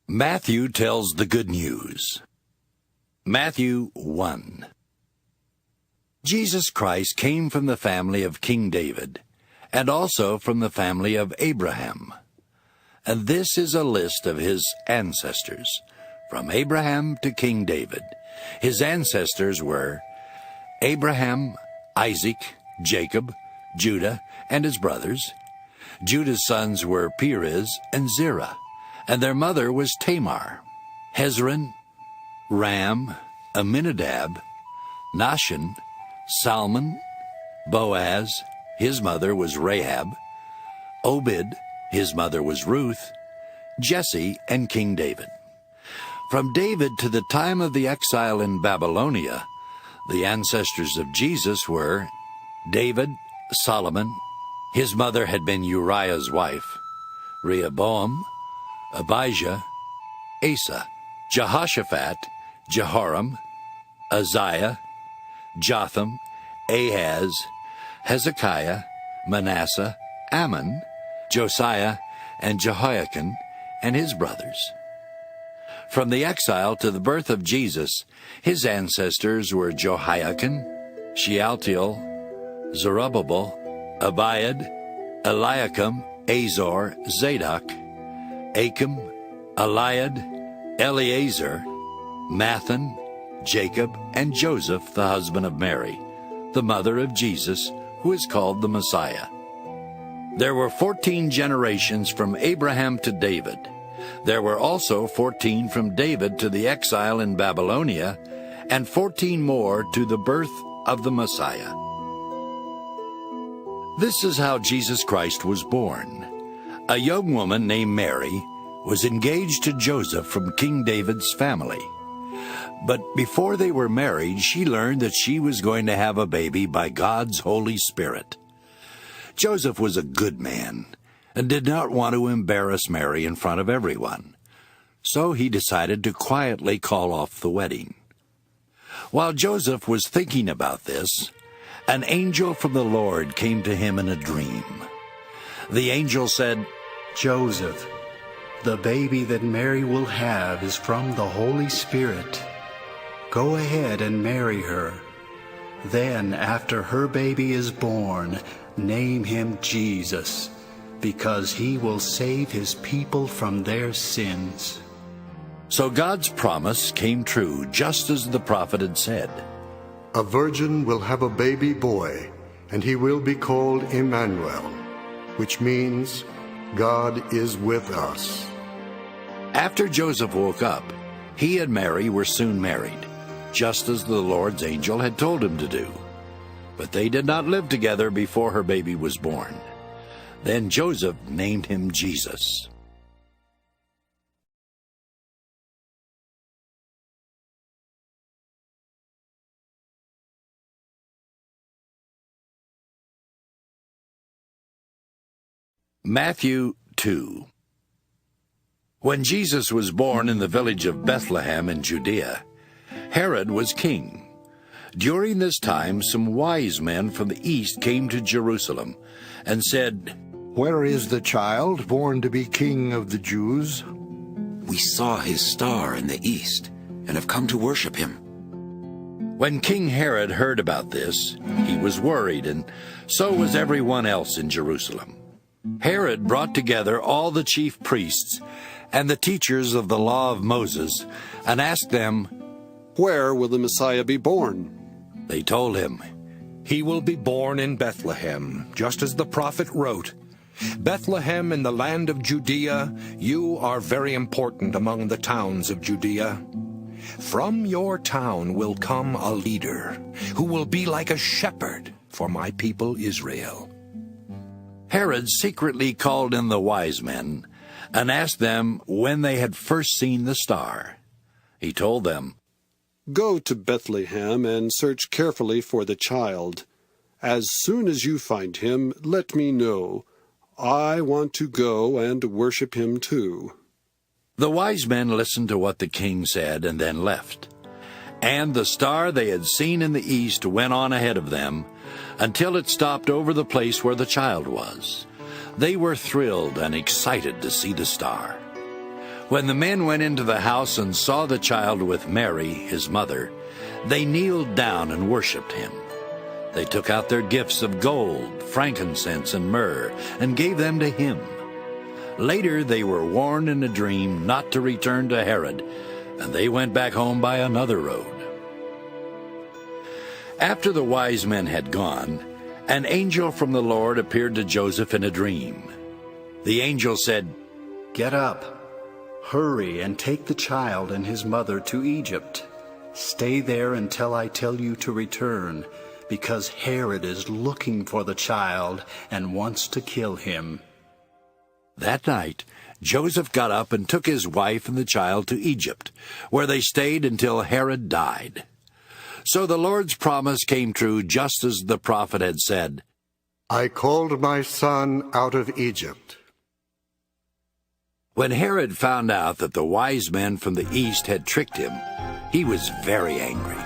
Matthew tells the good news. Matthew 1. Jesus Christ came from the family of King David, and also from the family of Abraham. And this is a list of his ancestors, from Abraham to King David. His ancestors were Abraham, Isaac, Jacob, Judah, and his brothers. Judah's sons were Perez and Zerah, and their mother was Tamar. Hezron, Ram, Amminadab, Nahshon, Salmon, Boaz, his mother was Rahab, Obed, his mother was Ruth, Jesse, and King David. From David to the time of the exile in Babylonia, the ancestors of Jesus were David, Solomon, his mother had been Uriah's wife, Rehoboam, Abijah, Asa, Jehoshaphat, Jehoram, Uzziah, Jotham, Ahaz, Hezekiah, Manasseh, Ammon, Josiah, and Jehoiakim, and his brothers. From the exile to the birth of Jesus, his ancestors were Jehoiakim, Shealtiel, Zerubbabel, Abiad, Eliakim, Azor, Zadok, Achim, Eliad, Eleazar, Mathan, Jacob, and Joseph, the husband of Mary, the mother of Jesus, who is called the Messiah. There were 14 generations from Abraham to David. There were also 14 from David to the exile in Babylonia, and 14 more to the birth of the Messiah. This is how Jesus Christ was born. A young woman named Mary was engaged to Joseph from King David's family. But before they were married, she learned that she was going to have a baby by God's Holy Spirit. Joseph was a good man and did not want to embarrass Mary in front of everyone. So he decided to quietly call off the wedding. While Joseph was thinking about this, an angel from the Lord came to him in a dream. The angel said, "Joseph, the baby that Mary will have is from the Holy Spirit. Go ahead and marry her. Then, after her baby is born, name him Jesus, because he will save his people from their sins." So God's promise came true, just as the prophet had said. A virgin will have a baby boy, and he will be called Emmanuel, which means God is with us. After Joseph woke up, he and Mary were soon married, just as the Lord's angel had told him to do. But they did not live together before her baby was born. Then Joseph named him Jesus. Matthew 2. When Jesus was born in the village of Bethlehem in Judea, Herod was king. During this time, some wise men from the east came to Jerusalem and said, "Where is the child born to be King of the Jews?" We saw his star in the east and have come to worship him. When King Herod heard about this, he was worried, and so was everyone else in Jerusalem. Herod brought together all the chief priests and the teachers of the law of Moses and asked them, "Where will the Messiah be born?" They told him, "He will be born in Bethlehem, just as the prophet wrote. Bethlehem in the land of Judea, you are very important among the towns of Judea. From your town will come a leader who will be like a shepherd for my people Israel." Herod secretly called in the wise men and asked them when they had first seen the star. He told them, "Go to Bethlehem and search carefully for the child. As soon as you find him, let me know. I want to go and worship him too." The wise men listened to what the king said and then left. And the star they had seen in the east went on ahead of them until it stopped over the place where the child was. They were thrilled and excited to see the star. When the men went into the house and saw the child with Mary, his mother, they kneeled down and worshipped him. They took out their gifts of gold, frankincense, and myrrh, and gave them to him. Later they were warned in a dream not to return to Herod, and they went back home by another road. After the wise men had gone, an angel from the Lord appeared to Joseph in a dream. The angel said, "Get up, hurry, and take the child and his mother to Egypt. Stay there until I tell you to return, because Herod is looking for the child and wants to kill him." That night, Joseph got up and took his wife and the child to Egypt, where they stayed until Herod died. So the Lord's promise came true, just as the prophet had said, I called my son out of Egypt. When Herod found out that the wise men from the east had tricked him, he was very angry.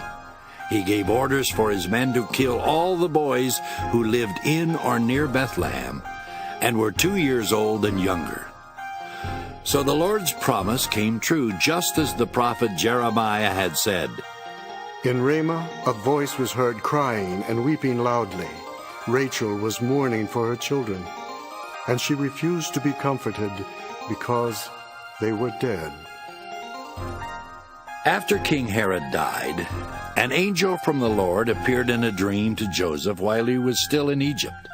He gave orders for his men to kill all the boys who lived in or near Bethlehem and were 2 years old and younger. So the Lord's promise came true, just as the prophet Jeremiah had said. In Ramah a voice was heard crying and weeping loudly. Rachel was mourning for her children, and she refused to be comforted because they were dead. After King Herod died, an angel from the Lord appeared in a dream to Joseph while he was still in Egypt.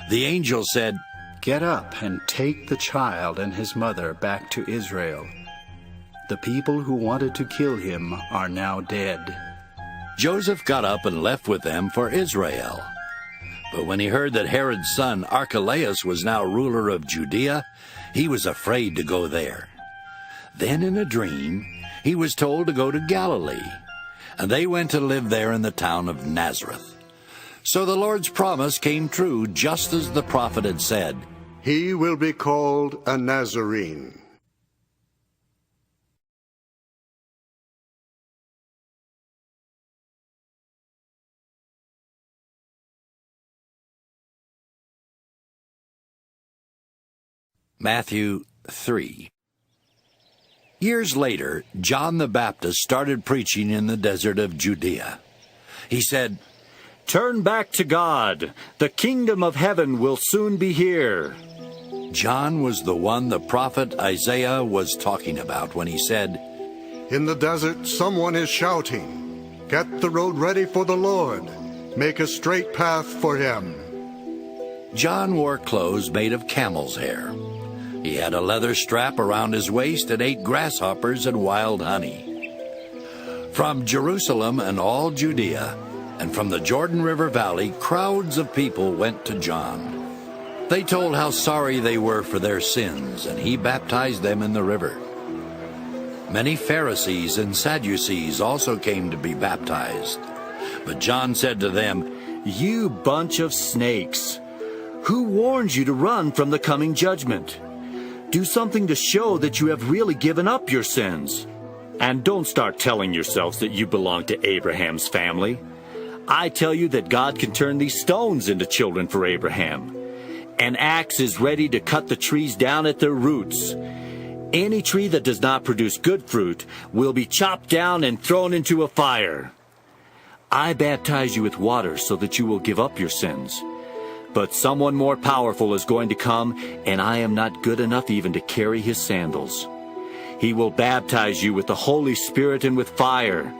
The angel said, "Get up and take the child and his mother back to Israel. The people who wanted to kill him are now dead." Joseph got up and left with them for Israel. But when he heard that Herod's son Archelaus was now ruler of Judea, he was afraid to go there. Then in a dream, he was told to go to Galilee, and they went to live there in the town of Nazareth. So the Lord's promise came true, just as the prophet had said. He will be called a Nazarene. Matthew 3. Years later, John the Baptist started preaching in the desert of Judea. He said, "Turn back to God. The kingdom of heaven will soon be here." John was the one the prophet Isaiah was talking about when he said, In the desert someone is shouting, Get the road ready for the Lord. Make a straight path for him. John wore clothes made of camel's hair. He had a leather strap around his waist and ate grasshoppers and wild honey. From Jerusalem and all Judea, and from the Jordan River Valley, crowds of people went to John. They told how sorry they were for their sins, and he baptized them in the river. Many Pharisees and Sadducees also came to be baptized. But John said to them, "You bunch of snakes! Who warned you to run from the coming judgment? Do something to show that you have really given up your sins. And don't start telling yourselves that you belong to Abraham's family. I tell you that God can turn these stones into children for Abraham. An axe is ready to cut the trees down at their roots. Any tree that does not produce good fruit will be chopped down and thrown into a fire. I baptize you with water so that you will give up your sins. But someone more powerful is going to come, and I am not good enough even to carry his sandals. He will baptize you with the Holy Spirit and with fire.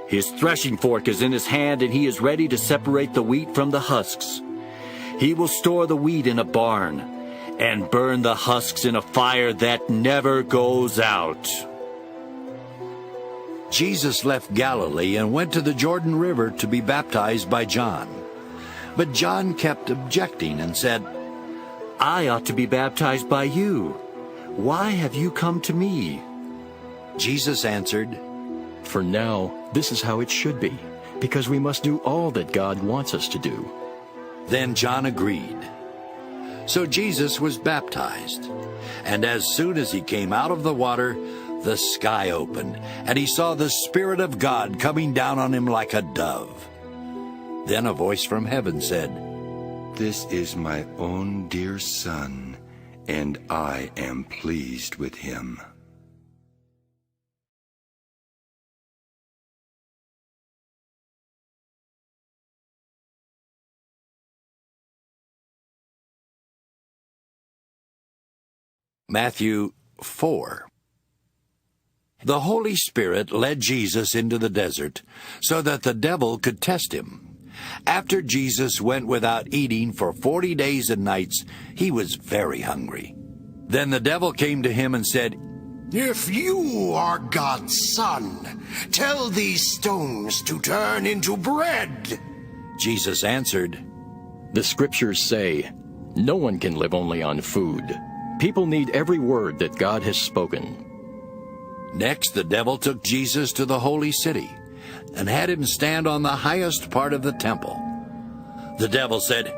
His threshing fork is in his hand, and he is ready to separate the wheat from the husks. He will store the wheat in a barn and burn the husks in a fire that never goes out." Jesus left Galilee and went to the Jordan River to be baptized by John. But John kept objecting and said, "I ought to be baptized by you. Why have you come to me?" Jesus answered, For now, this is how it should be, because we must do all that God wants us to do. Then John agreed. So Jesus was baptized, and as soon as he came out of the water, the sky opened, and he saw the Spirit of God coming down on him like a dove. Then a voice from heaven said, This is my own dear son, and I am pleased with him. Matthew 4. The Holy Spirit led Jesus into the desert so that the devil could test him. After Jesus went without eating for 40 days and nights, he was very hungry. Then the devil came to him and said, "If you are God's son, tell these stones to turn into bread." Jesus answered, The scriptures say, no one can live only on food. People need every word that God has spoken. Next, the devil took Jesus to the holy city and had him stand on the highest part of the temple. The devil said,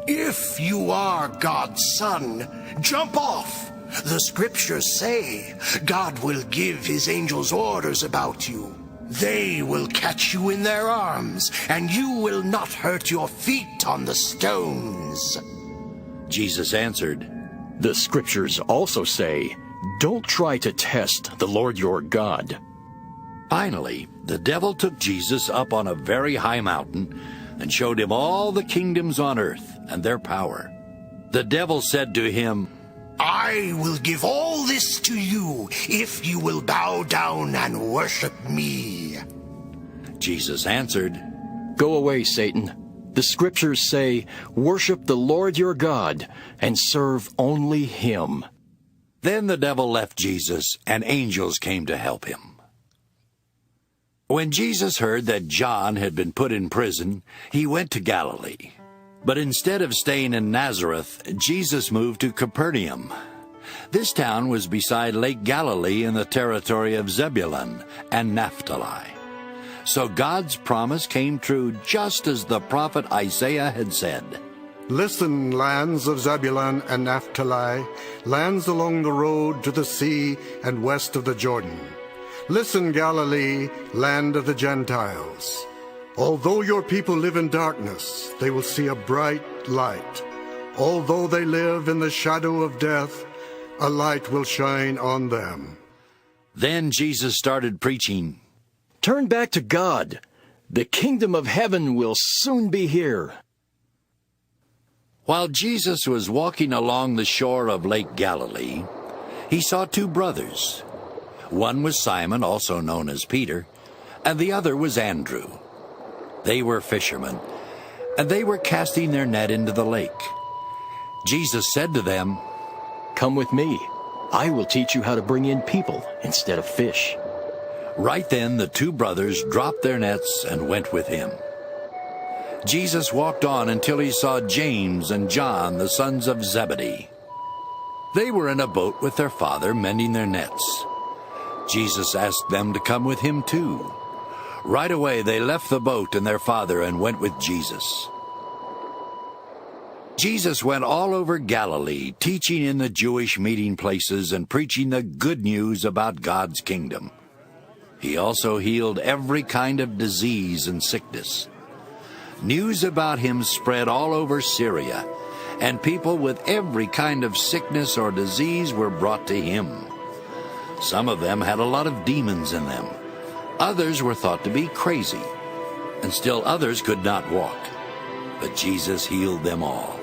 "If you are God's son, jump off. The scriptures say God will give his angels orders about you. They will catch you in their arms, and you will not hurt your feet on the stones." Jesus answered, The scriptures also say, don't try to test the Lord your God. Finally, the devil took Jesus up on a very high mountain and showed him all the kingdoms on earth and their power. The devil said to him, "I will give all this to you if you will bow down and worship me." Jesus answered, Go away, Satan. The scriptures say, worship the Lord your God and serve only him. Then the devil left Jesus, and angels came to help him. When Jesus heard that John had been put in prison, he went to Galilee. But instead of staying in Nazareth, Jesus moved to Capernaum. This town was beside Lake Galilee in the territory of Zebulun and Naphtali. So God's promise came true just as the prophet Isaiah had said. Listen, lands of Zebulun and Naphtali, lands along the road to the sea and west of the Jordan. Listen, Galilee, land of the Gentiles. Although your people live in darkness, they will see a bright light. Although they live in the shadow of death, a light will shine on them. Then Jesus started preaching, Turn back to God. The kingdom of heaven will soon be here. While Jesus was walking along the shore of Lake Galilee, he saw two brothers. One was Simon, also known as Peter, and the other was Andrew. They were fishermen, and they were casting their net into the lake. Jesus said to them, Come with me. I will teach you how to bring in people instead of fish. Right then the two brothers dropped their nets and went with him. Jesus walked on until he saw James and John, the sons of Zebedee. They were in a boat with their father, mending their nets. Jesus asked them to come with him too. Right away they left the boat and their father and went with Jesus. Jesus went all over Galilee, teaching in the Jewish meeting places and preaching the good news about God's kingdom. He also healed every kind of disease and sickness. News about him spread all over Syria, and people with every kind of sickness or disease were brought to him. Some of them had a lot of demons in them. Others were thought to be crazy, and still others could not walk. But Jesus healed them all.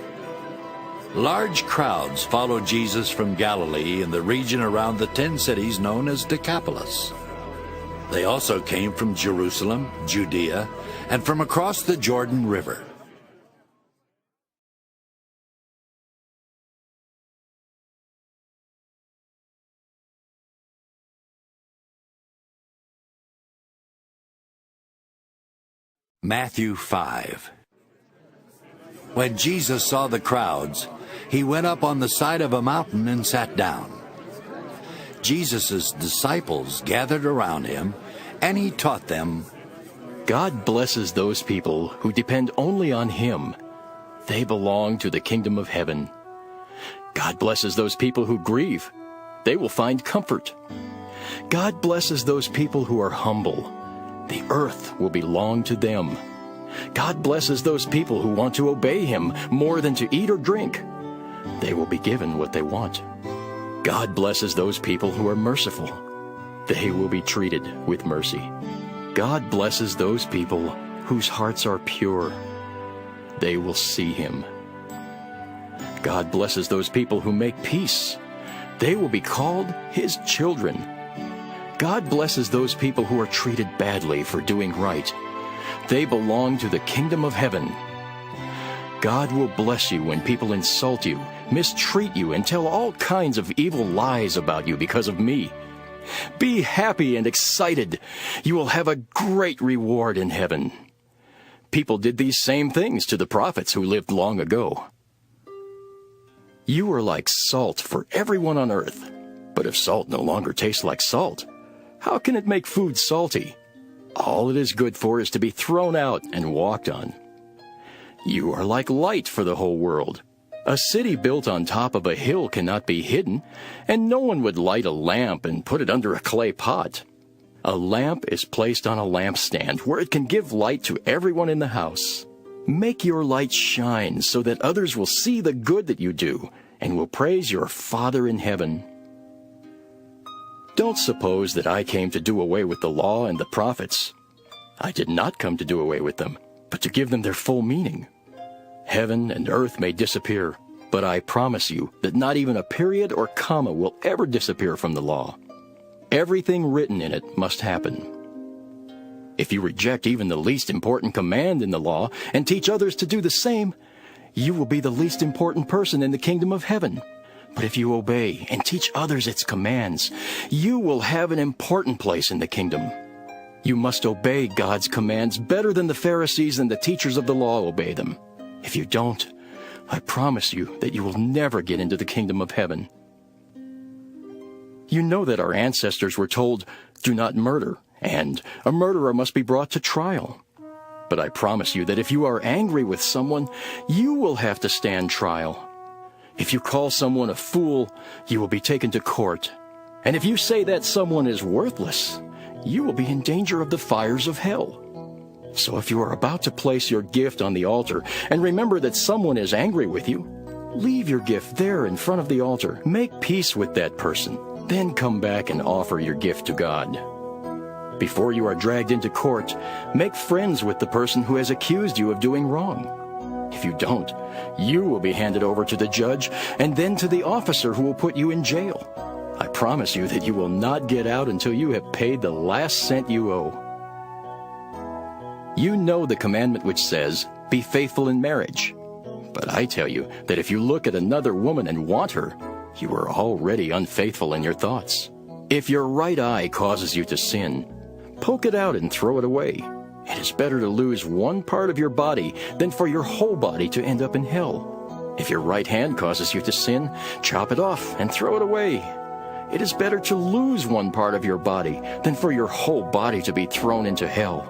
Large crowds followed Jesus from Galilee and the region around the 10 cities known as Decapolis. They also came from Jerusalem, Judea, and from across the Jordan River. Matthew 5. When Jesus saw the crowds, he went up on the side of a mountain and sat down. Jesus' disciples gathered around him, and he taught them, God blesses those people who depend only on him. They belong to the kingdom of heaven. God blesses those people who grieve. They will find comfort. God blesses those people who are humble. The earth will belong to them. God blesses those people who want to obey him more than to eat or drink. They will be given what they want. God blesses those people who are merciful. They will be treated with mercy. God blesses those people whose hearts are pure. They will see him. God blesses those people who make peace. They will be called His children. God blesses those people who are treated badly for doing right. They belong to the kingdom of heaven. God will bless you when people insult you, mistreat you, and tell all kinds of evil lies about you because of me. Be happy and excited. You will have a great reward in heaven. People did these same things to the prophets who lived long ago. You are like salt for everyone on earth. But if salt no longer tastes like salt, how can it make food salty? All it is good for is to be thrown out and walked on. You are like light for the whole world. A city built on top of a hill cannot be hidden, and no one would light a lamp and put it under a clay pot. A lamp is placed on a lampstand where it can give light to everyone in the house. Make your light shine so that others will see the good that you do and will praise your Father in heaven. Don't suppose that I came to do away with the law and the prophets. I did not come to do away with them, but to give them their full meaning. Heaven and earth may disappear, but I promise you that not even a period or comma will ever disappear from the law. Everything written in it must happen. If you reject even the least important command in the law and teach others to do the same, you will be the least important person in the kingdom of heaven. But if you obey and teach others its commands, you will have an important place in the kingdom. You must obey God's commands better than the Pharisees and the teachers of the law obey them. If you don't, I promise you that you will never get into the kingdom of heaven. You know that our ancestors were told, "Do not murder," and "A murderer must be brought to trial." But I promise you that if you are angry with someone, you will have to stand trial. If you call someone a fool, you will be taken to court. And if you say that someone is worthless, you will be in danger of the fires of hell. So if you are about to place your gift on the altar and remember that someone is angry with you, leave your gift there in front of the altar. Make peace with that person. Then come back and offer your gift to God. Before you are dragged into court, make friends with the person who has accused you of doing wrong. If you don't, you will be handed over to the judge and then to the officer who will put you in jail. I promise you that you will not get out until you have paid the last cent you owe. You know the commandment which says, "Be faithful in marriage." But I tell you that if you look at another woman and want her, you are already unfaithful in your thoughts. If your right eye causes you to sin, poke it out and throw it away. It is better to lose one part of your body than for your whole body to end up in hell. If your right hand causes you to sin, chop it off and throw it away. It is better to lose one part of your body than for your whole body to be thrown into hell.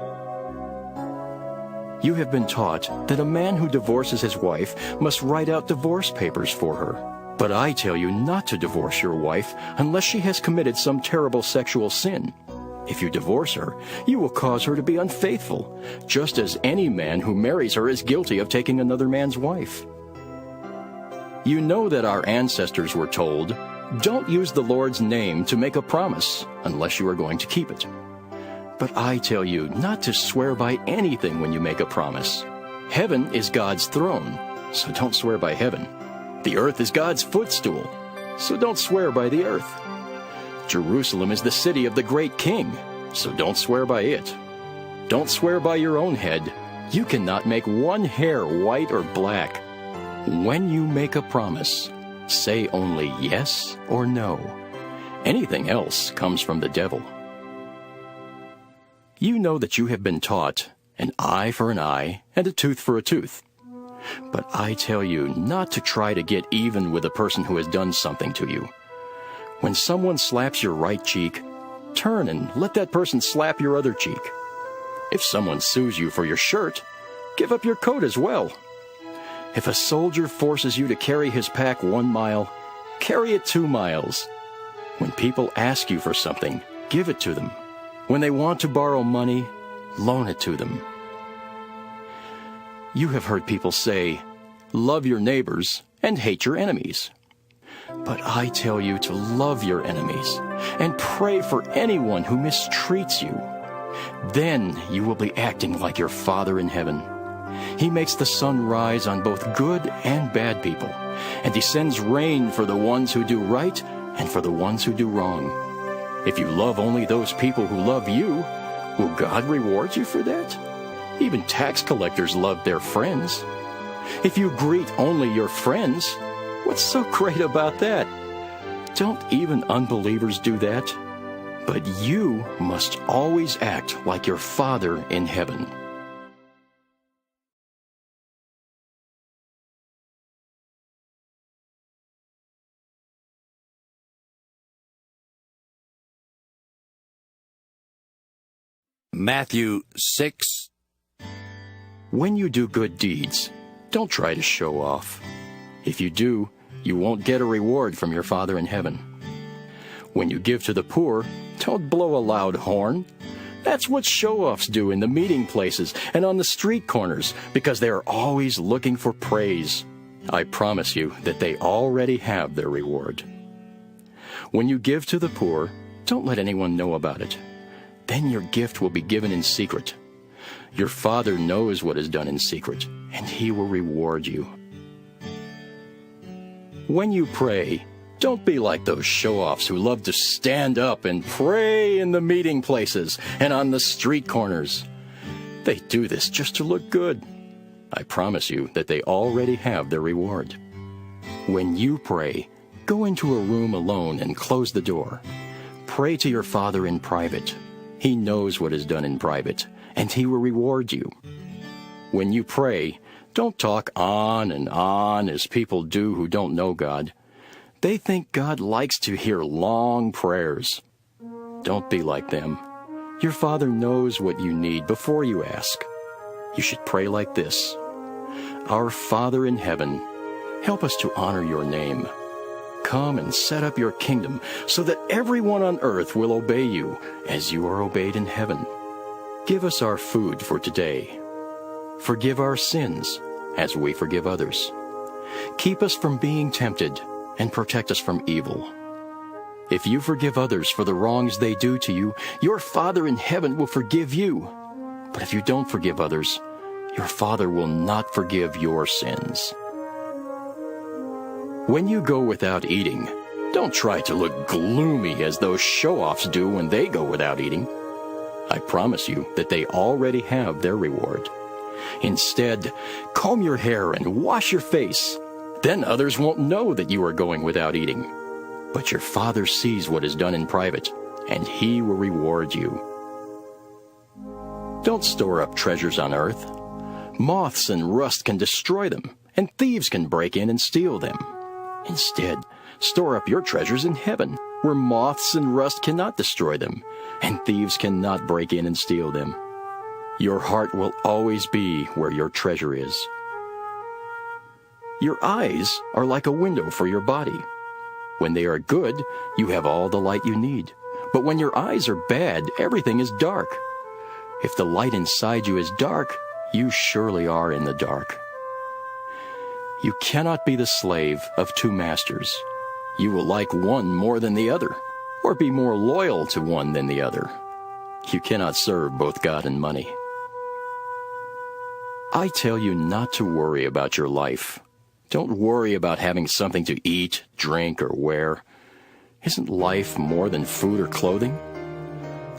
You have been taught that a man who divorces his wife must write out divorce papers for her. But I tell you not to divorce your wife unless she has committed some terrible sexual sin. If you divorce her, you will cause her to be unfaithful, just as any man who marries her is guilty of taking another man's wife. You know that our ancestors were told, "Don't use the Lord's name to make a promise unless you are going to keep it." But I tell you not to swear by anything when you make a promise. Heaven is God's throne, so don't swear by heaven. The earth is God's footstool, so don't swear by the earth. Jerusalem is the city of the great king, so don't swear by it. Don't swear by your own head. You cannot make one hair white or black. When you make a promise, say only yes or no. Anything else comes from the devil. You know that you have been taught an eye for an eye and a tooth for a tooth. But I tell you not to try to get even with a person who has done something to you. When someone slaps your right cheek, turn and let that person slap your other cheek. If someone sues you for your shirt, give up your coat as well. If a soldier forces you to carry his pack 1 mile, carry it 2 miles. When people ask you for something, give it to them. When they want to borrow money, loan it to them. You have heard people say, "Love your neighbors and hate your enemies." But I tell you to love your enemies and pray for anyone who mistreats you. Then you will be acting like your Father in heaven. He makes the sun rise on both good and bad people, and he sends rain for the ones who do right and for the ones who do wrong. If you love only those people who love you, will God reward you for that? Even tax collectors love their friends. If you greet only your friends, what's so great about that? Don't even unbelievers do that? But you must always act like your Father in heaven. Matthew 6. When you do good deeds, don't try to show off. If you do, you won't get a reward from your Father in heaven. When you give to the poor, don't blow a loud horn. That's what show-offs do in the meeting places and on the street corners, because they are always looking for praise. I promise you that they already have their reward. When you give to the poor, don't let anyone know about it. Then your gift will be given in secret. Your Father knows what is done in secret, and He will reward you. When you pray, don't be like those show-offs who love to stand up and pray in the meeting places and on the street corners. They do this just to look good. I promise you that they already have their reward. When you pray, go into a room alone and close the door. Pray to your Father in private. He knows what is done in private, and He will reward you. When you pray, don't talk on and on as people do who don't know God. They think God likes to hear long prayers. Don't be like them. Your Father knows what you need before you ask. You should pray like this: Our Father in heaven, help us to honor your name. Come and set up your kingdom so that everyone on earth will obey you as you are obeyed in heaven. Give us our food for today. Forgive our sins as we forgive others. Keep us from being tempted and protect us from evil. If you forgive others for the wrongs they do to you, your Father in heaven will forgive you. But if you don't forgive others, your Father will not forgive your sins. When you go without eating, don't try to look gloomy as those show-offs do when they go without eating. I promise you that they already have their reward. Instead, comb your hair and wash your face. Then others won't know that you are going without eating. But your Father sees what is done in private, and He will reward you. Don't store up treasures on earth. Moths and rust can destroy them, and thieves can break in and steal them. Instead, store up your treasures in heaven, where moths and rust cannot destroy them, and thieves cannot break in and steal them. Your heart will always be where your treasure is. Your eyes are like a window for your body. When they are good, you have all the light you need. But when your eyes are bad, everything is dark. If the light inside you is dark, you surely are in the dark. You cannot be the slave of two masters. You will like one more than the other, or be more loyal to one than the other. You cannot serve both God and money. I tell you not to worry about your life. Don't worry about having something to eat, drink, or wear. Isn't life more than food or clothing?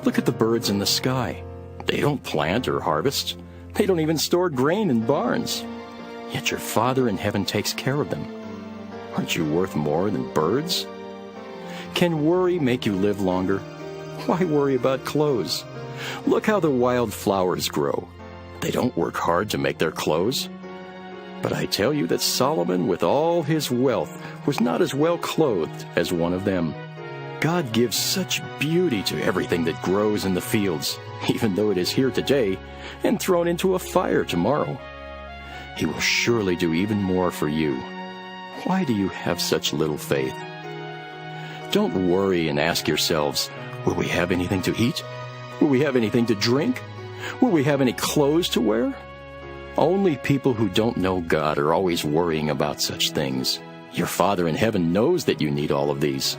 Look at the birds in the sky. They don't plant or harvest. They don't even store grain in barns. Yet your Father in heaven takes care of them. Aren't you worth more than birds? Can worry make you live longer? Why worry about clothes? Look how the wild flowers grow. They don't work hard to make their clothes. But I tell you that Solomon, with all his wealth, was not as well clothed as one of them. God gives such beauty to everything that grows in the fields, even though it is here today and thrown into a fire tomorrow. He will surely do even more for you. Why do you have such little faith? Don't worry and ask yourselves, will we have anything to eat? Will we have anything to drink? Will we have any clothes to wear? Only people who don't know God are always worrying about such things. Your Father in heaven knows that you need all of these.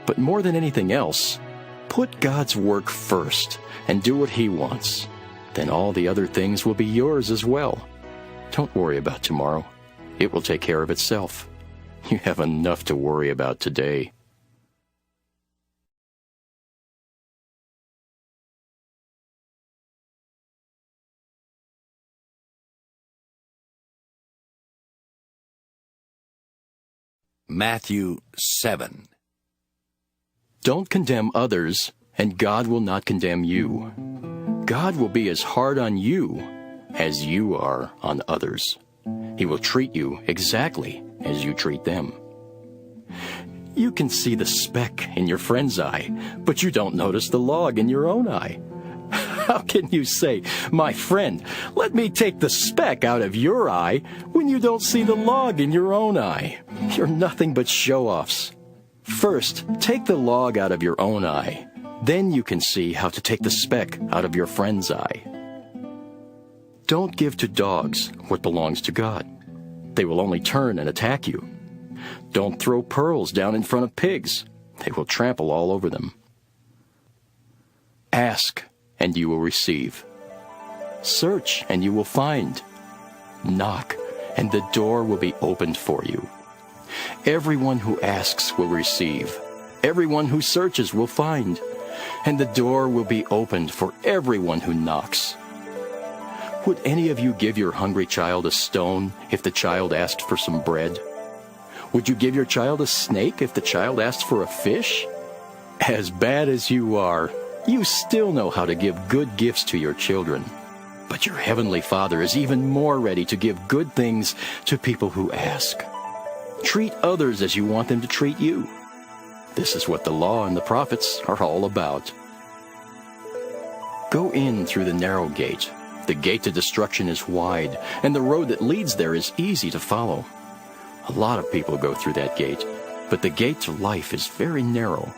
But more than anything else, put God's work first and do what He wants. Then all the other things will be yours as well. Don't worry about tomorrow. It will take care of itself. You have enough to worry about today. Matthew 7. Don't condemn others, and God will not condemn you. God will be as hard on you as you are on others. He will treat you exactly as you treat them. You can see the speck in your friend's eye, but you don't notice the log in your own eye. How can you say, "My friend, let me take the speck out of your eye," when you don't see the log in your own eye? You're nothing but show-offs. First, take the log out of your own eye. Then you can see how to take the speck out of your friend's eye. Don't give to dogs what belongs to God. They will only turn and attack you. Don't throw pearls down in front of pigs. They will trample all over them. Ask, and you will receive. Search, and you will find. Knock, and the door will be opened for you. Everyone who asks will receive. Everyone who searches will find. And the door will be opened for everyone who knocks. Would any of you give your hungry child a stone if the child asked for some bread? Would you give your child a snake if the child asked for a fish? As bad as you are, you still know how to give good gifts to your children. But your heavenly Father is even more ready to give good things to people who ask. Treat others as you want them to treat you. This is what the law and the prophets are all about. Go in through the narrow gate. The gate to destruction is wide, and the road that leads there is easy to follow. A lot of people go through that gate, but the gate to life is very narrow.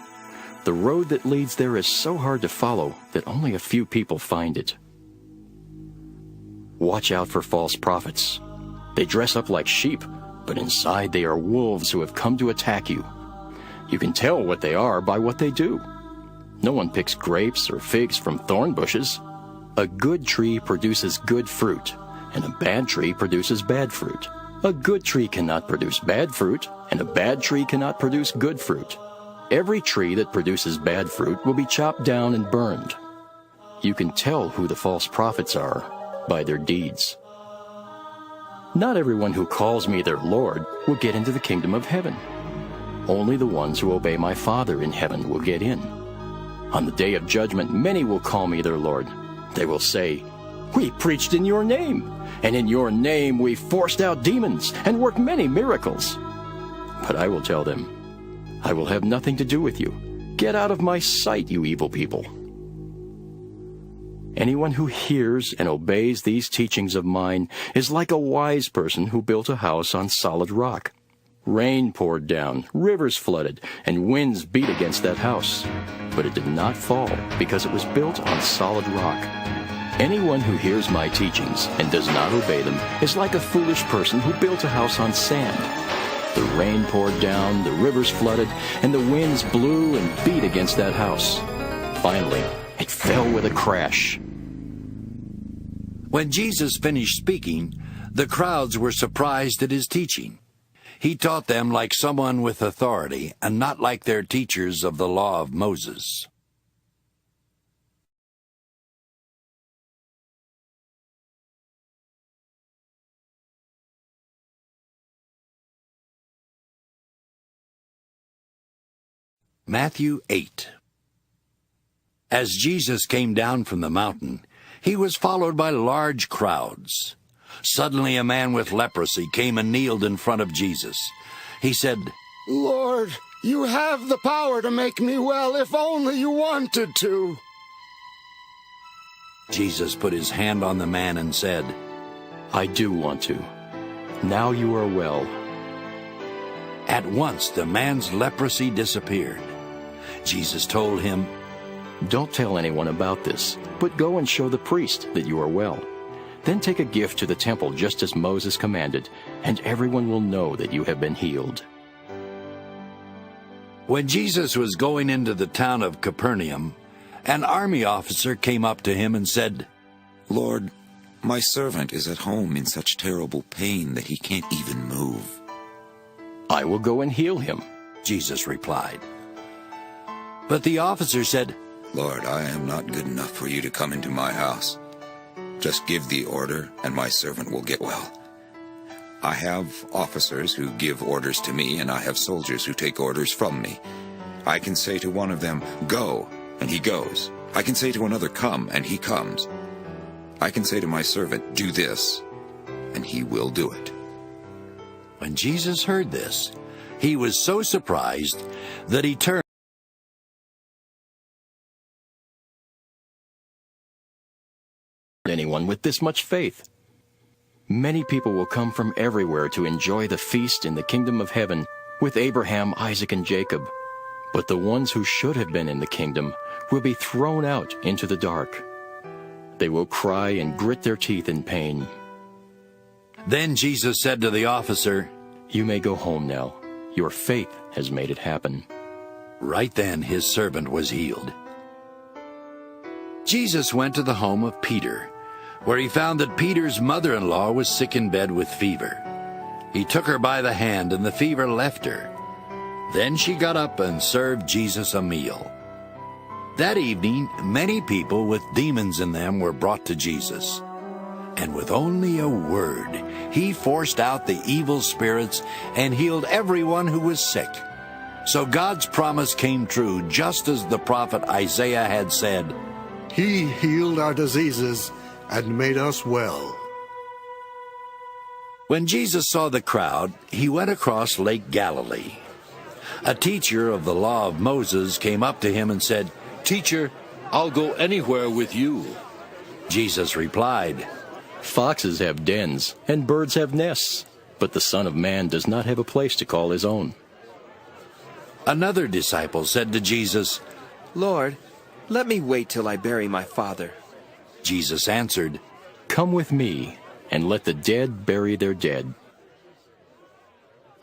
The road that leads there is so hard to follow that only a few people find it. Watch out for false prophets. They dress up like sheep, but inside they are wolves who have come to attack you. You can tell what they are by what they do. No one picks grapes or figs from thorn bushes. A good tree produces good fruit, and a bad tree produces bad fruit. A good tree cannot produce bad fruit, and a bad tree cannot produce good fruit. Every tree that produces bad fruit will be chopped down and burned. You can tell who the false prophets are by their deeds. Not everyone who calls me their Lord will get into the kingdom of heaven. Only the ones who obey my Father in heaven will get in. On the day of judgment, many will call me their Lord. They will say, "We preached in your name, and in your name we forced out demons and worked many miracles." But I will tell them, "I will have nothing to do with you. Get out of my sight, you evil people." Anyone who hears and obeys these teachings of mine is like a wise person who built a house on solid rock. Rain poured down, rivers flooded, and winds beat against that house. But it did not fall because it was built on solid rock. Anyone who hears my teachings and does not obey them is like a foolish person who built a house on sand. The rain poured down, the rivers flooded, and the winds blew and beat against that house. Finally, it fell with a crash. When Jesus finished speaking, the crowds were surprised at his teaching. He taught them like someone with authority and not like their teachers of the law of Moses. Matthew 8. As Jesus came down from the mountain, he was followed by large crowds. Suddenly a man with leprosy came and kneeled in front of Jesus. He said, Lord, you have the power to make me well if only you wanted to. Jesus put his hand on the man and said, I do want to. Now you are well. At once the man's leprosy disappeared. Jesus told him, Don't tell anyone about this, but go and show the priest that you are well. Then take a gift to the temple just as Moses commanded, and everyone will know that you have been healed. When Jesus was going into the town of Capernaum, an army officer came up to him and said, Lord, my servant is at home in such terrible pain that he can't even move. I will go and heal him, Jesus replied. But the officer said, Lord, I am not good enough for you to come into my house. Just give the order, and my servant will get well. I have officers who give orders to me, and I have soldiers who take orders from me. I can say to one of them, 'Go,' and he goes. I can say to another, 'Come,' and he comes. I can say to my servant, 'Do this,' and he will do it." When Jesus heard this, he was so surprised that he turned anyone with this much faith. Many people will come from everywhere to enjoy the feast in the kingdom of heaven with Abraham, Isaac, and Jacob. But the ones who should have been in the kingdom will be thrown out into the dark. They will cry and grit their teeth in pain. Then Jesus said to the officer, "You may go home now. Your faith has made it happen." Right then his servant was healed. Jesus went to the home of Peter, where he found that Peter's mother-in-law was sick in bed with fever. He took her by the hand, and the fever left her. Then she got up and served Jesus a meal. That evening, many people with demons in them were brought to Jesus. And with only a word, he forced out the evil spirits and healed everyone who was sick. So God's promise came true, just as the prophet Isaiah had said, He healed our diseases and made us well. When Jesus saw the crowd, he went across Lake Galilee. A teacher of the law of Moses came up to him and said, "Teacher, I'll go anywhere with you." Jesus replied, "Foxes have dens, and birds have nests, but the Son of Man does not have a place to call his own." Another disciple said to Jesus, "Lord, let me wait till I bury my father." Jesus answered, "Come with me, and let the dead bury their dead."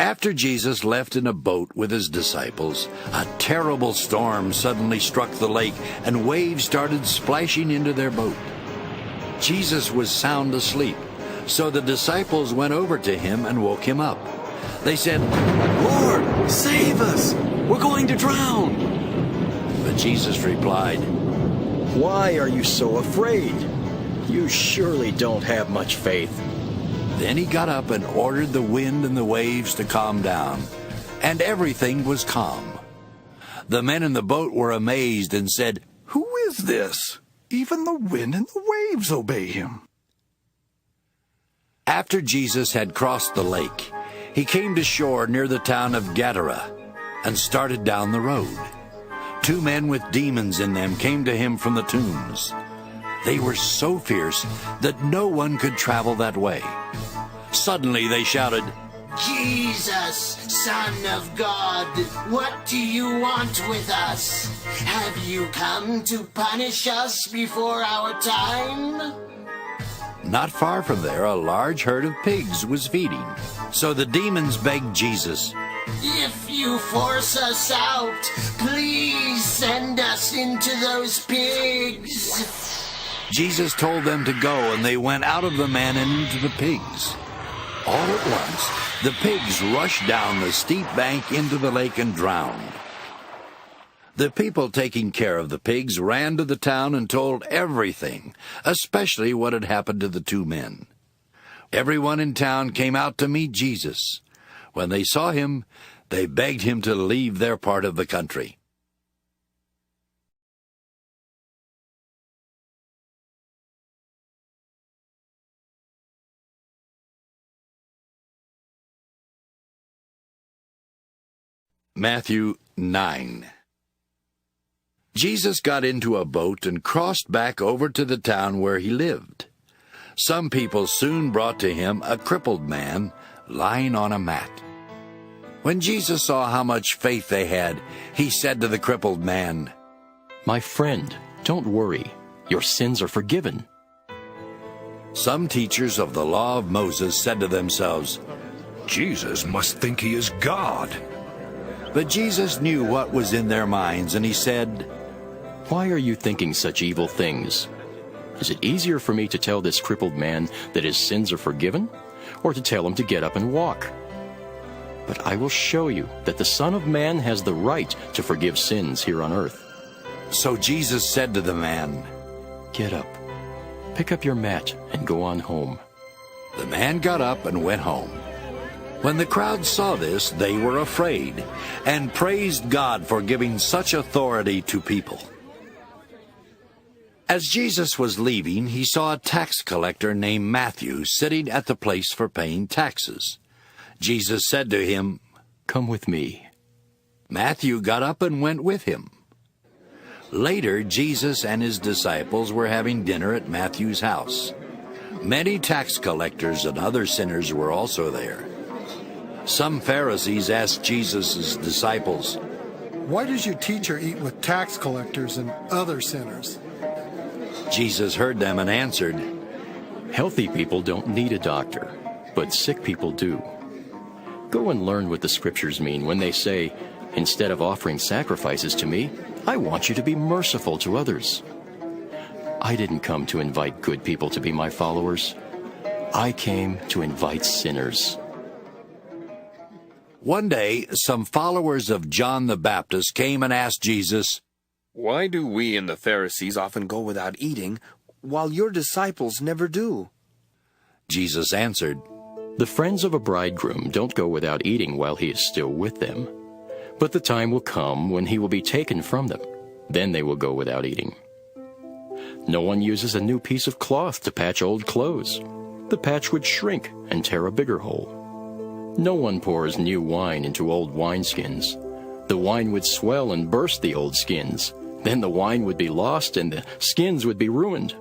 After Jesus left in a boat with his disciples, a terrible storm suddenly struck the lake, and waves started splashing into their boat. Jesus was sound asleep, so the disciples went over to him and woke him up. They said, "Lord, save us! We're going to drown!" But Jesus replied, "Why are you so afraid? You surely don't have much faith." Then he got up and ordered the wind and the waves to calm down, and everything was calm. The men in the boat were amazed and said, "Who is this? Even the wind and the waves obey him." After Jesus had crossed the lake, he came to shore near the town of Gadara and started down the road. 2 men with demons in them came to him from the tombs. They were so fierce that no one could travel that way. Suddenly they shouted, "Jesus, Son of God, what do you want with us? Have you come to punish us before our time?" Not far from there, a large herd of pigs was feeding. So the demons begged Jesus, "If you force us out, please send us into those pigs." Jesus told them to go, and they went out of the man and into the pigs. All at once, the pigs rushed down the steep bank into the lake and drowned. The people taking care of the pigs ran to the town and told everything, especially what had happened to the 2 men. Everyone in town came out to meet Jesus. When they saw him, they begged him to leave their part of the country. Matthew 9. Jesus got into a boat and crossed back over to the town where he lived. Some people soon brought to him a crippled man lying on a mat. When Jesus saw how much faith they had, he said to the crippled man, "My friend, don't worry. Your sins are forgiven." Some teachers of the law of Moses said to themselves, Jesus must think he is God. But Jesus knew what was in their minds, and he said, "Why are you thinking such evil things? Is it easier for me to tell this crippled man that his sins are forgiven, or to tell him to get up and walk? But I will show you that the Son of Man has the right to forgive sins here on earth." So Jesus said to the man, "Get up, pick up your mat, and go on home." The man got up and went home. When the crowd saw this, they were afraid and praised God for giving such authority to people. As Jesus was leaving, he saw a tax collector named Matthew sitting at the place for paying taxes. Jesus said to him, "Come with me." Matthew got up and went with him. Later, Jesus and his disciples were having dinner at Matthew's house. Many tax collectors and other sinners were also there. Some Pharisees asked Jesus' disciples, "Why does your teacher eat with tax collectors and other sinners?" Jesus heard them and answered, "Healthy people don't need a doctor, but sick people do. Go and learn what the scriptures mean when they say, 'Instead of offering sacrifices to me, I want you to be merciful to others.' I didn't come to invite good people to be my followers. I came to invite sinners." One day, some followers of John the Baptist came and asked Jesus, "Why do we and the Pharisees often go without eating, while your disciples never do?" Jesus answered, "The friends of a bridegroom don't go without eating while he is still with them. But the time will come when he will be taken from them. Then they will go without eating. No one uses a new piece of cloth to patch old clothes. The patch would shrink and tear a bigger hole. No one pours new wine into old wineskins. The wine would swell and burst the old skins. Then the wine would be lost and the skins would be ruined.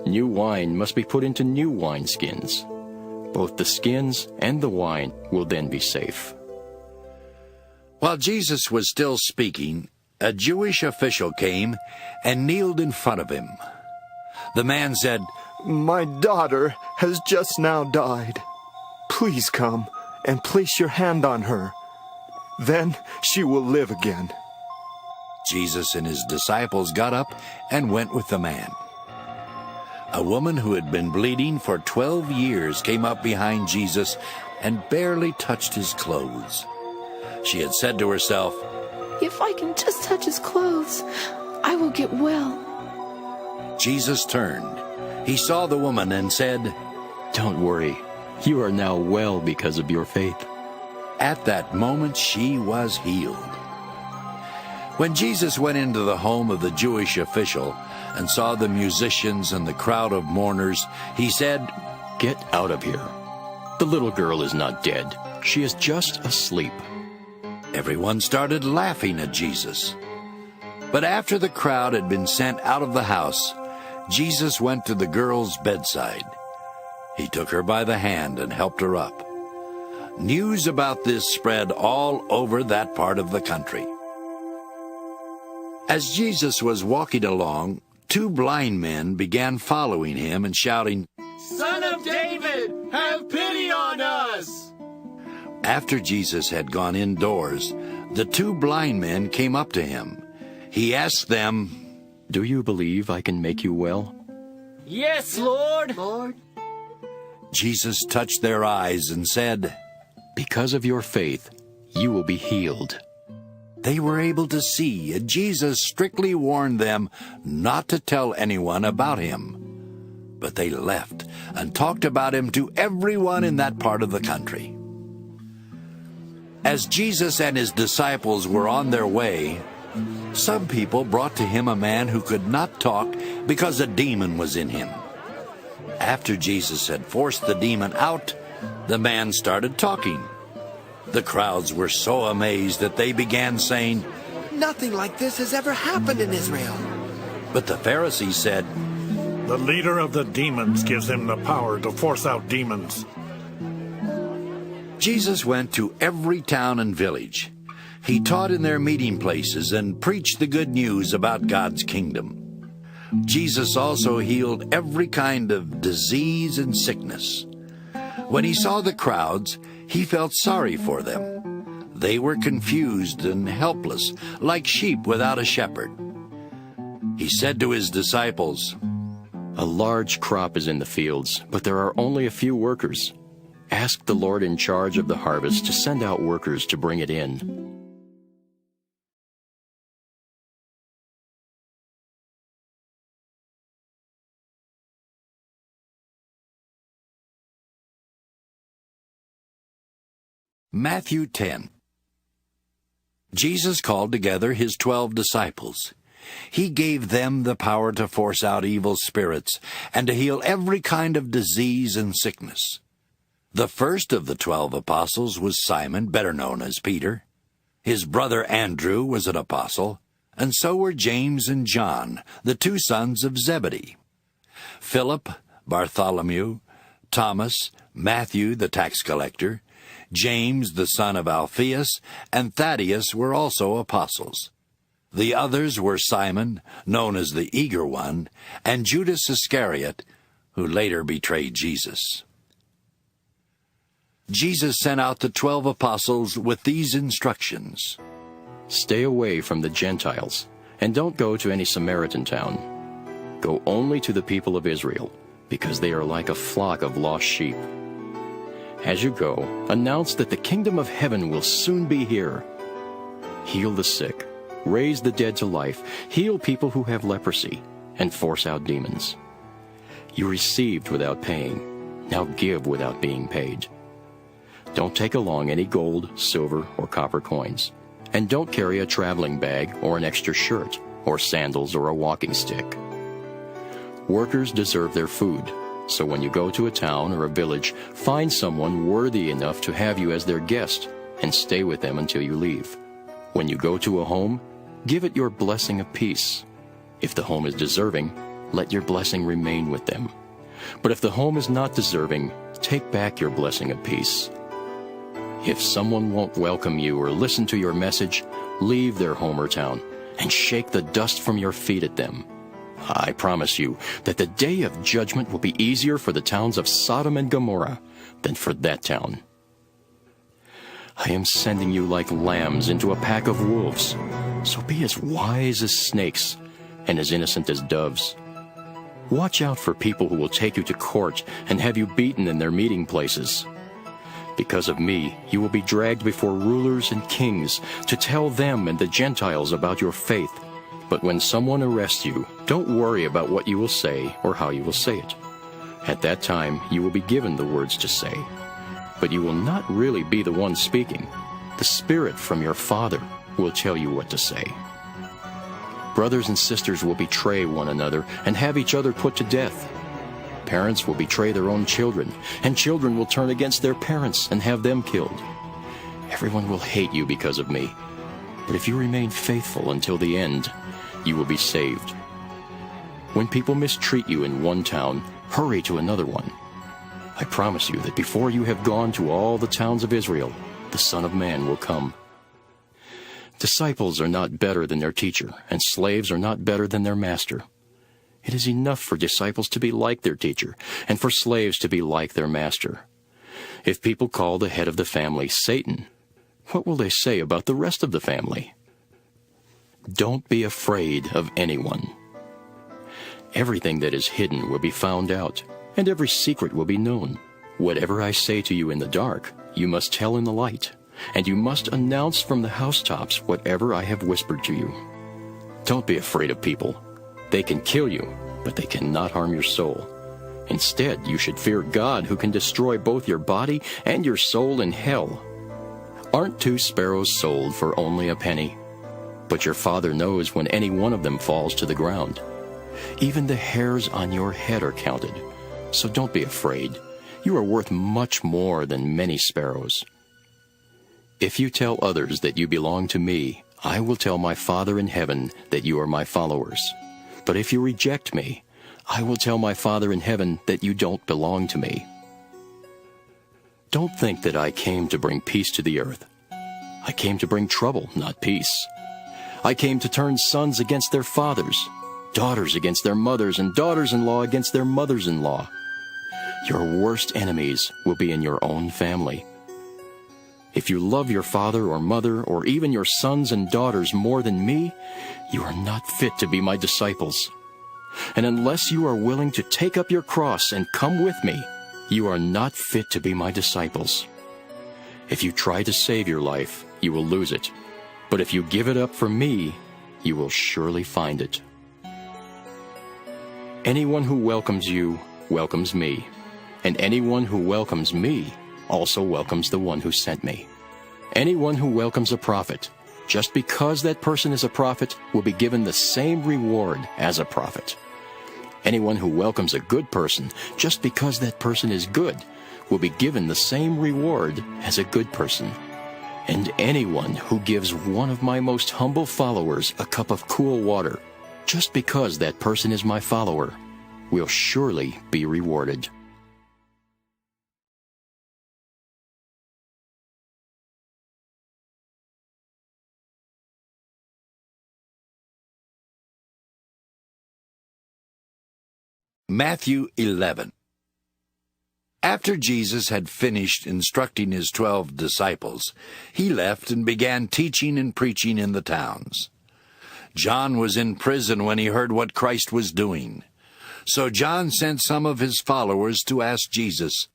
New wine must be put into new wineskins. Both the skins and the wine will then be safe." While Jesus was still speaking, a Jewish official came and kneeled in front of him. The man said, "My daughter has just now died. Please come and place your hand on her. Then she will live again." Jesus and his disciples got up and went with the man. A woman who had been bleeding for 12 years came up behind Jesus and barely touched his clothes. She had said to herself, "If I can just touch his clothes, I will get well." Jesus turned. He saw the woman and said, "Don't worry. You are now well because of your faith." At that moment, she was healed. When Jesus went into the home of the Jewish official and saw the musicians and the crowd of mourners, he said, "Get out of here. The little girl is not dead. She is just asleep." Everyone started laughing at Jesus. But after the crowd had been sent out of the house, Jesus went to the girl's bedside. He took her by the hand and helped her up. News about this spread all over that part of the country. As Jesus was walking along, 2 blind men began following him and shouting, "Son of David, have pity on us!" After Jesus had gone indoors, the 2 blind men came up to him. He asked them, "Do you believe I can make you well?" "Yes, Lord." Jesus touched their eyes and said, "Because of your faith, you will be healed." They were able to see, and Jesus strictly warned them not to tell anyone about him. But they left and talked about him to everyone in that part of the country. As Jesus and his disciples were on their way, some people brought to him a man who could not talk because a demon was in him. After Jesus had forced the demon out, the man started talking. The crowds were so amazed that they began saying, "Nothing like this has ever happened in Israel." But the Pharisees said, "The leader of the demons gives him the power to force out demons." Jesus went to every town and village. He taught in their meeting places and preached the good news about God's kingdom. Jesus also healed every kind of disease and sickness. When he saw the crowds, he felt sorry for them. They were confused and helpless, like sheep without a shepherd. He said to his disciples, "A large crop is in the fields, but there are only a few workers. Ask the Lord in charge of the harvest to send out workers to bring it in." Matthew 10. Jesus called together his 12 disciples. He gave them the power to force out evil spirits and to heal every kind of disease and sickness. The first of the 12 apostles was Simon, better known as Peter. His brother Andrew was an apostle, and so were James and John, the 2 sons of Zebedee. Philip, Bartholomew, Thomas, Matthew the tax collector, James the son of Alphaeus, and Thaddeus were also apostles. The others were Simon, known as the Eager One, and Judas Iscariot, who later betrayed Jesus. Jesus sent out the 12 apostles with these instructions. Stay away from the Gentiles, and don't go to any Samaritan town. Go only to the people of Israel, because they are like a flock of lost sheep. As you go, announce that the kingdom of heaven will soon be here. Heal the sick, raise the dead to life, heal people who have leprosy, and force out demons. You received without paying, now give without being paid. Don't take along any gold, silver, or copper coins, and don't carry a traveling bag or an extra shirt, or sandals or a walking stick. Workers deserve their food, so when you go to a town or a village, find someone worthy enough to have you as their guest, and stay with them until you leave. When you go to a home, give it your blessing of peace. If the home is deserving, let your blessing remain with them. But if the home is not deserving, take back your blessing of peace. If someone won't welcome you or listen to your message, leave their home or town, and shake the dust from your feet at them. I promise you that the day of judgment will be easier for the towns of Sodom and Gomorrah than for that town. I am sending you like lambs into a pack of wolves, so be as wise as snakes and as innocent as doves. Watch out for people who will take you to court and have you beaten in their meeting places. Because of me, you will be dragged before rulers and kings to tell them and the Gentiles about your faith. But when someone arrests you, don't worry about what you will say or how you will say it. At that time, you will be given the words to say. But you will not really be the one speaking. The Spirit from your Father will tell you what to say. Brothers and sisters will betray one another and have each other put to death. Parents will betray their own children, and children will turn against their parents and have them killed. Everyone will hate you because of me. But if you remain faithful until the end, you will be saved. When people mistreat you in one town, hurry to another one. I promise you that before you have gone to all the towns of Israel, the Son of Man will come. Disciples are not better than their teacher, and slaves are not better than their master. It is enough for disciples to be like their teacher, and for slaves to be like their master. If people call the head of the family Satan, what will they say about the rest of the family? Don't be afraid of anyone. Everything that is hidden will be found out, and every secret will be known. Whatever I say to you in the dark, you must tell in the light, and you must announce from the housetops whatever I have whispered to you. Don't be afraid of people. They can kill you, but they cannot harm your soul. Instead, you should fear God, who can destroy both your body and your soul in hell. Aren't 2 sparrows sold for only a penny? But your Father knows when any one of them falls to the ground. Even the hairs on your head are counted. So don't be afraid. You are worth much more than many sparrows. If you tell others that you belong to me, I will tell my Father in heaven that you are my followers. But if you reject me, I will tell my Father in heaven that you don't belong to me. Don't think that I came to bring peace to the earth. I came to bring trouble, not peace. I came to turn sons against their fathers, daughters against their mothers, and daughters-in-law against their mothers-in-law. Your worst enemies will be in your own family. If you love your father or mother, or even your sons and daughters more than me, you are not fit to be my disciples. And unless you are willing to take up your cross and come with me, you are not fit to be my disciples. If you try to save your life, you will lose it. But if you give it up for me, you will surely find it. Anyone who welcomes you welcomes me, and anyone who welcomes me also welcomes the one who sent me. Anyone who welcomes a prophet, just because that person is a prophet, will be given the same reward as a prophet. Anyone who welcomes a good person, just because that person is good, will be given the same reward as a good person. And anyone who gives one of my most humble followers a cup of cool water, just because that person is my follower, will surely be rewarded. Matthew 11. After Jesus had finished instructing his 12 disciples, he left and began teaching and preaching in the towns. John was in prison when he heard what Christ was doing. So John sent some of his followers to ask Jesus,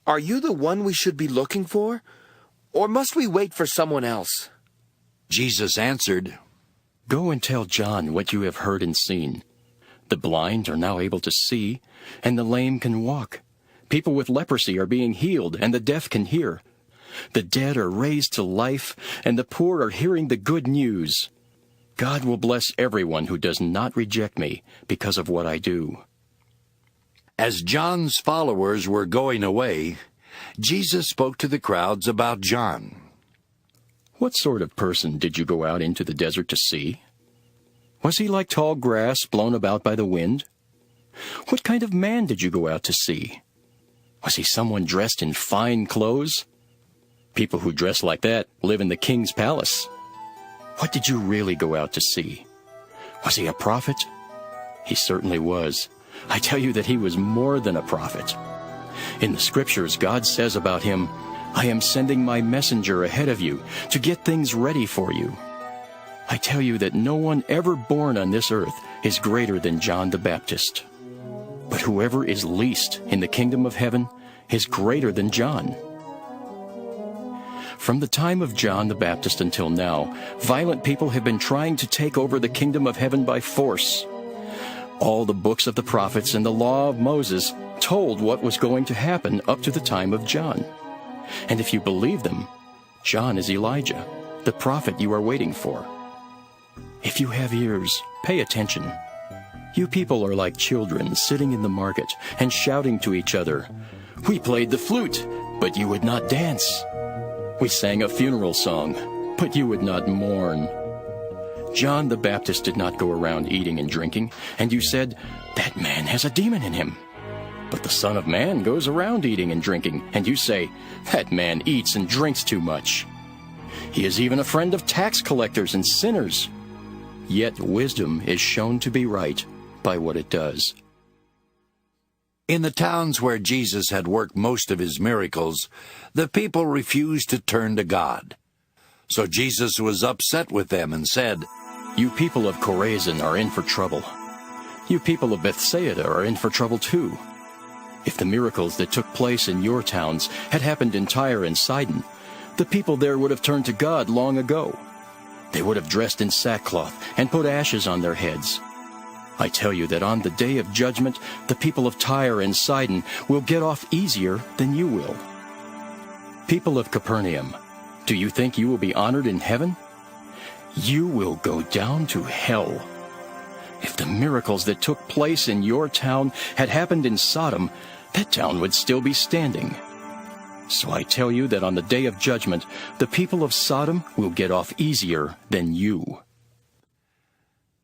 "Are you the one we should be looking for? Or must we wait for someone else?" Jesus answered, Go and tell John what you have heard and seen. The blind are now able to see, and the lame can walk. People with leprosy are being healed, and the deaf can hear. The dead are raised to life, and the poor are hearing the good news. God will bless everyone who does not reject me because of what I do. As John's followers were going away, Jesus spoke to the crowds about John. What sort of person did you go out into the desert to see? Was he like tall grass blown about by the wind? What kind of man did you go out to see? Was he someone dressed in fine clothes? People who dress like that live in the king's palace. What did you really go out to see? Was he a prophet? He certainly was. I tell you that he was more than a prophet. In the scriptures, God says about him, I am sending my messenger ahead of you to get things ready for you. I tell you that no one ever born on this earth is greater than John the Baptist. But whoever is least in the kingdom of heaven is greater than John. From the time of John the Baptist until now, violent people have been trying to take over the kingdom of heaven by force. All the books of the prophets and the law of Moses told what was going to happen up to the time of John. And if you believe them, John is Elijah, the prophet you are waiting for. If you have ears, pay attention. You people are like children sitting in the market and shouting to each other, We played the flute, but you would not dance. We sang a funeral song, but you would not mourn. John the Baptist did not go around eating and drinking, and you said, That man has a demon in him. But the Son of Man goes around eating and drinking, and you say, That man eats and drinks too much. He is even a friend of tax collectors and sinners. Yet wisdom is shown to be right by what it does. In the towns where Jesus had worked most of his miracles, the people refused to turn to God. So Jesus was upset with them and said, You people of Chorazin are in for trouble. You people of Bethsaida are in for trouble too. If the miracles that took place in your towns had happened in Tyre and Sidon, the people there would have turned to God long ago. They would have dressed in sackcloth and put ashes on their heads. I tell you that on the day of judgment, the people of Tyre and Sidon will get off easier than you will. People of Capernaum, do you think you will be honored in heaven? You will go down to hell. If the miracles that took place in your town had happened in Sodom, that town would still be standing. So I tell you that on the day of judgment, the people of Sodom will get off easier than you.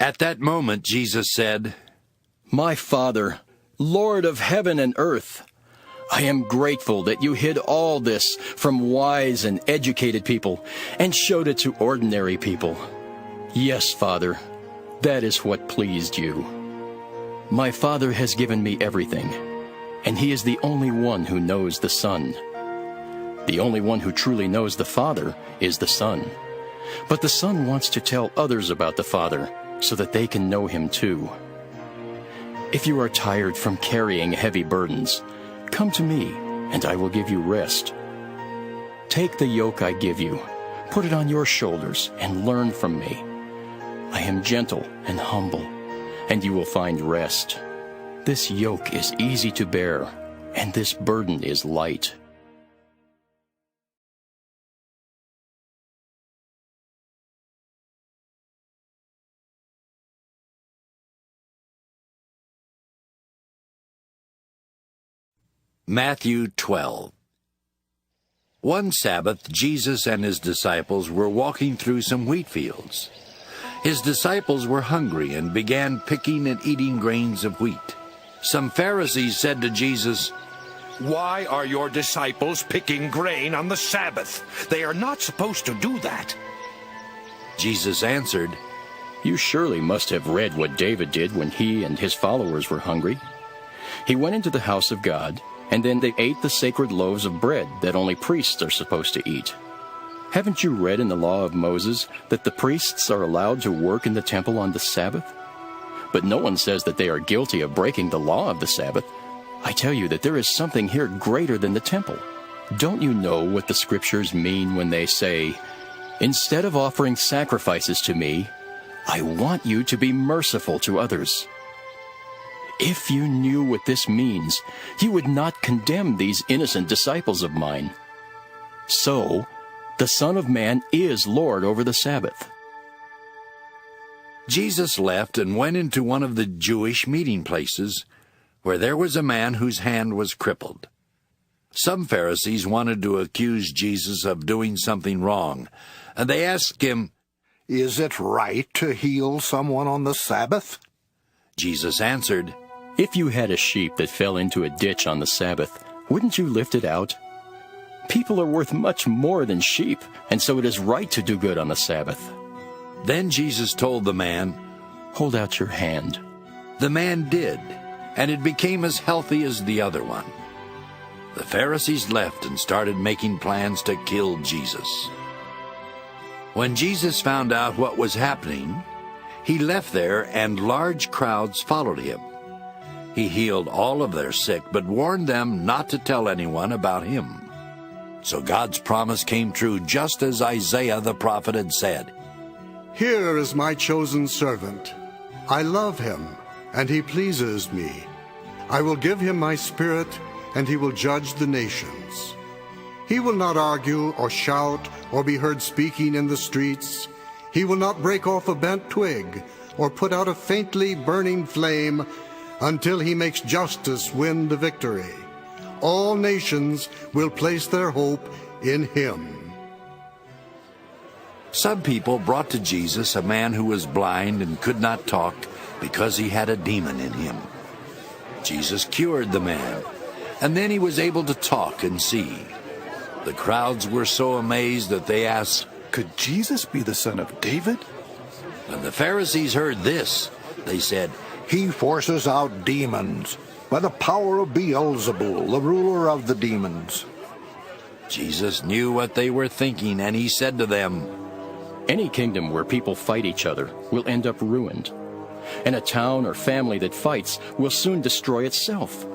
At that moment, Jesus said, My Father, Lord of heaven and earth, I am grateful that you hid all this from wise and educated people and showed it to ordinary people. Yes, Father, that is what pleased you. My Father has given me everything, and he is the only one who knows the Son. The only one who truly knows the Father is the Son. But the Son wants to tell others about the Father so that they can know him too. If you are tired from carrying heavy burdens, come to me, and I will give you rest. Take the yoke I give you, put it on your shoulders, and learn from me. I am gentle and humble, and you will find rest. This yoke is easy to bear, and this burden is light. Matthew 12. One Sabbath, Jesus and his disciples were walking through some wheat fields. His disciples were hungry and began picking and eating grains of wheat. Some Pharisees said to Jesus, "Why are your disciples picking grain on the Sabbath? They are not supposed to do that." Jesus answered, You surely must have read what David did when he and his followers were hungry. He went into the house of God, and then they ate the sacred loaves of bread that only priests are supposed to eat. Haven't you read in the law of Moses that the priests are allowed to work in the temple on the Sabbath? But no one says that they are guilty of breaking the law of the Sabbath. I tell you that there is something here greater than the temple. Don't you know what the Scriptures mean when they say, Instead of offering sacrifices to me, I want you to be merciful to others? If you knew what this means, you would not condemn these innocent disciples of mine. So, the Son of Man is Lord over the Sabbath. Jesus left and went into one of the Jewish meeting places, where there was a man whose hand was crippled. Some Pharisees wanted to accuse Jesus of doing something wrong, and they asked him, Is it right to heal someone on the Sabbath? Jesus answered, If you had a sheep that fell into a ditch on the Sabbath, wouldn't you lift it out? People are worth much more than sheep, and so it is right to do good on the Sabbath. Then Jesus told the man, Hold out your hand. The man did, and it became as healthy as the other one. The Pharisees left and started making plans to kill Jesus. When Jesus found out what was happening, he left there and large crowds followed him. He healed all of their sick, but warned them not to tell anyone about him. So God's promise came true, just as Isaiah the prophet had said. Here is my chosen servant. I love him, and he pleases me. I will give him my spirit, and he will judge the nations. He will not argue or shout or be heard speaking in the streets. He will not break off a bent twig or put out a faintly burning flame until he makes justice win the victory. All nations will place their hope in him. Some people brought to Jesus a man who was blind and could not talk because he had a demon in him. Jesus cured the man, and then he was able to talk and see. The crowds were so amazed that they asked, Could Jesus be the son of David? When the Pharisees heard this, they said, He forces out demons by the power of Beelzebul, the ruler of the demons. Jesus knew what they were thinking, and he said to them, Any kingdom where people fight each other will end up ruined, and a town or family that fights will soon destroy itself.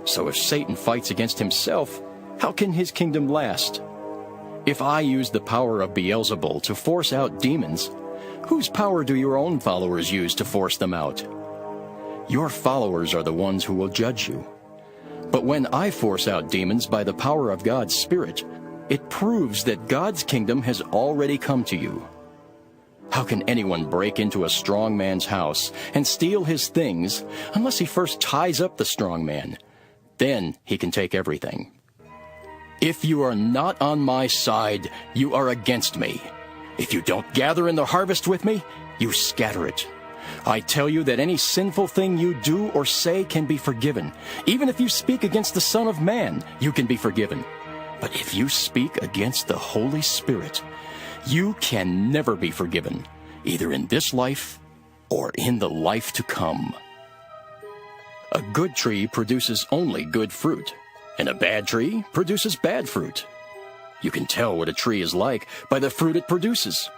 So if Satan fights against himself, how can his kingdom last? If I use the power of Beelzebul to force out demons, whose power do your own followers use to force them out? Your followers are the ones who will judge you. But when I force out demons by the power of God's Spirit, it proves that God's kingdom has already come to you. How can anyone break into a strong man's house and steal his things unless he first ties up the strong man? Then he can take everything. If you are not on my side, you are against me. If you don't gather in the harvest with me, you scatter it. I tell you that any sinful thing you do or say can be forgiven. Even if you speak against the Son of Man, you can be forgiven. But if you speak against the Holy Spirit, you can never be forgiven, either in this life or in the life to come. A good tree produces only good fruit, and a bad tree produces bad fruit. You can tell what a tree is like by the fruit it produces.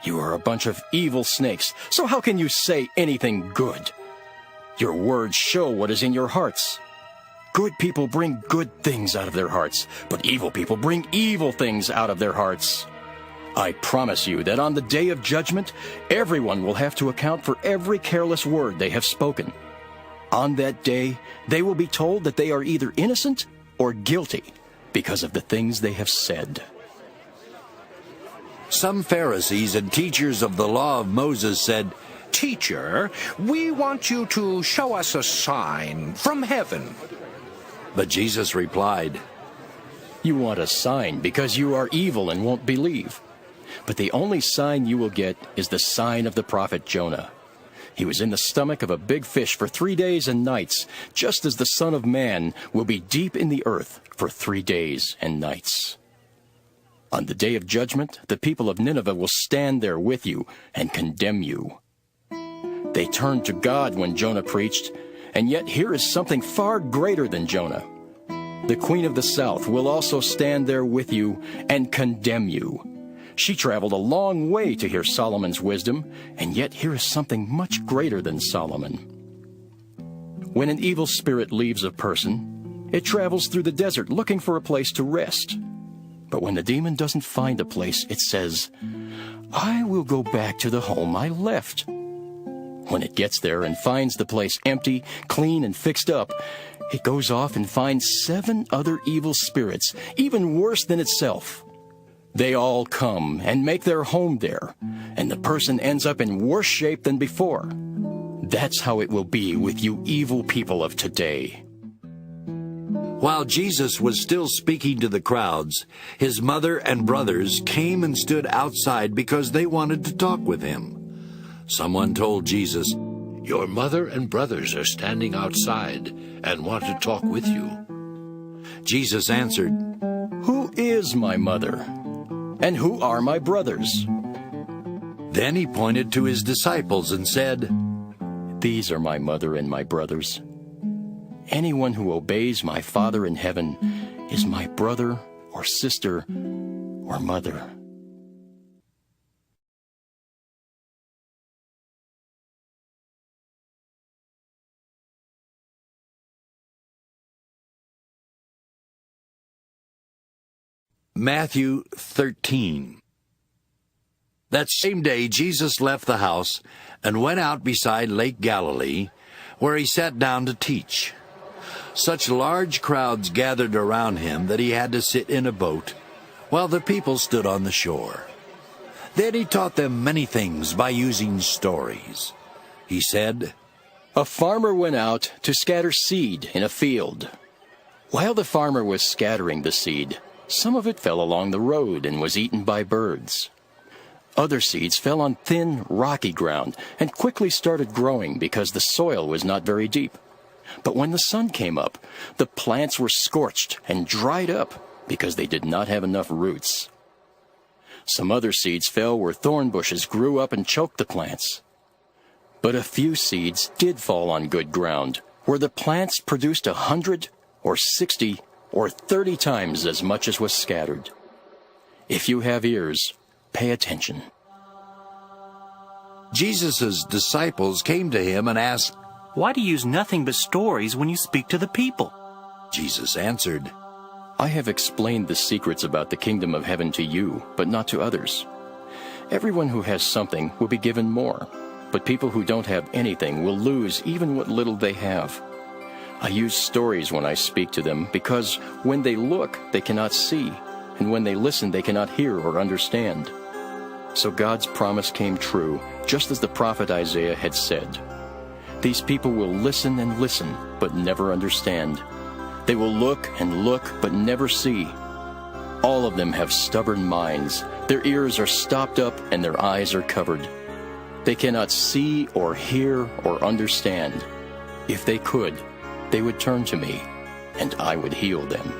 You are a bunch of evil snakes, so how can you say anything good? Your words show what is in your hearts. Good people bring good things out of their hearts, but evil people bring evil things out of their hearts. I promise you that on the day of judgment, everyone will have to account for every careless word they have spoken. On that day, they will be told that they are either innocent or guilty because of the things they have said. Some Pharisees and teachers of the law of Moses said, Teacher, we want you to show us a sign from heaven. But Jesus replied, You want a sign because you are evil and won't believe. But the only sign you will get is the sign of the prophet Jonah. He was in the stomach of a big fish for 3 days and nights, just as the Son of Man will be deep in the earth for 3 days and nights. On the day of judgment, the people of Nineveh will stand there with you and condemn you. They turned to God when Jonah preached, and yet here is something far greater than Jonah. The Queen of the South will also stand there with you and condemn you. She traveled a long way to hear Solomon's wisdom, and yet here is something much greater than Solomon. When an evil spirit leaves a person, it travels through the desert looking for a place to rest. But when the demon doesn't find a place, it says, I will go back to the home I left. When it gets there and finds the place empty, clean, and fixed up, it goes off and finds 7 other evil spirits, even worse than itself. They all come and make their home there, and the person ends up in worse shape than before. That's how it will be with you evil people of today. While Jesus was still speaking to the crowds, his mother and brothers came and stood outside because they wanted to talk with him. Someone told Jesus, Your mother and brothers are standing outside and want to talk with you. Jesus answered, Who is my mother? And who are my brothers? Then he pointed to his disciples and said, These are my mother and my brothers. Anyone who obeys my Father in heaven is my brother or sister or mother. Matthew 13. That same day Jesus left the house and went out beside Lake Galilee, where he sat down to teach. Such large crowds gathered around him that he had to sit in a boat, while the people stood on the shore. Then he taught them many things by using stories. He said, A farmer went out to scatter seed in a field. While the farmer was scattering the seed, some of it fell along the road and was eaten by birds. Other seeds fell on thin, rocky ground and quickly started growing because the soil was not very deep. But when the sun came up, the plants were scorched and dried up because they did not have enough roots. Some other seeds fell where thorn bushes grew up and choked the plants. But a few seeds did fall on good ground, where the plants produced 100 or 60 or 30 times as much as was scattered. If you have ears, pay attention. Jesus' disciples came to him and asked, Why do you use nothing but stories when you speak to the people? Jesus answered, I have explained the secrets about the kingdom of heaven to you, but not to others. Everyone who has something will be given more, but people who don't have anything will lose even what little they have. I use stories when I speak to them because when they look, they cannot see, and when they listen, they cannot hear or understand. So God's promise came true, just as the prophet Isaiah had said. These people will listen and listen, but never understand. They will look and look, but never see. All of them have stubborn minds. Their ears are stopped up and their eyes are covered. They cannot see or hear or understand. If they could, they would turn to me, and I would heal them.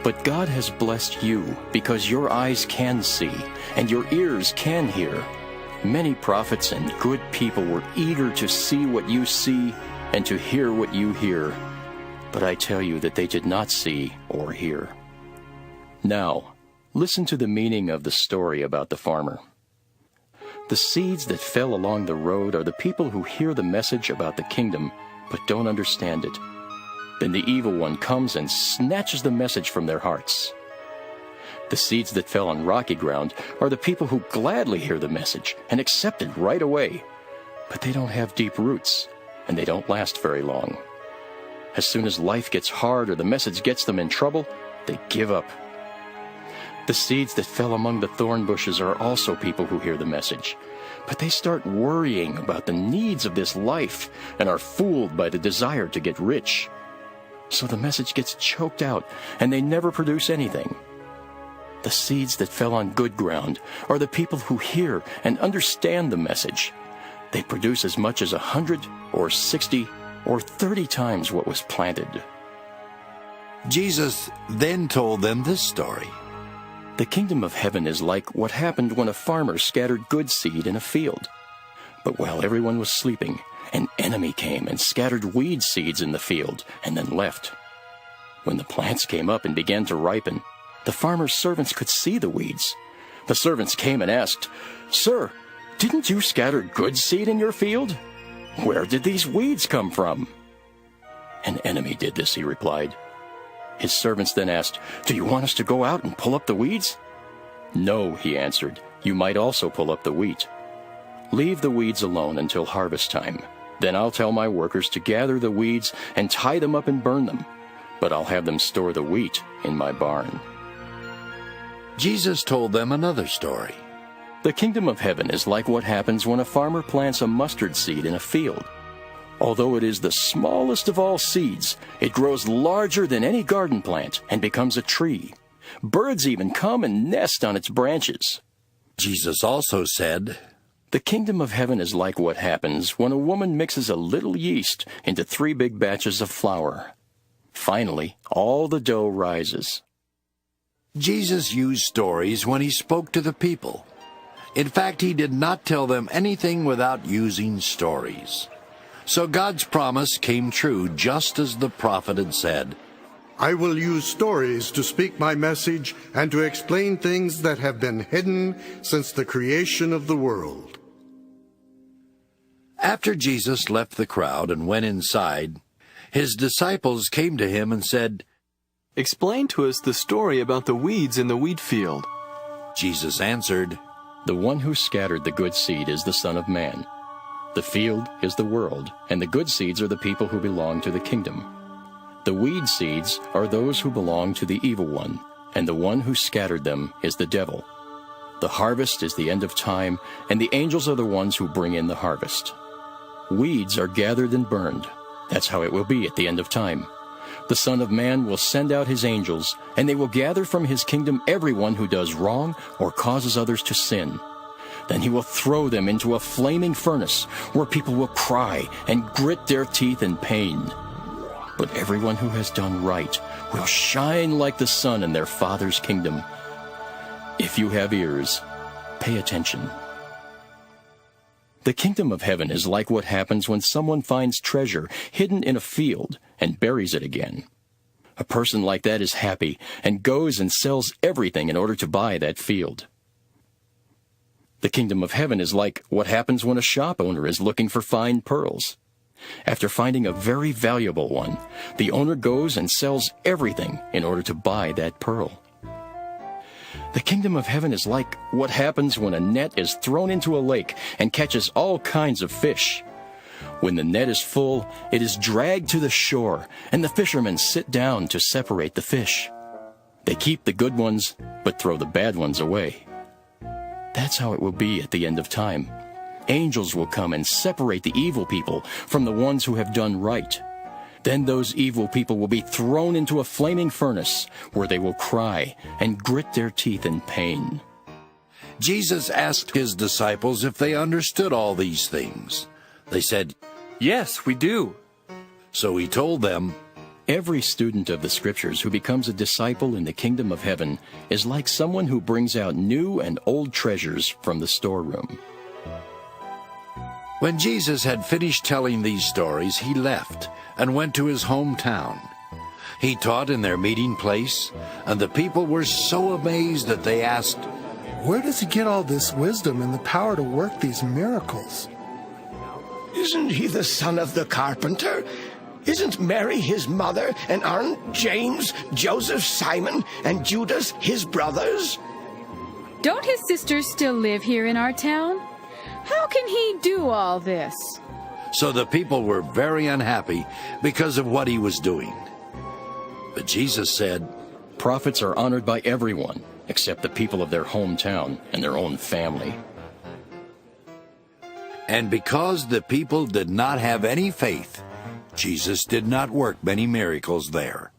But God has blessed you because your eyes can see and your ears can hear. Many prophets and good people were eager to see what you see and to hear what you hear. But I tell you that they did not see or hear. Now, listen to the meaning of the story about the farmer. The seeds that fell along the road are the people who hear the message about the kingdom but don't understand it. Then the evil one comes and snatches the message from their hearts. The seeds that fell on rocky ground are the people who gladly hear the message and accept it right away. But they don't have deep roots, and they don't last very long. As soon as life gets hard or the message gets them in trouble, they give up. The seeds that fell among the thorn bushes are also people who hear the message, but they start worrying about the needs of this life and are fooled by the desire to get rich. So the message gets choked out, and they never produce anything. The seeds that fell on good ground are the people who hear and understand the message. They produce as much as 100 or 60 or 30 times what was planted. Jesus then told them this story. The kingdom of heaven is like what happened when a farmer scattered good seed in a field. But while everyone was sleeping, an enemy came and scattered weed seeds in the field and then left. When the plants came up and began to ripen, the farmer's servants could see the weeds. The servants came and asked, "Sir, didn't you scatter good seed in your field? Where did these weeds come from?" "An enemy did this," he replied. His servants then asked, "Do you want us to go out and pull up the weeds?" "No," he answered, "you might also pull up the wheat. Leave the weeds alone until harvest time. Then I'll tell my workers to gather the weeds and tie them up and burn them, but I'll have them store the wheat in my barn." Jesus told them another story. The kingdom of heaven is like what happens when a farmer plants a mustard seed in a field. Although it is the smallest of all seeds, it grows larger than any garden plant and becomes a tree. Birds even come and nest on its branches. Jesus also said, "The kingdom of heaven is like what happens when a woman mixes a little yeast into 3 big batches of flour. Finally, all the dough rises." Jesus used stories when he spoke to the people. In fact, he did not tell them anything without using stories. So God's promise came true just as the prophet had said. I will use stories to speak my message and to explain things that have been hidden since the creation of the world. After Jesus left the crowd and went inside, his disciples came to him and said, "Explain to us the story about the weeds in the wheat field." Jesus answered, "The one who scattered the good seed is the Son of Man. The field is the world, and the good seeds are the people who belong to the kingdom. The weed seeds are those who belong to the evil one, and the one who scattered them is the devil. The harvest is the end of time, and the angels are the ones who bring in the harvest. Weeds are gathered and burned. That's how it will be at the end of time. The Son of Man will send out his angels, and they will gather from his kingdom everyone who does wrong or causes others to sin. Then he will throw them into a flaming furnace, where people will cry and grit their teeth in pain. But everyone who has done right will shine like the sun in their Father's kingdom. If you have ears, pay attention." The kingdom of heaven is like what happens when someone finds treasure hidden in a field and buries it again. A person like that is happy and goes and sells everything in order to buy that field. The kingdom of heaven is like what happens when a shop owner is looking for fine pearls. After finding a very valuable one, the owner goes and sells everything in order to buy that pearl. The kingdom of heaven is like what happens when a net is thrown into a lake and catches all kinds of fish. When the net is full, it is dragged to the shore, and the fishermen sit down to separate the fish. They keep the good ones, but throw the bad ones away. That's how it will be at the end of time. Angels will come and separate the evil people from the ones who have done right. Then those evil people will be thrown into a flaming furnace, where they will cry and grit their teeth in pain. Jesus asked his disciples if they understood all these things. They said, "Yes, we do." So he told them, "Every student of the Scriptures who becomes a disciple in the kingdom of heaven is like someone who brings out new and old treasures from the storeroom." When Jesus had finished telling these stories, he left and went to his hometown. He taught in their meeting place, and the people were so amazed that they asked, "Where does he get all this wisdom and the power to work these miracles?" Isn't he the son of the carpenter? Isn't Mary his mother, and aren't James, Joseph, Simon, and Judas his brothers? Don't his sisters still live here in our town? How can he do all this?" So the people were very unhappy because of what he was doing. But Jesus said, "Prophets are honored by everyone, except the people of their hometown and their own family." And because the people did not have any faith, Jesus did not work many miracles there.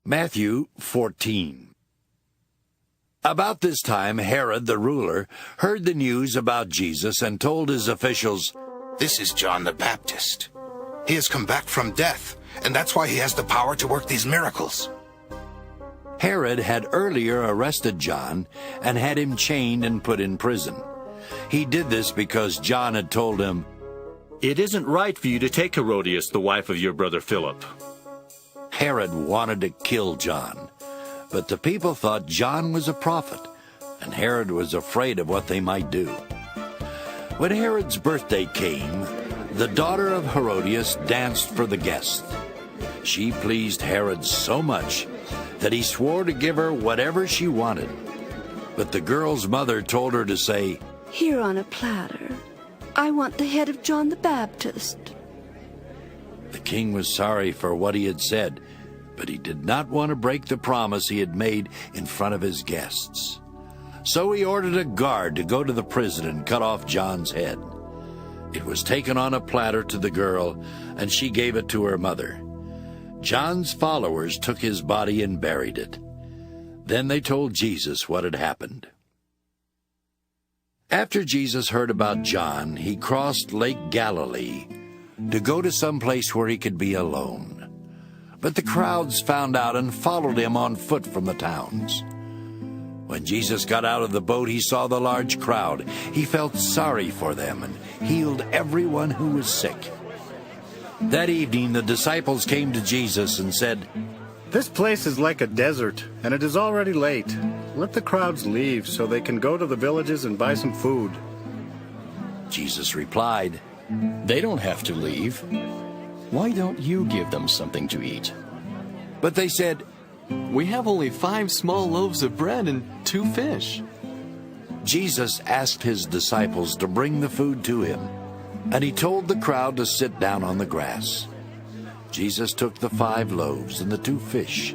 Matthew 14. About this time, Herod the ruler heard the news about Jesus and told his officials, "This is John the Baptist. He has come back from death, and that's why he has the power to work these miracles." Herod had earlier arrested John and had him chained and put in prison. He did this because John had told him, "It isn't right for you to take Herodias, the wife of your brother Philip." Herod wanted to kill John, but the people thought John was a prophet, and Herod was afraid of what they might do. When Herod's birthday came, the daughter of Herodias danced for the guests. She pleased Herod so much that he swore to give her whatever she wanted. But the girl's mother told her to say, "Here on a platter, I want the head of John the Baptist." The king was sorry for what he had said, but he did not want to break the promise he had made in front of his guests. So he ordered a guard to go to the prison and cut off John's head. It was taken on a platter to the girl, and she gave it to her mother. John's followers took his body and buried it. Then they told Jesus what had happened. After Jesus heard about John, he crossed Lake Galilee to go to some place where he could be alone. But the crowds found out and followed him on foot from the towns. When Jesus got out of the boat, he saw the large crowd. He felt sorry for them and healed everyone who was sick. That evening, the disciples came to Jesus and said, "This place is like a desert, and it is already late. Let the crowds leave so they can go to the villages and buy some food." Jesus replied, "They don't have to leave. Why don't you give them something to eat?" But they said, "We have only 5 small loaves of bread and 2 fish." Jesus asked his disciples to bring the food to him, and he told the crowd to sit down on the grass. Jesus took the 5 loaves and the 2 fish.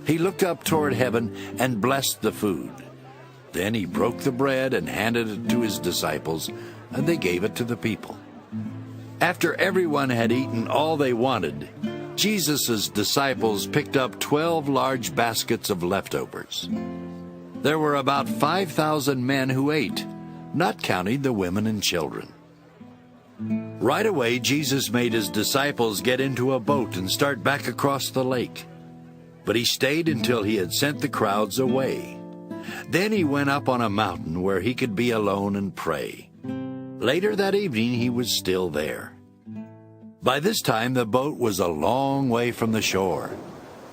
He looked up toward heaven and blessed the food. Then he broke the bread and handed it to his disciples, and they gave it to the people. After everyone had eaten all they wanted, Jesus' disciples picked up 12 large baskets of leftovers. There were about 5,000 men who ate, not counting the women and children. Right away, Jesus made his disciples get into a boat and start back across the lake. But he stayed until he had sent the crowds away. Then he went up on a mountain where he could be alone and pray. Later that evening, he was still there. By this time, the boat was a long way from the shore.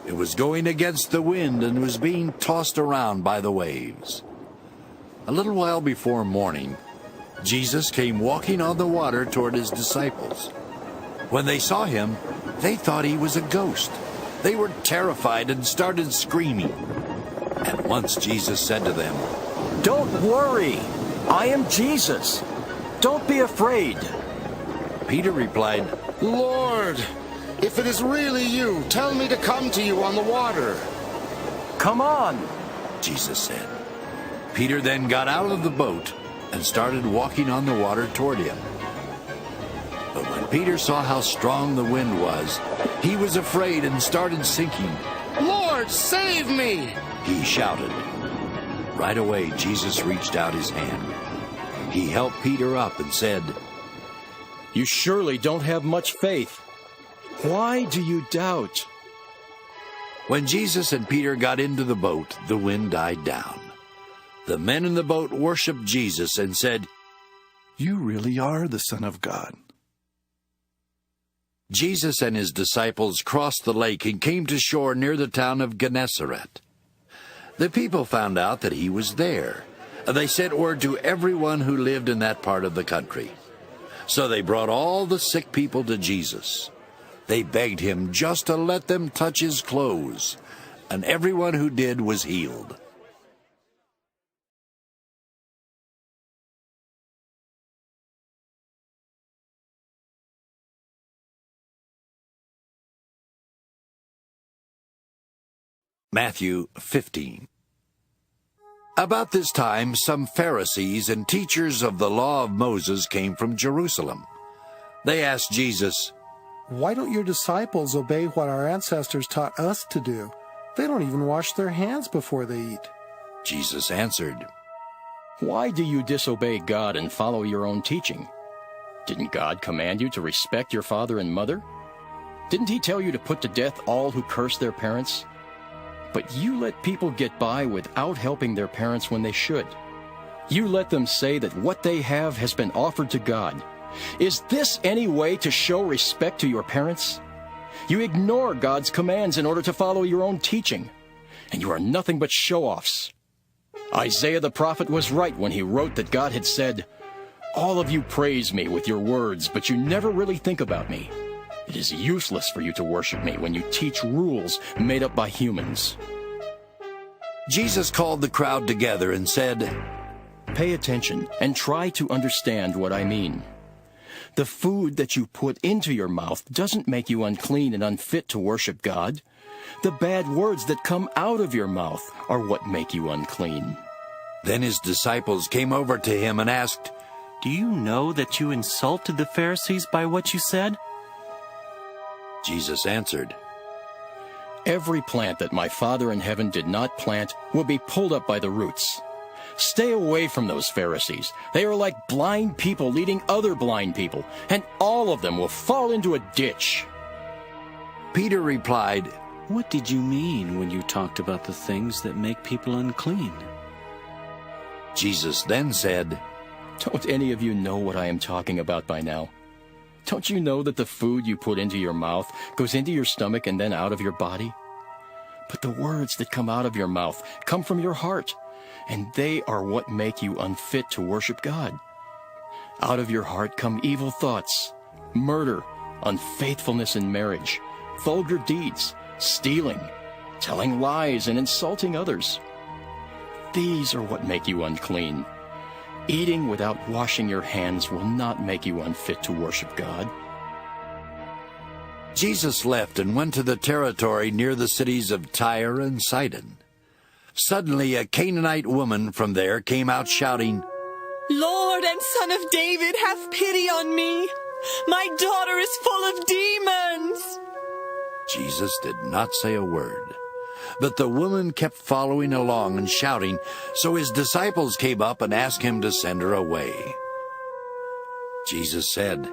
It was going against the wind and was being tossed around by the waves. A little while before morning, Jesus came walking on the water toward his disciples. When they saw him, they thought he was a ghost. They were terrified and started screaming. At once Jesus said to them, "Don't worry. I am Jesus. Don't be afraid." Peter replied, "Lord, if it is really you, tell me to come to you on the water." "Come on," Jesus said. Peter then got out of the boat and started walking on the water toward him. But when Peter saw how strong the wind was, he was afraid and started sinking. "Lord, save me!" he shouted. Right away, Jesus reached out his hand. He helped Peter up and said, "You surely don't have much faith. Why do you doubt?" When Jesus and Peter got into the boat, the wind died down. The men in the boat worshiped Jesus and said, "You really are the Son of God." Jesus and his disciples crossed the lake and came to shore near the town of Gennesaret. The people found out that he was there. They sent word to everyone who lived in that part of the country. So they brought all the sick people to Jesus. They begged him just to let them touch his clothes, and everyone who did was healed. Matthew 15. About this time, some Pharisees and teachers of the law of Moses came from Jerusalem. They asked Jesus, "Why don't your disciples obey what our ancestors taught us to do? They don't even wash their hands before they eat." Jesus answered, Why do you disobey God and follow your own teaching? Didn't God command you to respect your father and mother? Didn't he tell you to put to death all who curse their parents? But you let people get by without helping their parents when they should. You let them say that what they have has been offered to God. Is this any way to show respect to your parents? You ignore God's commands in order to follow your own teaching, and you are nothing but show-offs. Isaiah the prophet was right when he wrote that God had said, "All of you praise me with your words, but you never really think about me. It is useless for you to worship me when you teach rules made up by humans." Jesus called the crowd together and said, Pay attention and try to understand what I mean. The food that you put into your mouth doesn't make you unclean and unfit to worship God. The bad words that come out of your mouth are what make you unclean. Then his disciples came over to him and asked, Do you know that you insulted the Pharisees by what you said? Jesus answered, Every plant that my Father in heaven did not plant will be pulled up by the roots. Stay away from those Pharisees. They are like blind people leading other blind people, and all of them will fall into a ditch. Peter replied, What did you mean when you talked about the things that make people unclean? Jesus then said, Don't any of you know what I am talking about by now? Don't you know that the food you put into your mouth goes into your stomach and then out of your body? But the words that come out of your mouth come from your heart, and they are what make you unfit to worship God. Out of your heart come evil thoughts, murder, unfaithfulness in marriage, vulgar deeds, stealing, telling lies, and insulting others. These are what make you unclean. Eating without washing your hands will not make you unfit to worship God. Jesus left and went to the territory near the cities of Tyre and Sidon. Suddenly a Canaanite woman from there came out shouting, Lord and Son of David, have pity on me. My daughter is full of demons. Jesus did not say a word, but the woman kept following along and shouting, so his disciples came up and asked him to send her away. Jesus said,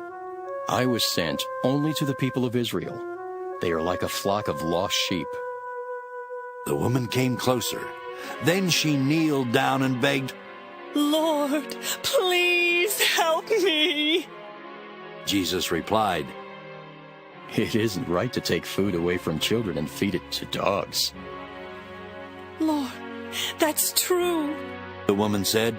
I was sent only to the people of Israel. They are like a flock of lost sheep. The woman came closer. Then she kneeled down and begged, Lord, please help me. Jesus replied, It isn't right to take food away from children and feed it to dogs. Lord, that's true. The woman said,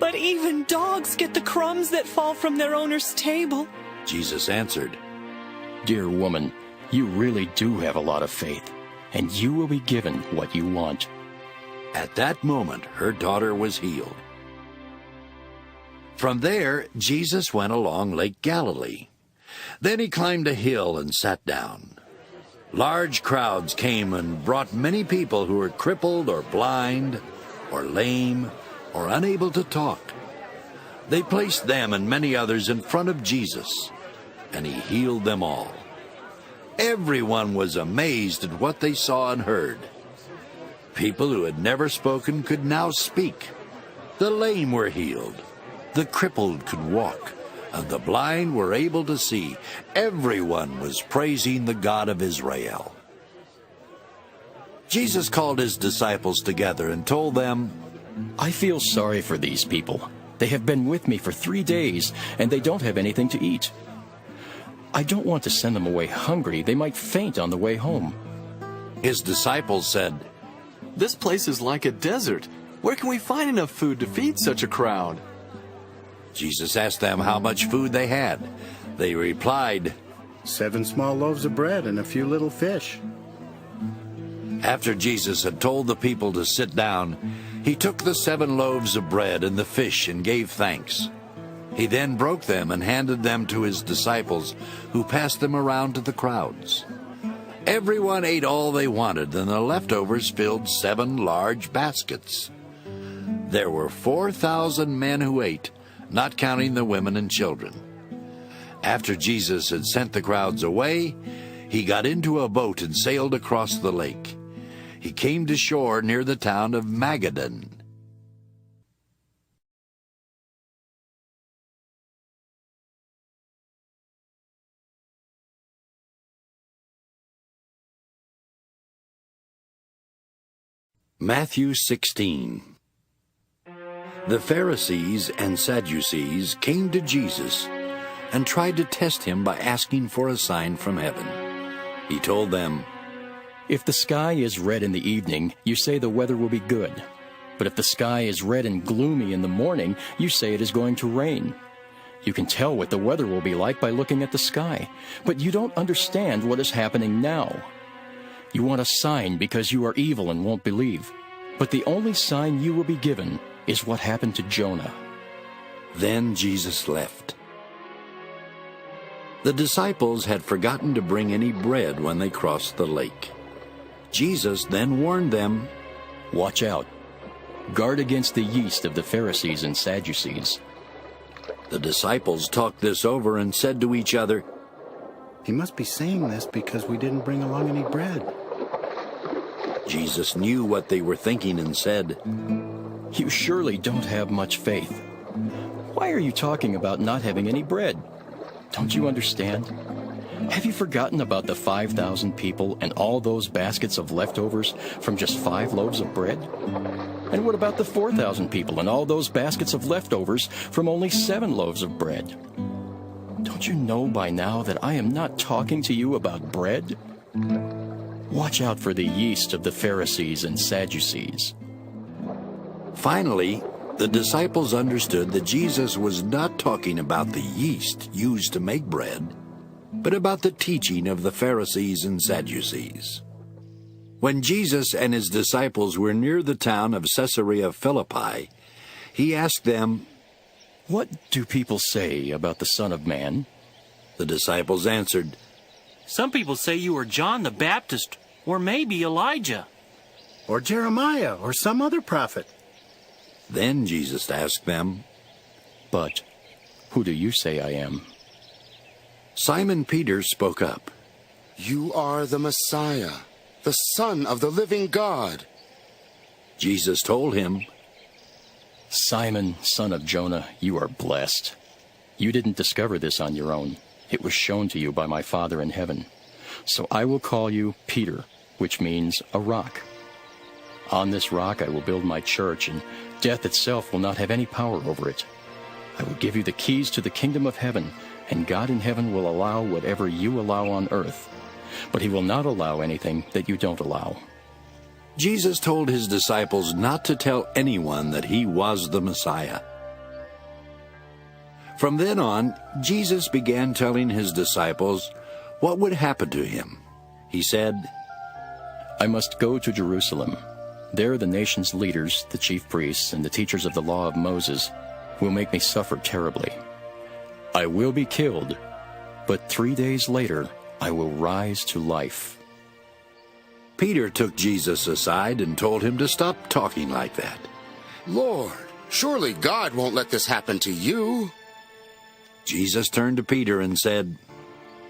But even dogs get the crumbs that fall from their owner's table. Jesus answered, Dear woman, you really do have a lot of faith, and you will be given what you want. At that moment, her daughter was healed. From there, Jesus went along Lake Galilee. Then he climbed a hill and sat down. Large crowds came and brought many people who were crippled or blind or lame or unable to talk. They placed them and many others in front of Jesus, and he healed them all. Everyone was amazed at what they saw and heard. People who had never spoken could now speak. The lame were healed. The crippled could walk, and the blind were able to see. Everyone was praising the God of Israel. Jesus called his disciples together and told them, I feel sorry for these people. They have been with me for 3 days, and they don't have anything to eat. I don't want to send them away hungry. They might faint on the way home. His disciples said, This place is like a desert. Where can we find enough food to feed such a crowd? Jesus asked them how much food they had. They replied, 7 small loaves of bread and a few little fish. After Jesus had told the people to sit down, he took the 7 loaves of bread and the fish and gave thanks. He then broke them and handed them to his disciples, who passed them around to the crowds. Everyone ate all they wanted, and the leftovers filled 7 large baskets. There were 4,000 men who ate, not counting the women and children. After Jesus had sent the crowds away, he got into a boat and sailed across the lake. He came to shore near the town of Magadan. Matthew 16. The Pharisees and Sadducees came to Jesus and tried to test him by asking for a sign from heaven. He told them, "If the sky is red in the evening, you say the weather will be good. But if the sky is red and gloomy in the morning, you say it is going to rain. You can tell what the weather will be like by looking at the sky, but you don't understand what is happening now. You want a sign because you are evil and won't believe. But the only sign you will be given is what happened to Jonah." Then Jesus left. The disciples had forgotten to bring any bread when they crossed the lake. Jesus then warned them, "Watch out. Guard against the yeast of the Pharisees and Sadducees." The disciples talked this over and said to each other, "He must be saying this because we didn't bring along any bread." Jesus knew what they were thinking and said, "You surely don't have much faith. Why are you talking about not having any bread? Don't you understand? Have you forgotten about the 5,000 people and all those baskets of leftovers from just 5 loaves of bread? And what about the 4,000 people and all those baskets of leftovers from only 7 loaves of bread? Don't you know by now that I am not talking to you about bread? Watch out for the yeast of the Pharisees and Sadducees." Finally, the disciples understood that Jesus was not talking about the yeast used to make bread, but about the teaching of the Pharisees and Sadducees. When Jesus and his disciples were near the town of Caesarea Philippi, he asked them, "What do people say about the Son of Man?" The disciples answered, "Some people say you are John the Baptist, or maybe Elijah." Or Jeremiah, or some other prophet. Then Jesus asked them, "But who do you say I am?" Simon Peter spoke up, "You are the Messiah, the Son of the living God." Jesus told him, "Simon, son of Jonah, you are blessed. You didn't discover this on your own. It was shown to you by my Father in heaven. So I will call you Peter, which means a rock. On this rock I will build my church, and death itself will not have any power over it. I will give you the keys to the kingdom of heaven, and God in heaven will allow whatever you allow on earth. But he will not allow anything that you don't allow." Jesus told his disciples not to tell anyone that he was the Messiah. From then on, Jesus began telling his disciples what would happen to him. He said, "I must go to Jerusalem. There the nation's leaders, the chief priests, and the teachers of the law of Moses will make me suffer terribly. I will be killed, but 3 days later I will rise to life." Peter took Jesus aside and told him to stop talking like that. "Lord, surely God won't let this happen to you." Jesus turned to Peter and said,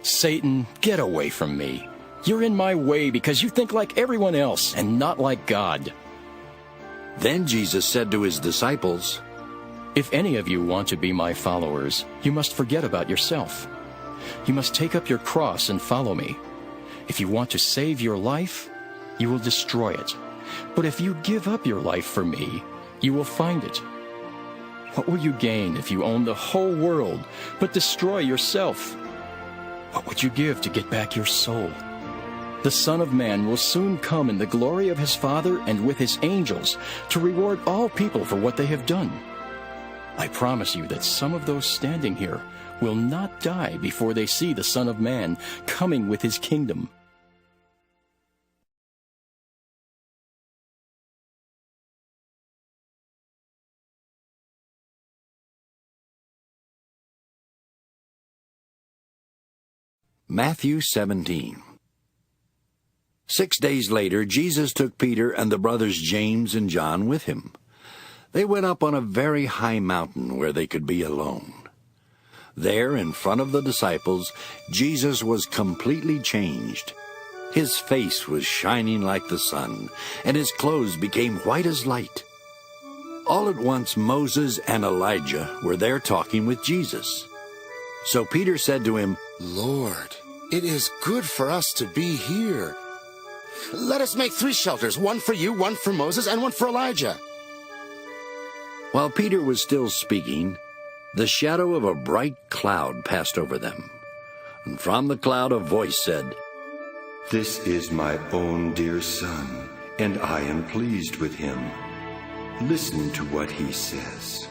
"Satan, get away from me. You're in my way because you think like everyone else and not like God." Then Jesus said to his disciples, "If any of you want to be my followers, you must forget about yourself. You must take up your cross and follow me. If you want to save your life, you will destroy it. But if you give up your life for me, you will find it. What will you gain if you own the whole world but destroy yourself? What would you give to get back your soul? The Son of Man will soon come in the glory of his Father and with his angels to reward all people for what they have done. I promise you that some of those standing here will not die before they see the Son of Man coming with his kingdom." Matthew 17. 6 days later, Jesus took Peter and the brothers James and John with him. They went up on a very high mountain where they could be alone. There, in front of the disciples, Jesus was completely changed. His face was shining like the sun, and his clothes became white as light. All at once, Moses and Elijah were there talking with Jesus. So Peter said to him, "Lord, it is good for us to be here. Let us make 3 shelters, one for you, one for Moses, and one for Elijah." While Peter was still speaking, the shadow of a bright cloud passed over them. And from the cloud a voice said, "This is my own dear son, and I am pleased with him. Listen to what he says."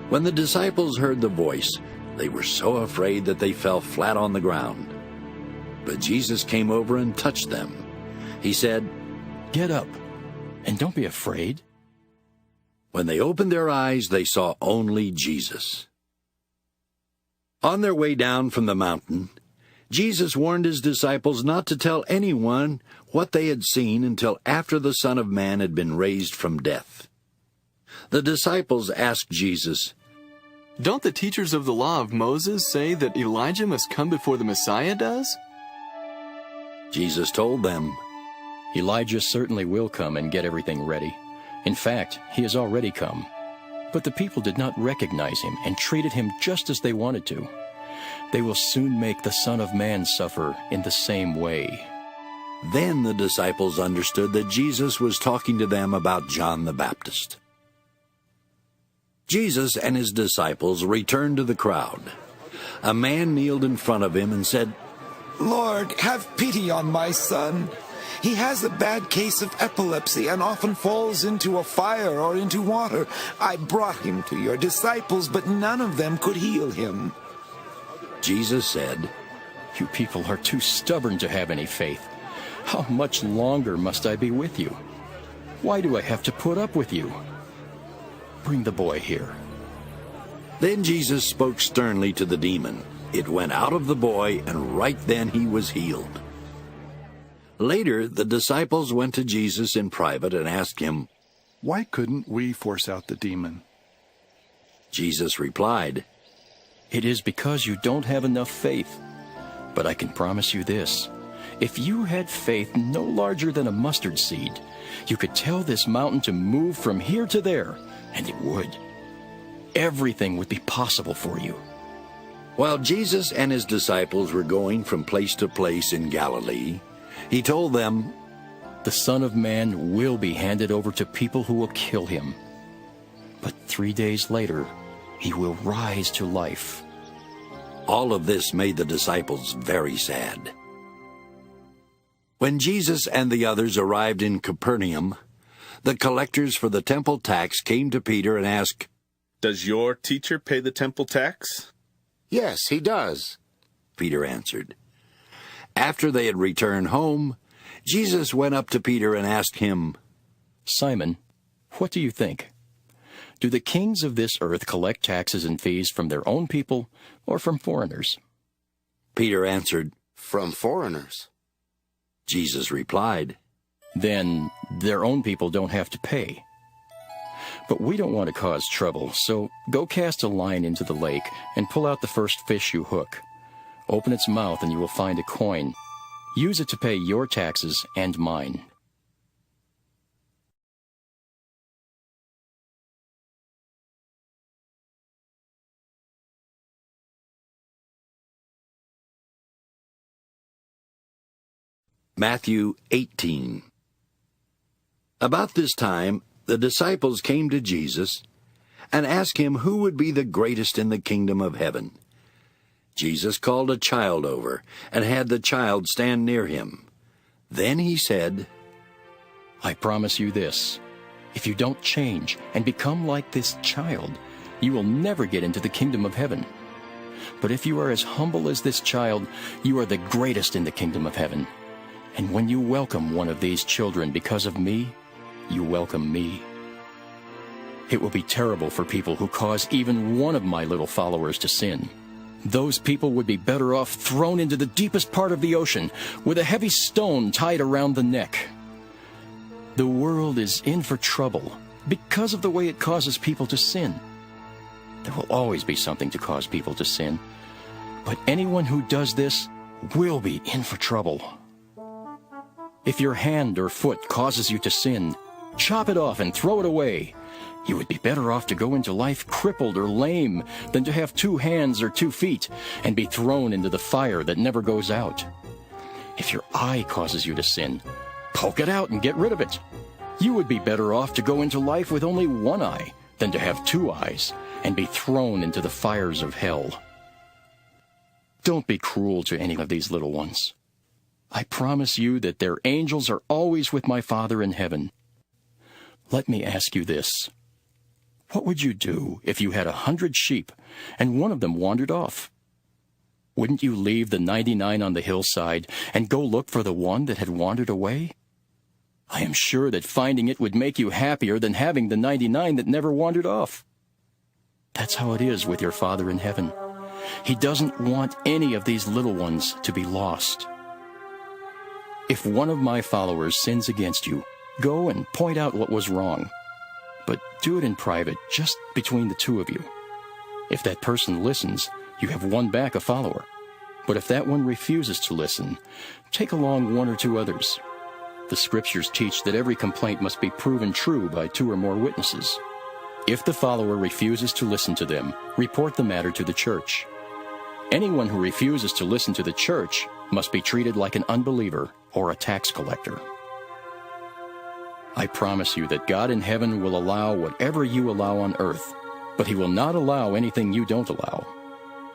When the disciples heard the voice, they were so afraid that they fell flat on the ground. But Jesus came over and touched them. He said, "Get up, and don't be afraid." When they opened their eyes, they saw only Jesus. On their way down from the mountain, Jesus warned his disciples not to tell anyone what they had seen until after the Son of Man had been raised from death. The disciples asked Jesus, "Don't the teachers of the law of Moses say that Elijah must come before the Messiah does?" Jesus told them, "Elijah certainly will come and get everything ready. In fact, he has already come. But the people did not recognize him and treated him just as they wanted to. They will soon make the Son of Man suffer in the same way." Then the disciples understood that Jesus was talking to them about John the Baptist. Jesus and his disciples returned to the crowd. A man kneeled in front of him and said, "Lord, have pity on my son. He has a bad case of epilepsy and often falls into a fire or into water. I brought him to your disciples, but none of them could heal him." Jesus said, "You people are too stubborn to have any faith. How much longer must I be with you? Why do I have to put up with you? Bring the boy here." Then Jesus spoke sternly to the demon. It went out of the boy, and right then he was healed. Later, the disciples went to Jesus in private and asked him, "Why couldn't we force out the demon?" Jesus replied, "It is because you don't have enough faith. But I can promise you this. If you had faith no larger than a mustard seed, you could tell this mountain to move from here to there, and it would. Everything would be possible for you." While Jesus and his disciples were going from place to place in Galilee, he told them, "The Son of Man will be handed over to people who will kill him. But 3 days later, he will rise to life." All of this made the disciples very sad. When Jesus and the others arrived in Capernaum, the collectors for the temple tax came to Peter and asked, "Does your teacher pay the temple tax?" "Yes, he does," Peter answered. After they had returned home, Jesus went up to Peter and asked him, "Simon, what do you think? Do the kings of this earth collect taxes and fees from their own people or from foreigners?" Peter answered, "From foreigners." Jesus replied, "Then their own people don't have to pay. But we don't want to cause trouble, so go cast a line into the lake and pull out the first fish you hook. Open its mouth and you will find a coin. Use it to pay your taxes and mine." Matthew 18. About this time, the disciples came to Jesus and asked him who would be the greatest in the kingdom of heaven. Jesus called a child over and had the child stand near him. Then he said, "I promise you this. If you don't change and become like this child, you will never get into the kingdom of heaven. But if you are as humble as this child, you are the greatest in the kingdom of heaven. And when you welcome one of these children because of me, you welcome me. It will be terrible for people who cause even one of my little followers to sin. Those people would be better off thrown into the deepest part of the ocean with a heavy stone tied around the neck. The world is in for trouble because of the way it causes people to sin. There will always be something to cause people to sin, but anyone who does this will be in for trouble. If your hand or foot causes you to sin, chop it off and throw it away. You would be better off to go into life crippled or lame than to have 2 hands or 2 feet and be thrown into the fire that never goes out. If your eye causes you to sin, poke it out and get rid of it. You would be better off to go into life with only 1 eye than to have 2 eyes and be thrown into the fires of hell. Don't be cruel to any of these little ones. I promise you that their angels are always with my Father in heaven. Let me ask you this. What would you do if you had 100 sheep and one of them wandered off? Wouldn't you leave the 99 on the hillside and go look for the one that had wandered away? I am sure that finding it would make you happier than having the 99 that never wandered off. That's how it is with your Father in heaven. He doesn't want any of these little ones to be lost. If one of my followers sins against you, go and point out what was wrong. But do it in private, just between the 2 of you. If that person listens, you have won back a follower. But if that one refuses to listen, take along 1 or 2 others. The Scriptures teach that every complaint must be proven true by 2 or more witnesses. If the follower refuses to listen to them, report the matter to the church. Anyone who refuses to listen to the church must be treated like an unbeliever or a tax collector. I promise you that God in heaven will allow whatever you allow on earth, but He will not allow anything you don't allow.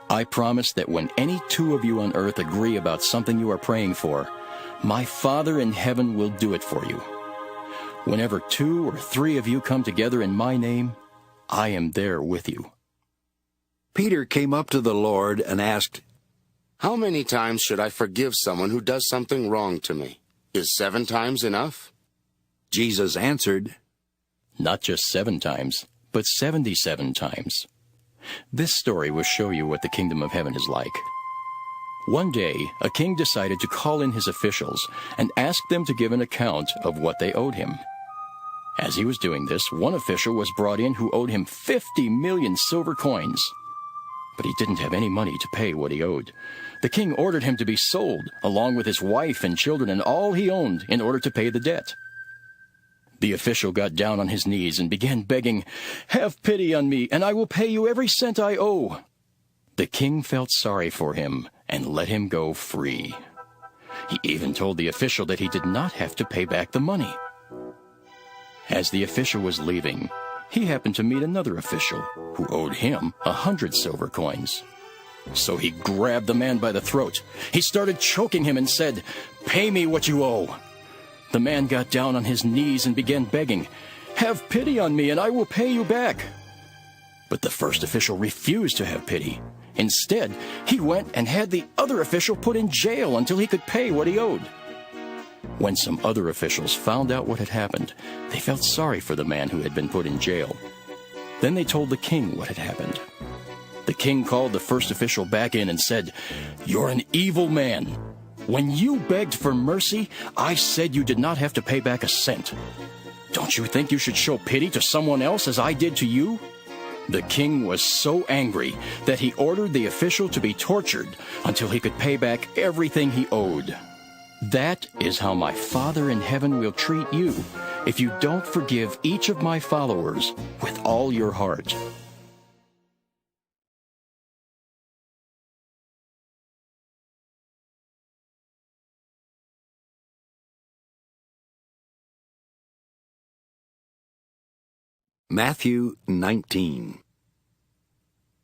I promise that when any 2 of you on earth agree about something you are praying for, my Father in heaven will do it for you. Whenever 2 or 3 of you come together in my name, I am there with you. Peter came up to the Lord and asked, How many times should I forgive someone who does something wrong to me? Is 7 times enough? Jesus answered, Not just 7 times, but 77 times. This story will show you what the kingdom of heaven is like. One day, a king decided to call in his officials and ask them to give an account of what they owed him. As he was doing this, one official was brought in who owed him 50 million silver coins. But he didn't have any money to pay what he owed. The king ordered him to be sold, along with his wife and children and all he owned, in order to pay the debt. The official got down on his knees and began begging, "Have pity on me, and I will pay you every cent I owe." The king felt sorry for him and let him go free. He even told the official that he did not have to pay back the money. As the official was leaving, he happened to meet another official who owed him 100 silver coins. So he grabbed the man by the throat. He started choking him and said, "Pay me what you owe." The man got down on his knees and began begging, "Have pity on me and I will pay you back." But the first official refused to have pity. Instead, he went and had the other official put in jail until he could pay what he owed. When some other officials found out what had happened, they felt sorry for the man who had been put in jail. Then they told the king what had happened. The king called the first official back in and said, "You're an evil man. When you begged for mercy, I said you did not have to pay back a cent. Don't you think you should show pity to someone else as I did to you?" The king was so angry that he ordered the official to be tortured until he could pay back everything he owed. That is how my Father in heaven will treat you if you don't forgive each of my followers with all your heart. Matthew 19.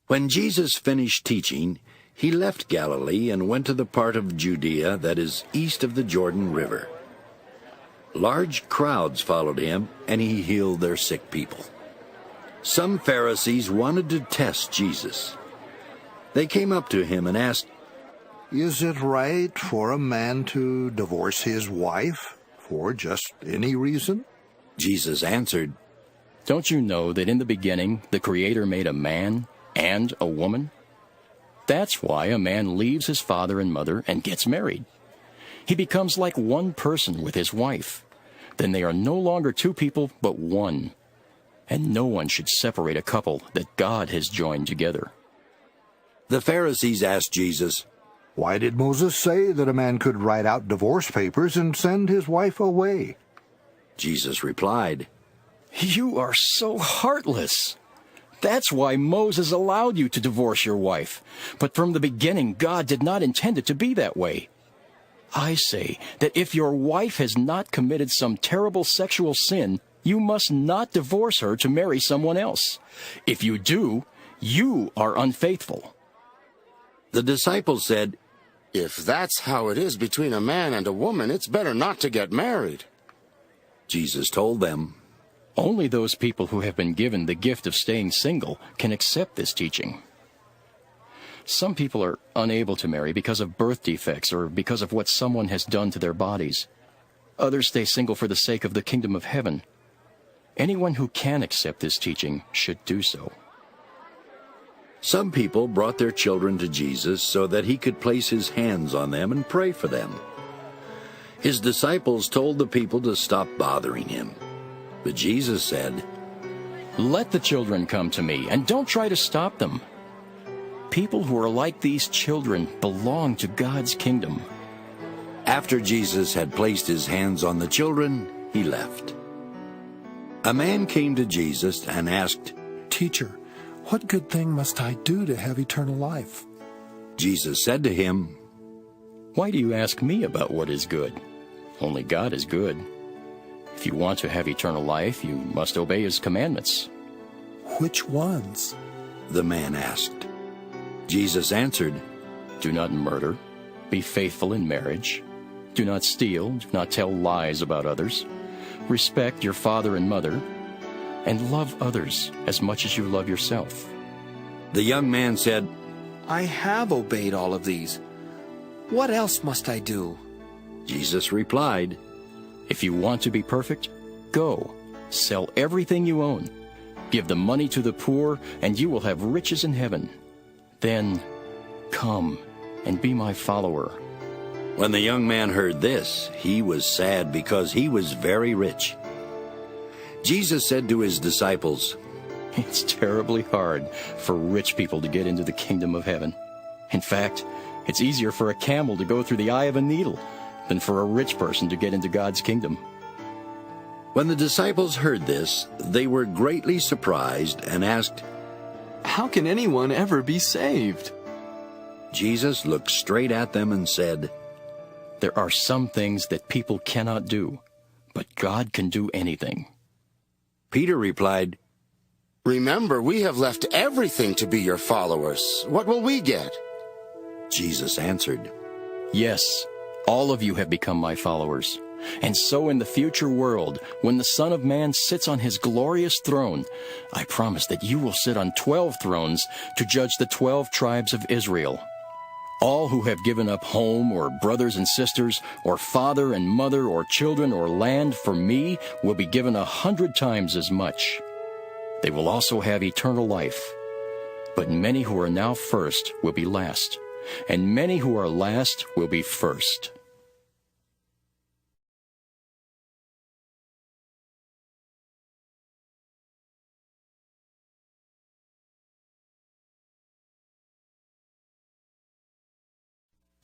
When Jesus finished teaching, he left Galilee and went to the part of Judea that is east of the Jordan River. Large crowds followed him, and he healed their sick people. Some Pharisees wanted to test Jesus. They came up to him and asked, "Is it right for a man to divorce his wife for just any reason?" Jesus answered, "Don't you know that in the beginning the Creator made a man and a woman? That's why a man leaves his father and mother and gets married. He becomes like one person with his wife. Then they are no longer two people, but one. And no one should separate a couple that God has joined together. The Pharisees asked Jesus, "Why did Moses say that a man could write out divorce papers and send his wife away?" Jesus replied, You are so heartless. That's why Moses allowed you to divorce your wife. But from the beginning, God did not intend it to be that way. I say that if your wife has not committed some terrible sexual sin, you must not divorce her to marry someone else. If you do, you are unfaithful. The disciples said, "If that's how it is between a man and a woman, it's better not to get married." Jesus told them, Only those people who have been given the gift of staying single can accept this teaching. Some people are unable to marry because of birth defects or because of what someone has done to their bodies. Others stay single for the sake of the kingdom of heaven. Anyone who can accept this teaching should do so. Some people brought their children to Jesus so that he could place his hands on them and pray for them. His disciples told the people to stop bothering him. But Jesus said, Let the children come to me, and don't try to stop them. People who are like these children belong to God's kingdom. After Jesus had placed his hands on the children, he left. A man came to Jesus and asked, "Teacher, what good thing must I do to have eternal life?" Jesus said to him, Why do you ask me about what is good? Only God is good. If you want to have eternal life, you must obey his commandments. "Which ones?" the man asked. Jesus answered, Do not murder. Be faithful in marriage. Do not steal. Do not tell lies about others. Respect your father and mother. And love others as much as you love yourself. The young man said, I have obeyed all of these. What else must I do? Jesus replied, If you want to be perfect, go, sell everything you own. Give the money to the poor, and you will have riches in heaven. Then come and be my follower. When the young man heard this, he was sad because he was very rich. Jesus said to his disciples, It's terribly hard for rich people to get into the kingdom of heaven. In fact, it's easier for a camel to go through the eye of a needle than for a rich person to get into God's kingdom. When the disciples heard this, they were greatly surprised and asked, How can anyone ever be saved? Jesus looked straight at them and said, There are some things that people cannot do, but God can do anything. Peter replied, Remember, we have left everything to be your followers. What will we get? Jesus answered, Yes, all of you have become my followers. And so in the future world, when the Son of Man sits on his glorious throne, I promise that you will sit on 12 thrones to judge the 12 tribes of Israel. All who have given up home or brothers and sisters or father and mother or children or land for me will be given 100 times as much. They will also have eternal life. But many who are now first will be last, and many who are last will be first.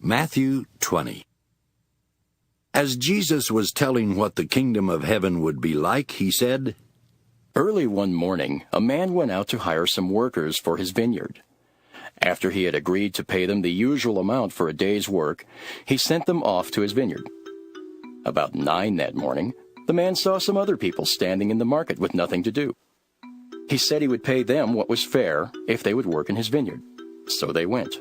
Matthew 20. As Jesus was telling what the kingdom of heaven would be like, he said, Early one morning, a man went out to hire some workers for his vineyard. After he had agreed to pay them the usual amount for a day's work, he sent them off to his vineyard. About 9 that morning, the man saw some other people standing in the market with nothing to do. He said he would pay them what was fair if they would work in his vineyard. So they went.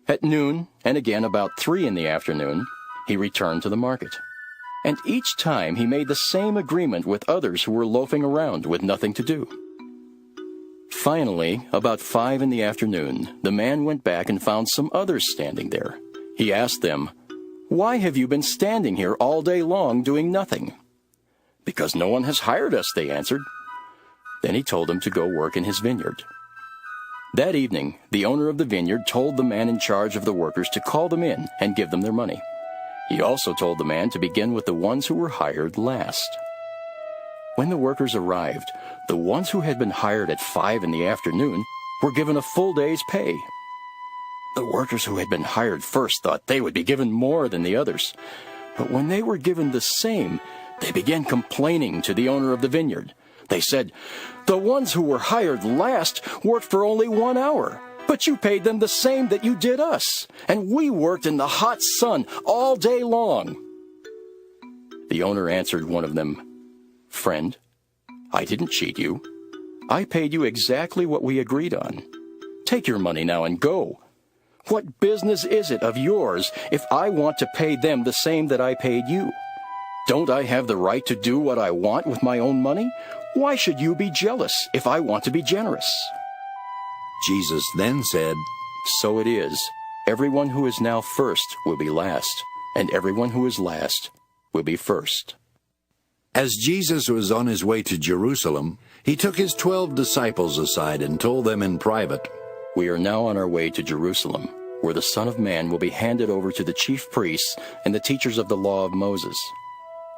At noon, and again about 3 in the afternoon, he returned to the market. And each time he made the same agreement with others who were loafing around with nothing to do. Finally, about 5 in the afternoon, the man went back and found some others standing there. He asked them, Why have you been standing here all day long doing nothing? Because no one has hired us, they answered. Then he told them to go work in his vineyard. That evening, the owner of the vineyard told the man in charge of the workers to call them in and give them their money. He also told the man to begin with the ones who were hired last. When the workers arrived, the ones who had been hired at 5 in the afternoon were given a full day's pay. The workers who had been hired first thought they would be given more than the others. But when they were given the same, they began complaining to the owner of the vineyard. They said, "The ones who were hired last worked for only 1 hour, but you paid them the same that you did us, and we worked in the hot sun all day long." The owner answered one of them, "Friend, I didn't cheat you. I paid you exactly what we agreed on. Take your money now and go. What business is it of yours if I want to pay them the same that I paid you? Don't I have the right to do what I want with my own money? Why should you be jealous if I want to be generous?" Jesus then said, "So it is. Everyone who is now first will be last, and everyone who is last will be first." As Jesus was on his way to Jerusalem, he took his 12 disciples aside and told them in private, "We are now on our way to Jerusalem, where the Son of Man will be handed over to the chief priests and the teachers of the law of Moses.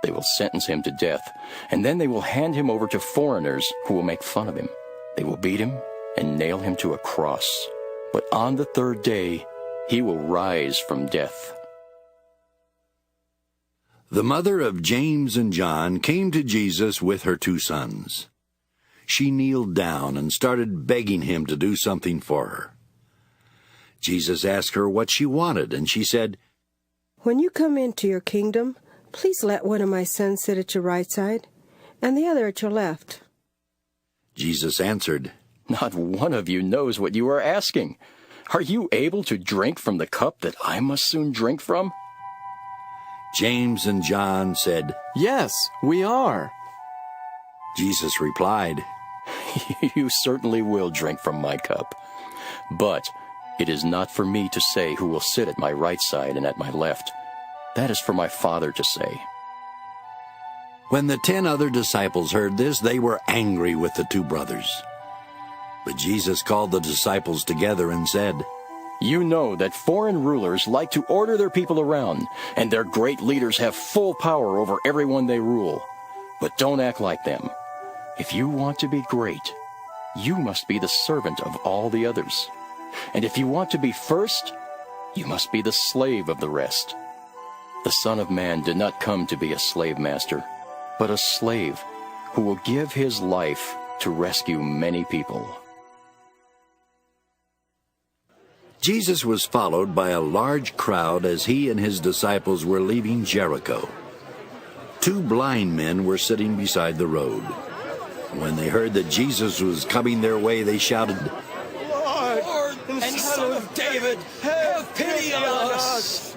They will sentence him to death, and then they will hand him over to foreigners who will make fun of him. They will beat him and nail him to a cross. But on the 3rd day, he will rise from death." The mother of James and John came to Jesus with her 2 sons. She kneeled down and started begging him to do something for her. Jesus asked her what she wanted, and she said, "When you come into your kingdom, please let one of my sons sit at your right side and the other at your left." Jesus answered, "Not one of you knows what you are asking. Are you able to drink from the cup that I must soon drink from?" James and John said, "Yes, we are." Jesus replied, "You certainly will drink from my cup. But it is not for me to say who will sit at my right side and at my left. That is for my Father to say." When the 10 other disciples heard this, they were angry with the 2 brothers. But Jesus called the disciples together and said, "You know that foreign rulers like to order their people around, and their great leaders have full power over everyone they rule. But don't act like them. If you want to be great, you must be the servant of all the others. And if you want to be first, you must be the slave of the rest. The Son of Man did not come to be a slave master, but a slave who will give his life to rescue many people." Jesus was followed by a large crowd as he and his disciples were leaving Jericho. 2 blind men were sitting beside the road. When they heard that Jesus was coming their way, they shouted, "Lord, and Son of David, have pity on us!"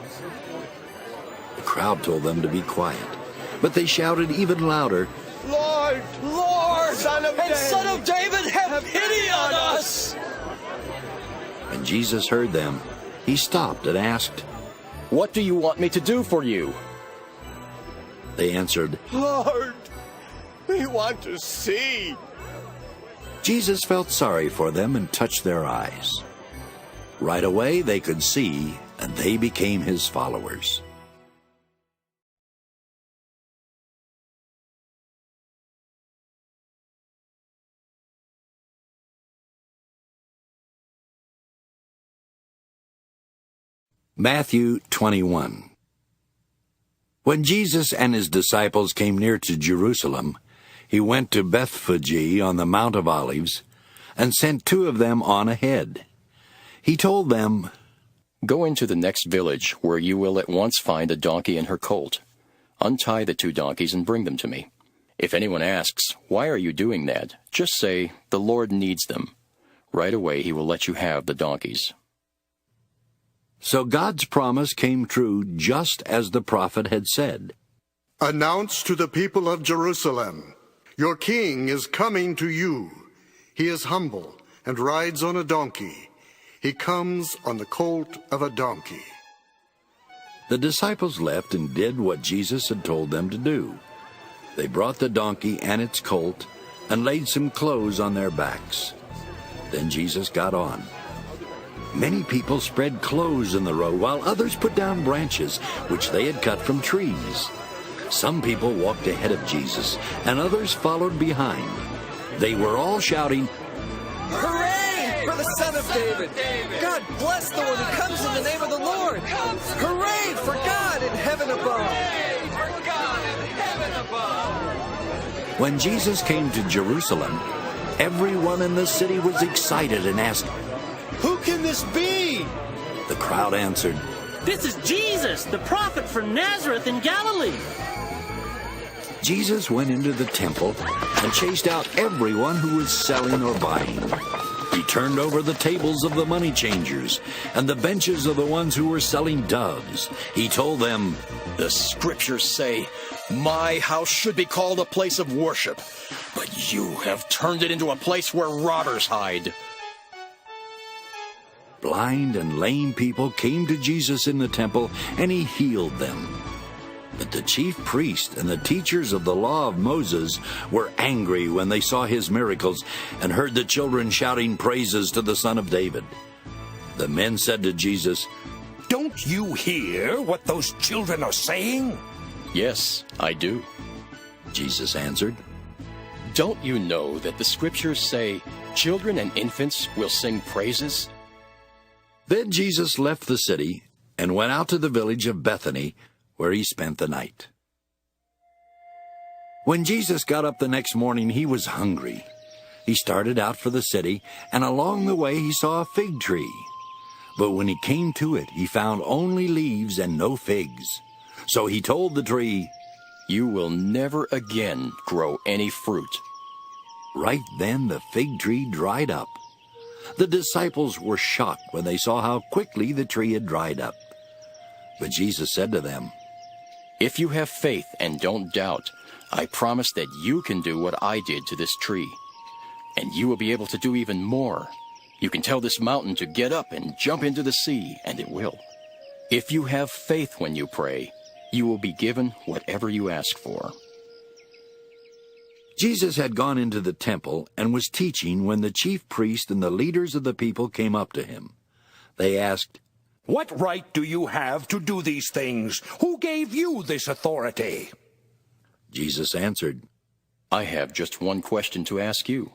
The crowd told them to be quiet, but they shouted even louder, "Lord, Son of David, have pity on us!" When Jesus heard them, he stopped and asked, "What do you want me to do for you?" They answered, "Lord, we want to see." Jesus felt sorry for them and touched their eyes. Right away they could see, and they became his followers. Matthew 21. When Jesus and his disciples came near to Jerusalem, he went to Bethphage on the Mount of Olives and sent 2 of them on ahead. He told them, "Go into the next village, where you will at once find a donkey and her colt. Untie the 2 donkeys and bring them to me. If anyone asks, 'Why are you doing that?' just say, 'The Lord needs them.' Right away he will let you have the donkeys." So God's promise came true just as the prophet had said. "Announce to the people of Jerusalem, your king is coming to you. He is humble and rides on a donkey. He comes on the colt of a donkey." The disciples left and did what Jesus had told them to do. They brought the donkey and its colt and laid some clothes on their backs. Then Jesus got on. Many people spread clothes in the road, while others put down branches which they had cut from trees. Some people walked ahead of Jesus, and others followed behind. They were all shouting, Hooray for the Son of David! God bless the one who comes in the name of the Lord! Hooray for God in heaven above! When Jesus came to Jerusalem, everyone in the city was excited and asked, Who can this be? The crowd answered, This is Jesus, the prophet from Nazareth in Galilee. Jesus went into the temple and chased out everyone who was selling or buying. He turned over the tables of the money changers and the benches of the ones who were selling doves. He told them, The scriptures say, My house should be called a place of worship, but you have turned it into a place where robbers hide. Blind and lame people came to Jesus in the temple, and he healed them. But the chief priest and the teachers of the law of Moses were angry when they saw his miracles and heard the children shouting praises to the Son of David. The men said to Jesus, Don't you hear what those children are saying? Yes, I do. Jesus answered, Don't you know that the scriptures say, Children and infants will sing praises? Then Jesus left the city and went out to the village of Bethany, where he spent the night. When Jesus got up the next morning, he was hungry. He started out for the city, and along the way he saw a fig tree. But when he came to it, he found only leaves and no figs. So he told the tree, You will never again grow any fruit. Right then the fig tree dried up. The disciples were shocked when they saw how quickly the tree had dried up. But Jesus said to them, If you have faith and don't doubt, I promise that you can do what I did to this tree. And you will be able to do even more. You can tell this mountain to get up and jump into the sea, and it will. If you have faith when you pray, you will be given whatever you ask for. Jesus had gone into the temple and was teaching when the chief priest and the leaders of the people came up to him. They asked, What right do you have to do these things? Who gave you this authority? Jesus answered, I have just one question to ask you.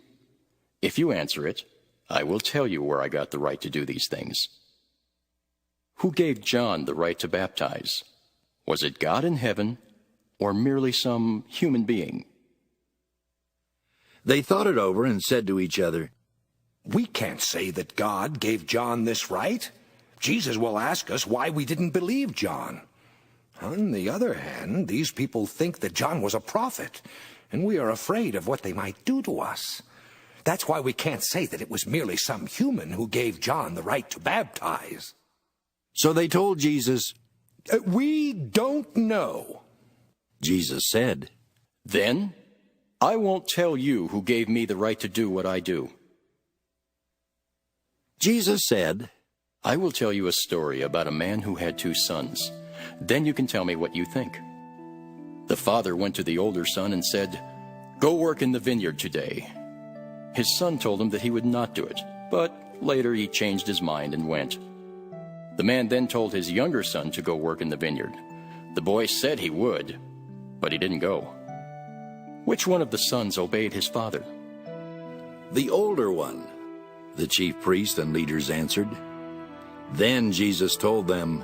If you answer it, I will tell you where I got the right to do these things. Who gave John the right to baptize? Was it God in heaven, or merely some human being? They thought it over and said to each other, We can't say that God gave John this right. Jesus will ask us why we didn't believe John. On the other hand, these people think that John was a prophet, and we are afraid of what they might do to us. That's why we can't say that it was merely some human who gave John the right to baptize. So they told Jesus, We don't know. Jesus said, Then I won't tell you who gave me the right to do what I do. Jesus said, I will tell you a story about a man who had 2 sons. Then you can tell me what you think. The father went to the older son and said, Go work in the vineyard today. His son told him that he would not do it, but later he changed his mind and went. The man then told his younger son to go work in the vineyard. The boy said he would, but he didn't go. Which one of the sons obeyed his father? The older one, the chief priests and leaders answered. Then Jesus told them,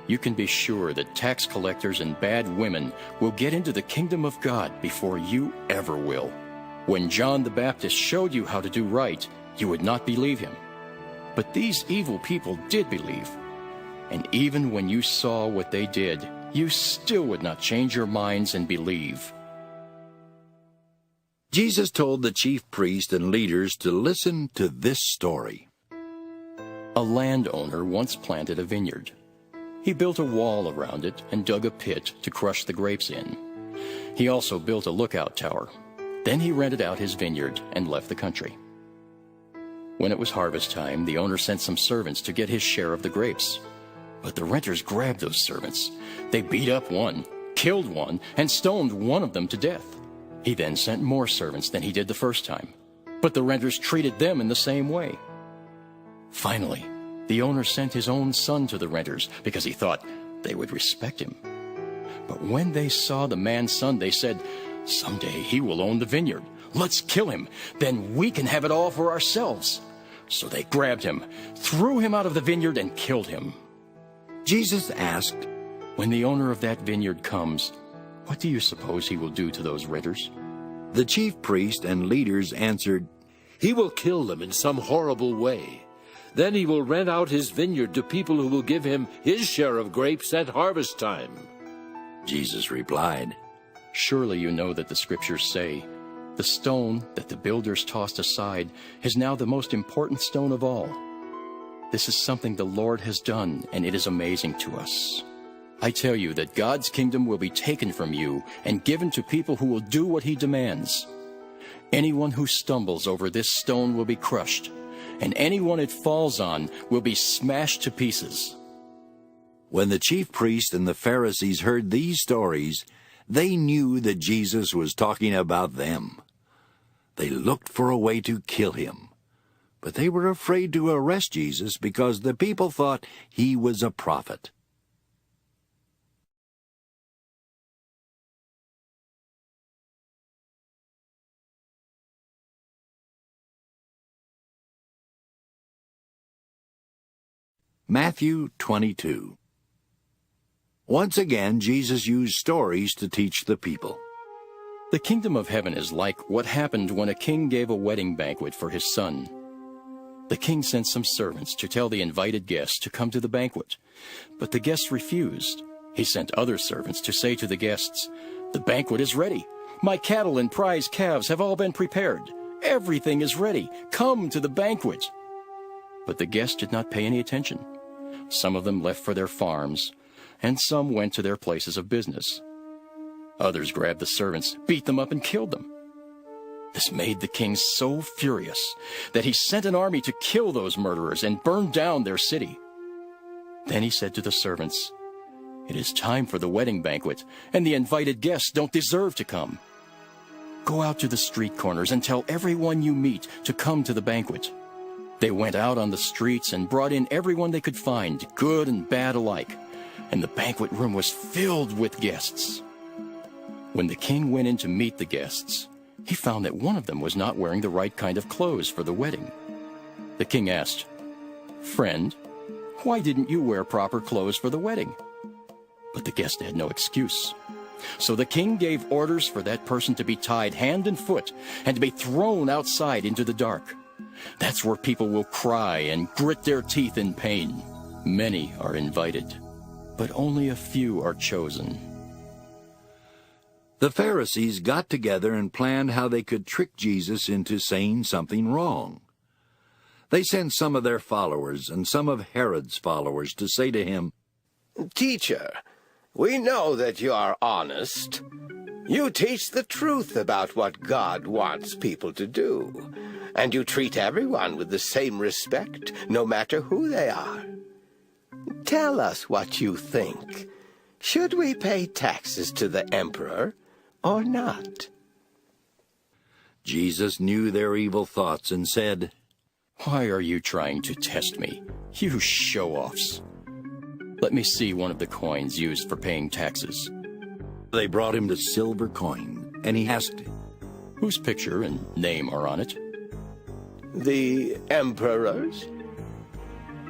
You can be sure that tax collectors and bad women will get into the kingdom of God before you ever will. When John the Baptist showed you how to do right, you would not believe him. But these evil people did believe. And even when you saw what they did, you still would not change your minds and believe. Jesus told the chief priests and leaders to listen to this story. A landowner once planted a vineyard. He built a wall around it and dug a pit to crush the grapes in. He also built a lookout tower. Then he rented out his vineyard and left the country. When it was harvest time, the owner sent some servants to get his share of the grapes. But the renters grabbed those servants. They beat up one, killed one, and stoned one of them to death. He then sent more servants than he did the first time. But the renters treated them in the same way. Finally, the owner sent his own son to the renters because he thought they would respect him. But when they saw the man's son, they said, "Someday he will own the vineyard. Let's kill him. Then we can have it all for ourselves." So they grabbed him, threw him out of the vineyard, and killed him. Jesus asked, "When the owner of that vineyard comes, what do you suppose he will do to those renters?" The chief priest and leaders answered, "He will kill them in some horrible way. Then he will rent out his vineyard to people who will give him his share of grapes at harvest time." Jesus replied, "Surely you know that the scriptures say, 'The stone that the builders tossed aside is now the most important stone of all.' This is something the Lord has done, and it is amazing to us. I tell you that God's kingdom will be taken from you and given to people who will do what he demands. Anyone who stumbles over this stone will be crushed, and anyone it falls on will be smashed to pieces." When the chief priests and the Pharisees heard these stories, they knew that Jesus was talking about them. They looked for a way to kill him, but they were afraid to arrest Jesus because the people thought he was a prophet. Matthew 22. Once again, Jesus used stories to teach the people. The kingdom of heaven is like what happened when a king gave a wedding banquet for his son. The king sent some servants to tell the invited guests to come to the banquet, but the guests refused. He sent other servants to say to the guests, "The banquet is ready. My cattle and prize calves have all been prepared. Everything is ready. Come to the banquet." But the guests did not pay any attention. Some of them left for their farms, and some went to their places of business. Others grabbed the servants, beat them up, and killed them. This made the king so furious that he sent an army to kill those murderers and burn down their city. Then he said to the servants, "It is time for the wedding banquet, and the invited guests don't deserve to come. Go out to the street corners and tell everyone you meet to come to the banquet." They went out on the streets and brought in everyone they could find, good and bad alike, and the banquet room was filled with guests. When the king went in to meet the guests, he found that one of them was not wearing the right kind of clothes for the wedding. The king asked, "Friend, why didn't you wear proper clothes for the wedding?" But the guest had no excuse. So the king gave orders for that person to be tied hand and foot and to be thrown outside into the dark. That's where people will cry and grit their teeth in pain. Many are invited, but only a few are chosen. The Pharisees got together and planned how they could trick Jesus into saying something wrong. They sent some of their followers and some of Herod's followers to say to him, "Teacher, we know that you are honest. You teach the truth about what God wants people to do, and you treat everyone with the same respect, no matter who they are. Tell us what you think. Should we pay taxes to the emperor or not?" Jesus knew their evil thoughts and said, "Why are you trying to test me, you show-offs? Let me see one of the coins used for paying taxes." They brought him the silver coin, and he asked, "Whose picture and name are on it?" "The emperor's."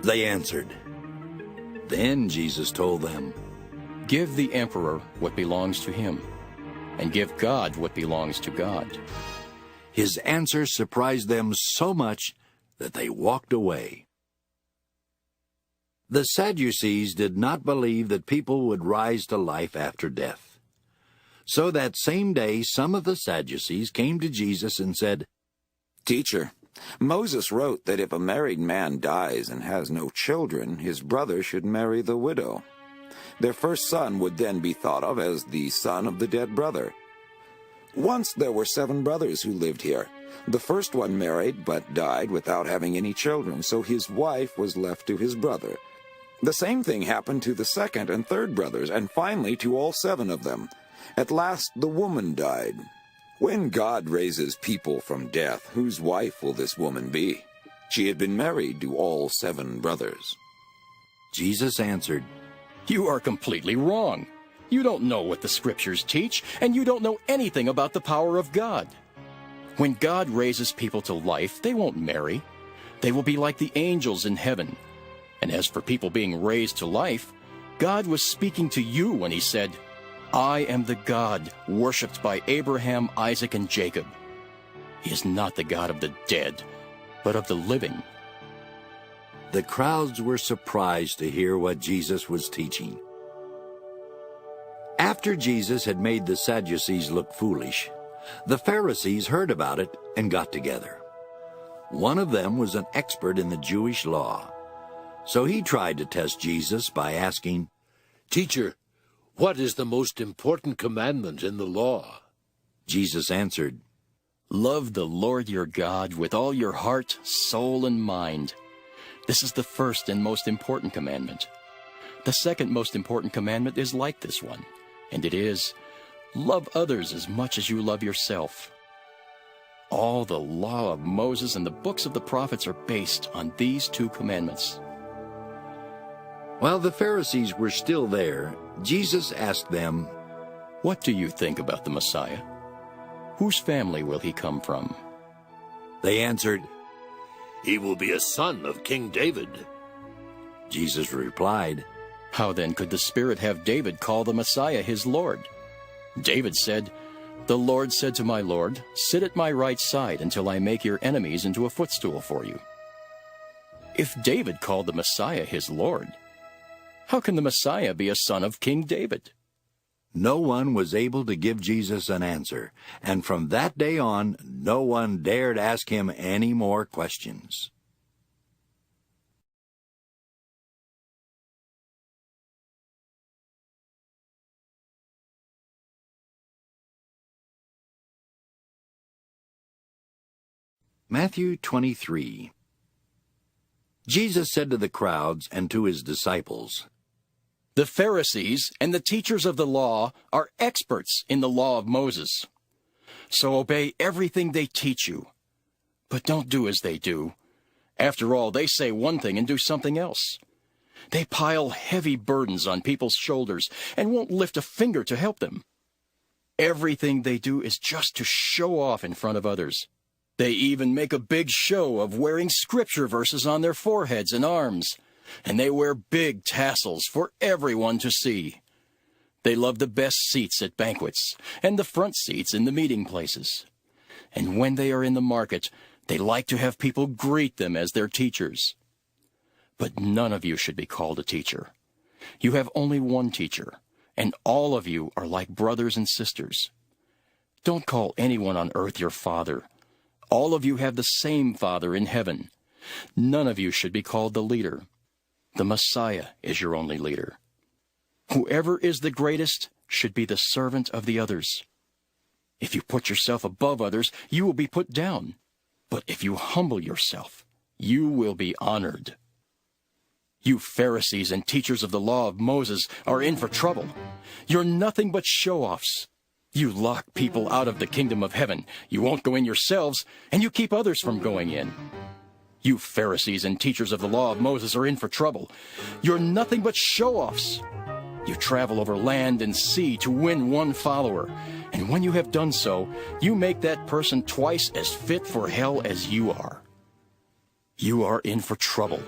They answered. Then Jesus told them, "Give the emperor what belongs to him, and give God what belongs to God." His answer surprised them so much that they walked away. The Sadducees did not believe that people would rise to life after death. So that same day, some of the Sadducees came to Jesus and said, "Teacher, Moses wrote that if a married man dies and has no children, his brother should marry the widow. Their first son would then be thought of as the son of the dead brother. Once there were 7 brothers who lived here. The first one married but died without having any children, so his wife was left to his brother. The same thing happened to the second and third brothers, and finally to all 7 of them. At last the woman died. When God raises people from death, whose wife will this woman be? She had been married to all 7 brothers. Jesus answered, You are completely wrong. You don't know what the Scriptures teach, and you don't know anything about the power of God. When God raises people to life, they won't marry. They will be like the angels in heaven. And as for people being raised to life, God was speaking to you when he said, I am the God worshipped by Abraham, Isaac, and Jacob. He is not the God of the dead, but of the living. The crowds were surprised to hear what Jesus was teaching. After Jesus had made the Sadducees look foolish, the Pharisees heard about it and got together. One of them was an expert in the Jewish law, so he tried to test Jesus by asking, Teacher, what is the most important commandment in the law? Jesus answered, Love the Lord your God with all your heart, soul, and mind. This is the first and most important commandment. The second most important commandment is like this one, and it is, love others as much as you love yourself. All the law of Moses and the books of the prophets are based on these 2 commandments. While the Pharisees were still there, Jesus asked them, What do you think about the Messiah? Whose family will he come from? They answered, He will be a son of King David. Jesus replied, How then could the Spirit have David call the Messiah his Lord? David said, The Lord said to my Lord, Sit at my right side until I make your enemies into a footstool for you. If David called the Messiah his Lord, how can the Messiah be a son of King David? No one was able to give Jesus an answer, and from that day on, no one dared ask him any more questions. Matthew 23. Jesus said to the crowds and to his disciples, The Pharisees and the teachers of the law are experts in the law of Moses. So obey everything they teach you. But don't do as they do. After all, they say one thing and do something else. They pile heavy burdens on people's shoulders and won't lift a finger to help them. Everything they do is just to show off in front of others. They even make a big show of wearing scripture verses on their foreheads and arms. And they wear big tassels for everyone to see. They love the best seats at banquets and the front seats in the meeting places. And when they are in the market, they like to have people greet them as their teachers. But none of you should be called a teacher. You have only one teacher, and all of you are like brothers and sisters. Don't call anyone on earth your father. All of you have the same Father in heaven. None of you should be called the leader. The Messiah is your only leader. Whoever is the greatest should be the servant of the others. If you put yourself above others, you will be put down. But if you humble yourself, you will be honored. You Pharisees and teachers of the law of Moses are in for trouble. You're nothing but show-offs. You lock people out of the kingdom of heaven. You won't go in yourselves, and you keep others from going in. You Pharisees and teachers of the law of Moses are in for trouble. You're nothing but show-offs. You travel over land and sea to win one follower, and when you have done so, you make that person twice as fit for hell as you are. You are in for trouble.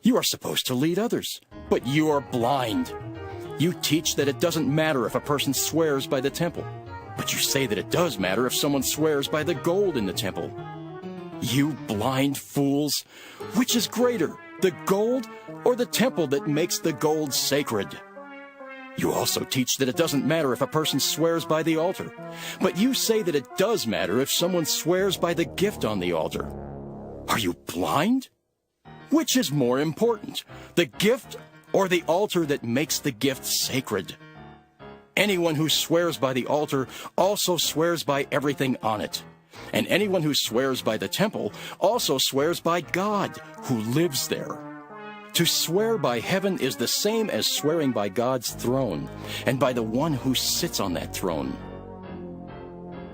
You are supposed to lead others, but you are blind. You teach that it doesn't matter if a person swears by the temple, but you say that it does matter if someone swears by the gold in the temple. You blind fools! Which is greater, the gold or the temple that makes the gold sacred? You also teach that it doesn't matter if a person swears by the altar, but you say that it does matter if someone swears by the gift on the altar. Are you blind? Which is more important, the gift or the altar that makes the gift sacred? Anyone who swears by the altar also swears by everything on it. And anyone who swears by the temple also swears by God, who lives there. To swear by heaven is the same as swearing by God's throne, and by the one who sits on that throne.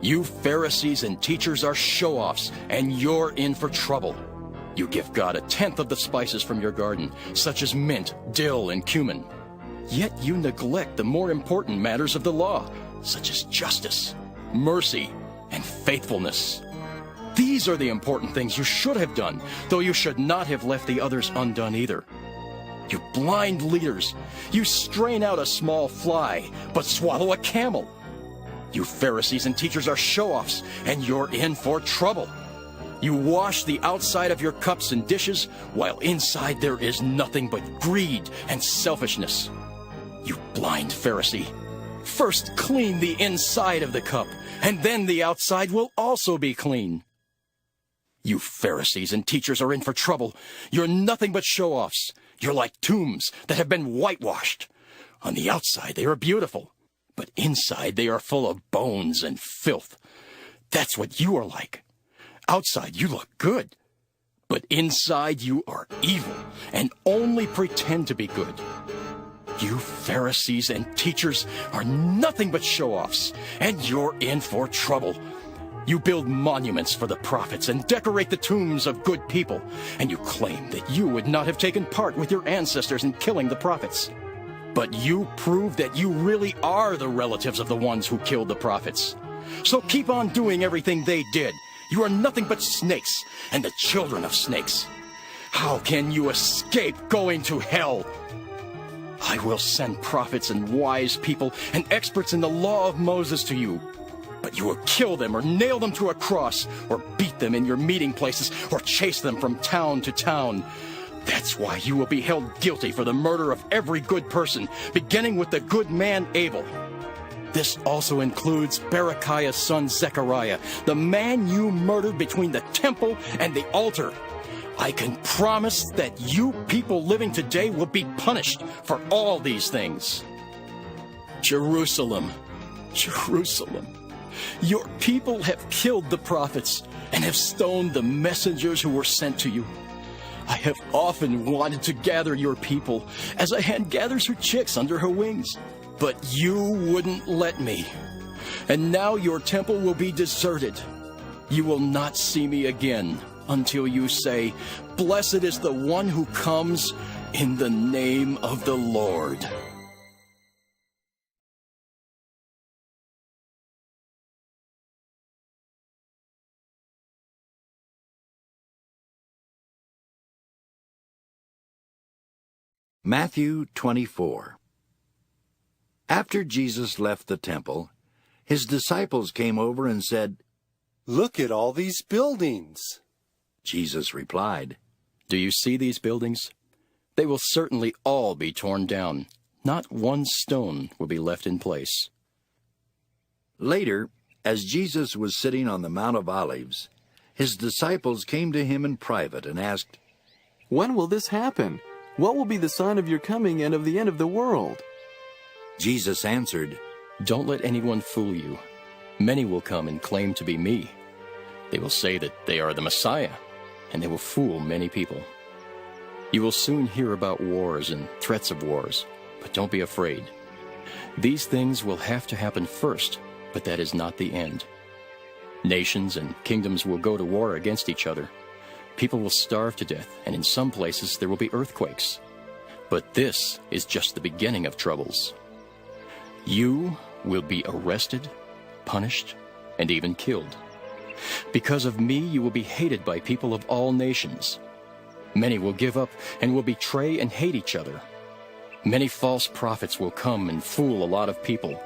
You Pharisees and teachers are show-offs, and you're in for trouble. You give God 1/10 of the spices from your garden, such as mint, dill, and cumin. Yet you neglect the more important matters of the law, such as justice, mercy, and faithfulness. These are the important things you should have done, though you should not have left the others undone either. You blind leaders, you strain out a small fly, but swallow a camel. You Pharisees and teachers are show-offs, and you're in for trouble. You wash the outside of your cups and dishes, while inside there is nothing but greed and selfishness. You blind Pharisee, first clean the inside of the cup, and then the outside will also be clean. You Pharisees and teachers are in for trouble. You're nothing but show-offs. You're like tombs that have been whitewashed. On the outside they are beautiful, but inside they are full of bones and filth. That's what you are like. Outside you look good, but inside you are evil and only pretend to be good. You Pharisees and teachers are nothing but show-offs, and you're in for trouble. You build monuments for the prophets and decorate the tombs of good people, and you claim that you would not have taken part with your ancestors in killing the prophets. But you prove that you really are the relatives of the ones who killed the prophets. So keep on doing everything they did. You are nothing but snakes, and the children of snakes. How can you escape going to hell? I will send prophets and wise people and experts in the law of Moses to you. But you will kill them or nail them to a cross or beat them in your meeting places or chase them from town to town. That's why you will be held guilty for the murder of every good person, beginning with the good man Abel. This also includes Berechiah's son Zechariah, the man you murdered between the temple and the altar. I can promise that you people living today will be punished for all these things. Jerusalem, Jerusalem, your people have killed the prophets and have stoned the messengers who were sent to you. I have often wanted to gather your people as a hen gathers her chicks under her wings, but you wouldn't let me. And now your temple will be deserted. You will not see me again until you say, "Blessed is the one who comes in the name of the Lord." Matthew 24. After Jesus left the temple, his disciples came over and said, "Look at all these buildings." Jesus replied, "Do you see these buildings? They will certainly all be torn down. Not one stone will be left in place." Later, as Jesus was sitting on the Mount of Olives, his disciples came to him in private and asked, "When will this happen? What will be the sign of your coming and of the end of the world?" Jesus answered, "Don't let anyone fool you. Many will come and claim to be me. They will say that they are the Messiah, and they will fool many people. You will soon hear about wars and threats of wars, but don't be afraid. These things will have to happen first, but that is not the end. Nations and kingdoms will go to war against each other. People will starve to death, and in some places there will be earthquakes. But this is just the beginning of troubles. You will be arrested, punished, and even killed. Because of me, you will be hated by people of all nations. Many will give up and will betray and hate each other. Many false prophets will come and fool a lot of people.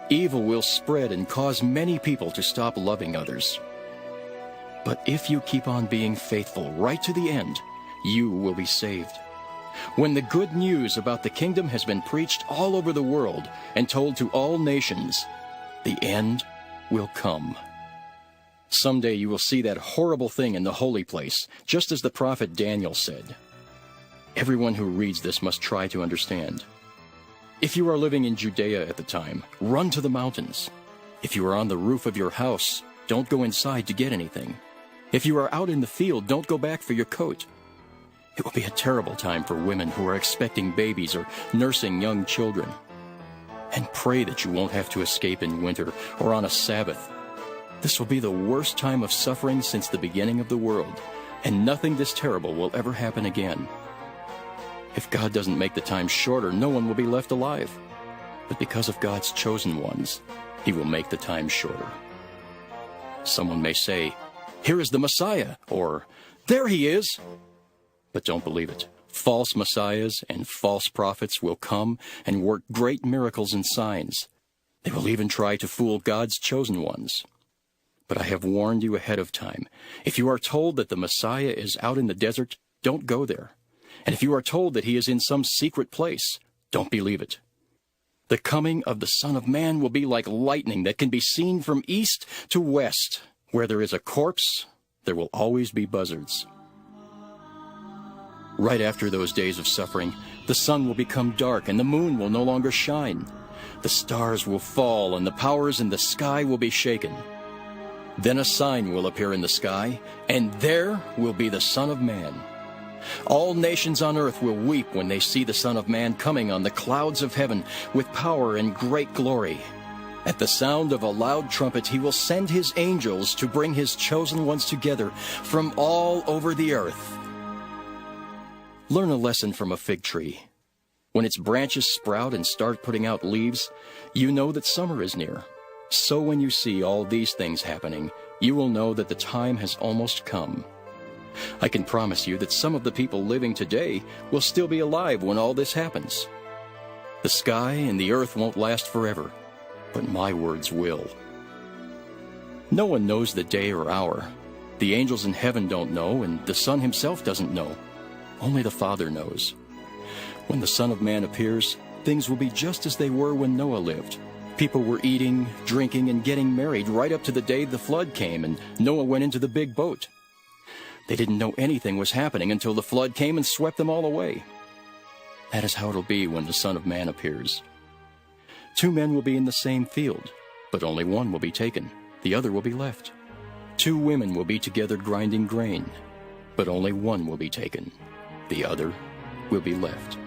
Evil will spread and cause many people to stop loving others. But if you keep on being faithful right to the end, you will be saved. When the good news about the kingdom has been preached all over the world and told to all nations, the end will come. Someday you will see that horrible thing in the holy place, just as the prophet Daniel said. Everyone who reads this must try to understand. If you are living in Judea at the time, run to the mountains. If you are on the roof of your house, don't go inside to get anything. If you are out in the field, don't go back for your coat. It will be a terrible time for women who are expecting babies or nursing young children. And pray that you won't have to escape in winter or on a Sabbath. This will be the worst time of suffering since the beginning of the world, and nothing this terrible will ever happen again. If God doesn't make the time shorter, no one will be left alive. But because of God's chosen ones, He will make the time shorter. Someone may say, "Here is the Messiah," or "There He is." But don't believe it. False messiahs and false prophets will come and work great miracles and signs. They will even try to fool God's chosen ones. But I have warned you ahead of time. If you are told that the Messiah is out in the desert, don't go there. And if you are told that He is in some secret place, don't believe it. The coming of the Son of Man will be like lightning that can be seen from east to west. Where there is a corpse, there will always be buzzards. Right after those days of suffering, the sun will become dark and the moon will no longer shine. The stars will fall and the powers in the sky will be shaken. Then a sign will appear in the sky, and there will be the Son of Man. All nations on earth will weep when they see the Son of Man coming on the clouds of heaven with power and great glory. At the sound of a loud trumpet, He will send His angels to bring His chosen ones together from all over the earth. Learn a lesson from a fig tree. When its branches sprout and start putting out leaves, you know that summer is near. So when you see all these things happening, you will know that the time has almost come. I can promise you that some of the people living today will still be alive when all this happens. The sky and the earth won't last forever, but my words will. No one knows the day or hour. The angels in heaven don't know, and the Son Himself doesn't know. Only the Father knows. When the Son of Man appears, things will be just as they were when Noah lived. People were eating, drinking, and getting married right up to the day the flood came and Noah went into the big boat. They didn't know anything was happening until the flood came and swept them all away. That is how it'll be when the Son of Man appears. 2 men will be in the same field, but only one will be taken, the other will be left. 2 women will be together grinding grain, but only one will be taken, the other will be left.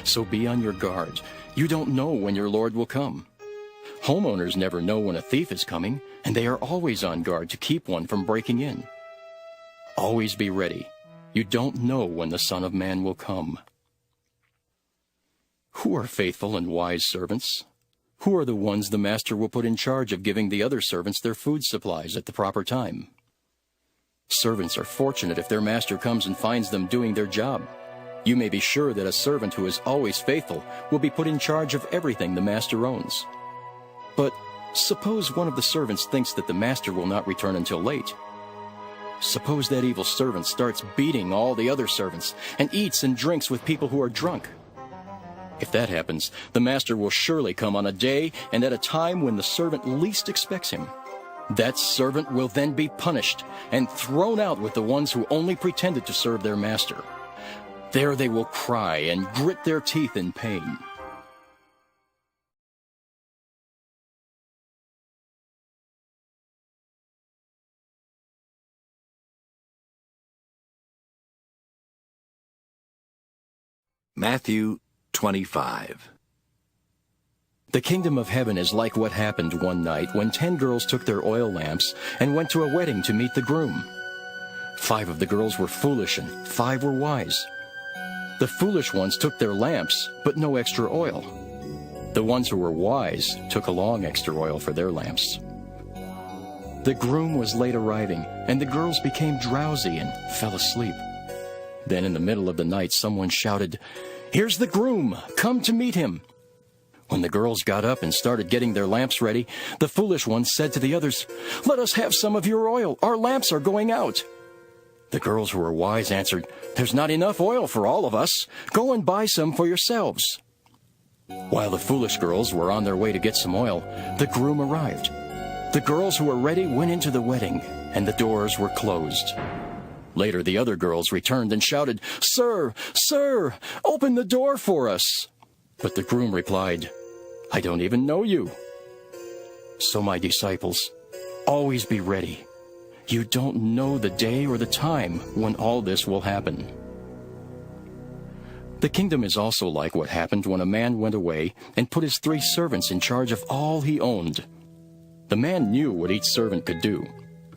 So be on your guard. You don't know when your Lord will come. Homeowners never know when a thief is coming, and they are always on guard to keep one from breaking in. Always be ready. You don't know when the Son of Man will come. Who are faithful and wise servants? Who are the ones the master will put in charge of giving the other servants their food supplies at the proper time? Servants are fortunate if their master comes and finds them doing their job. You may be sure that a servant who is always faithful will be put in charge of everything the master owns. But suppose one of the servants thinks that the master will not return until late. Suppose that evil servant starts beating all the other servants and eats and drinks with people who are drunk. If that happens, the master will surely come on a day and at a time when the servant least expects him. That servant will then be punished and thrown out with the ones who only pretended to serve their master. There they will cry and grit their teeth in pain. Matthew 25. The kingdom of heaven is like what happened one night when 10 girls took their oil lamps and went to a wedding to meet the groom. 5 of the girls were foolish and 5 were wise. The foolish ones took their lamps, but no extra oil. The ones who were wise took along extra oil for their lamps. The groom was late arriving, and the girls became drowsy and fell asleep. Then in the middle of the night, someone shouted, "Here's the groom! Come to meet him!" When the girls got up and started getting their lamps ready, the foolish ones said to the others, "Let us have some of your oil. Our lamps are going out." The girls who were wise answered, "There's not enough oil for all of us. Go and buy some for yourselves." While the foolish girls were on their way to get some oil, the groom arrived. The girls who were ready went into the wedding, and the doors were closed. Later, the other girls returned and shouted, "Sir, sir, open the door for us." But the groom replied, "I don't even know you." So, my disciples, always be ready. You don't know the day or the time when all this will happen. The kingdom is also like what happened when a man went away and put his 3 servants in charge of all he owned. The The man knew what each servant could do,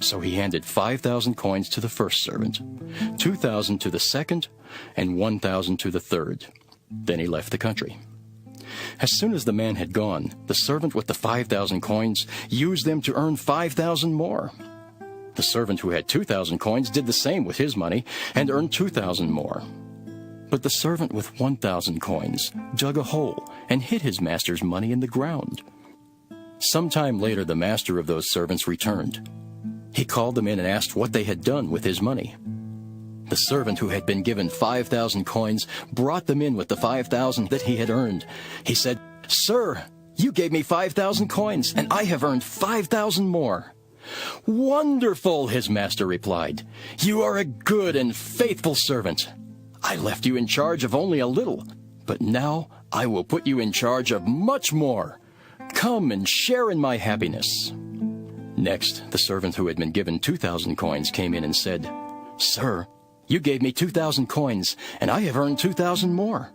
so he handed 5,000 coins to the first servant, 2,000 to the second, and 1,000 to the third. Then he left the country. As soon as the man had gone, the servant with the 5,000 coins used them to earn 5,000 more. The servant who had 2,000 coins did the same with his money and earned 2,000 more. But the servant with 1,000 coins dug a hole and hid his master's money in the ground. Some time later, the master of those servants returned. He called them in and asked what they had done with his money. The servant who had been given 5,000 coins brought them in with the 5,000 that he had earned. He said, "Sir, you gave me 5,000 coins, and I have earned 5,000 more." "Wonderful," his master replied. "You are a good and faithful servant. I left you in charge of only a little, but now I will put you in charge of much more. Come and share in my happiness." Next, the servant who had been given 2,000 coins came in and said, "Sir, you gave me 2,000 coins, and I have earned 2,000 more."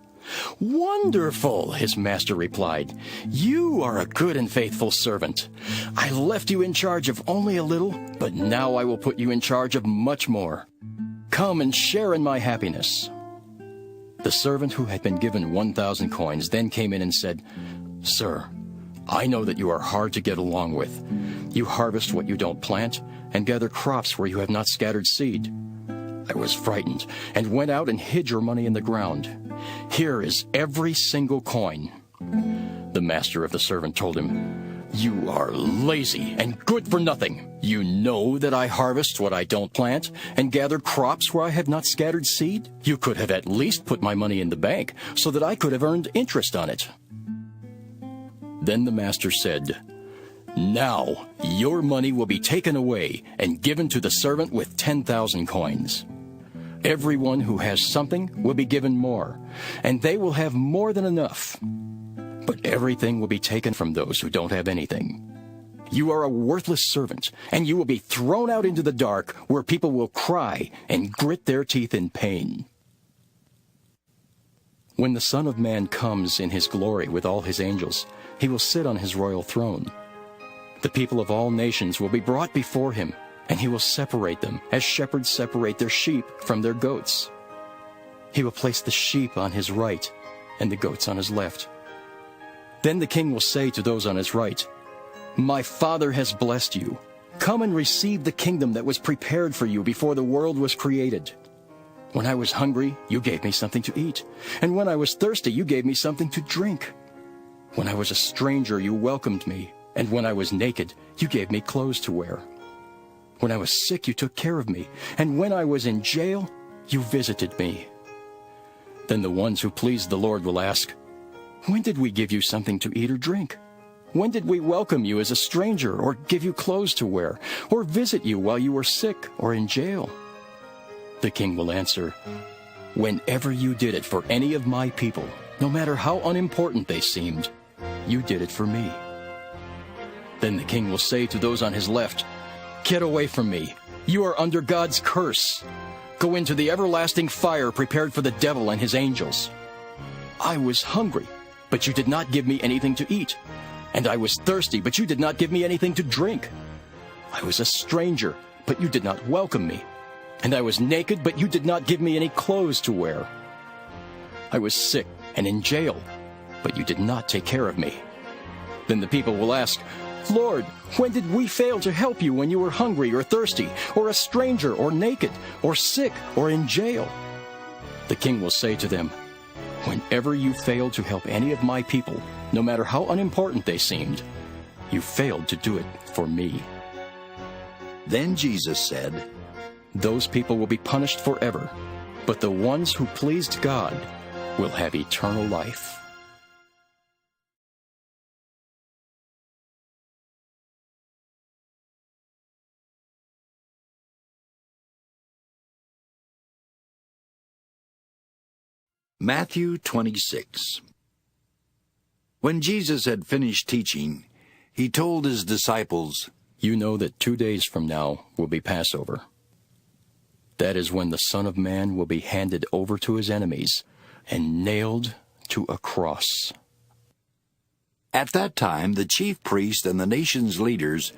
"Wonderful," his master replied. "You are a good and faithful servant. I left you in charge of only a little, but now I will put you in charge of much more. Come and share in my happiness." The servant who had been given 1,000 coins then came in and said, "Sir, I know that you are hard to get along with. You harvest what you don't plant and gather crops where you have not scattered seed. I was frightened and went out and hid your money in the ground. Here is every single coin." The master of the servant told him, "You are lazy and good for nothing. You know that I harvest what I don't plant and gather crops where I have not scattered seed. You could have at least put my money in the bank so that I could have earned interest on it." Then the master said, "Now your money will be taken away and given to the servant with 10,000 coins. Everyone who has something will be given more, and they will have more than enough. But everything will be taken from those who don't have anything. You are a worthless servant, and you will be thrown out into the dark where people will cry and grit their teeth in pain. When the Son of Man comes in his glory with all his angels, he will sit on his royal throne. The people of all nations will be brought before him, and he will separate them as shepherds separate their sheep from their goats. He will place the sheep on his right and the goats on his left. Then the king will say to those on his right, 'My Father has blessed you. Come and receive the kingdom that was prepared for you before the world was created. When I was hungry, you gave me something to eat, and when I was thirsty, you gave me something to drink. When I was a stranger, you welcomed me, and when I was naked, you gave me clothes to wear. When I was sick, you took care of me, and when I was in jail, you visited me.' Then the ones who please the Lord will ask, 'When did we give you something to eat or drink? When did we welcome you as a stranger, or give you clothes to wear, or visit you while you were sick or in jail?' The king will answer, 'Whenever you did it for any of my people, no matter how unimportant they seemed, you did it for me.' Then the king will say to those on his left, 'Get away from me. You are under God's curse. Go into the everlasting fire prepared for the devil and his angels. I was hungry, but you did not give me anything to eat. And I was thirsty, but you did not give me anything to drink. I was a stranger, but you did not welcome me. And I was naked, but you did not give me any clothes to wear. I was sick and in jail, but you did not take care of me.' Then the people will ask, 'Lord, when did we fail to help you when you were hungry or thirsty, or a stranger or naked, or sick or in jail?' The king will say to them, 'Whenever you failed to help any of my people, no matter how unimportant they seemed, you failed to do it for me.' Then Jesus said, 'Those people will be punished forever, but the ones who pleased God will have eternal life.'" Matthew 26. When Jesus had finished teaching, he told his disciples, "You know that 2 days from now will be Passover. That is when the Son of Man will be handed over to his enemies and nailed to a cross." At that time, the chief priest and the nation's leaders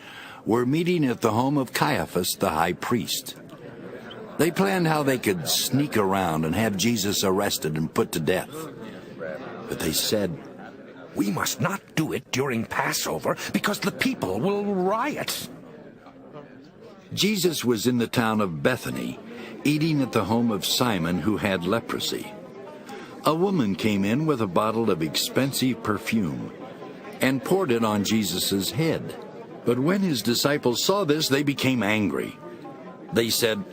were meeting at the home of Caiaphas, the high priest. They planned how they could sneak around and have Jesus arrested and put to death. But they said, "We must not do it during Passover because the people will riot." Jesus was in the town of Bethany, eating at the home of Simon, who had leprosy. A woman came in with a bottle of expensive perfume and poured it on Jesus' head. But when his disciples saw this, they became angry. They said,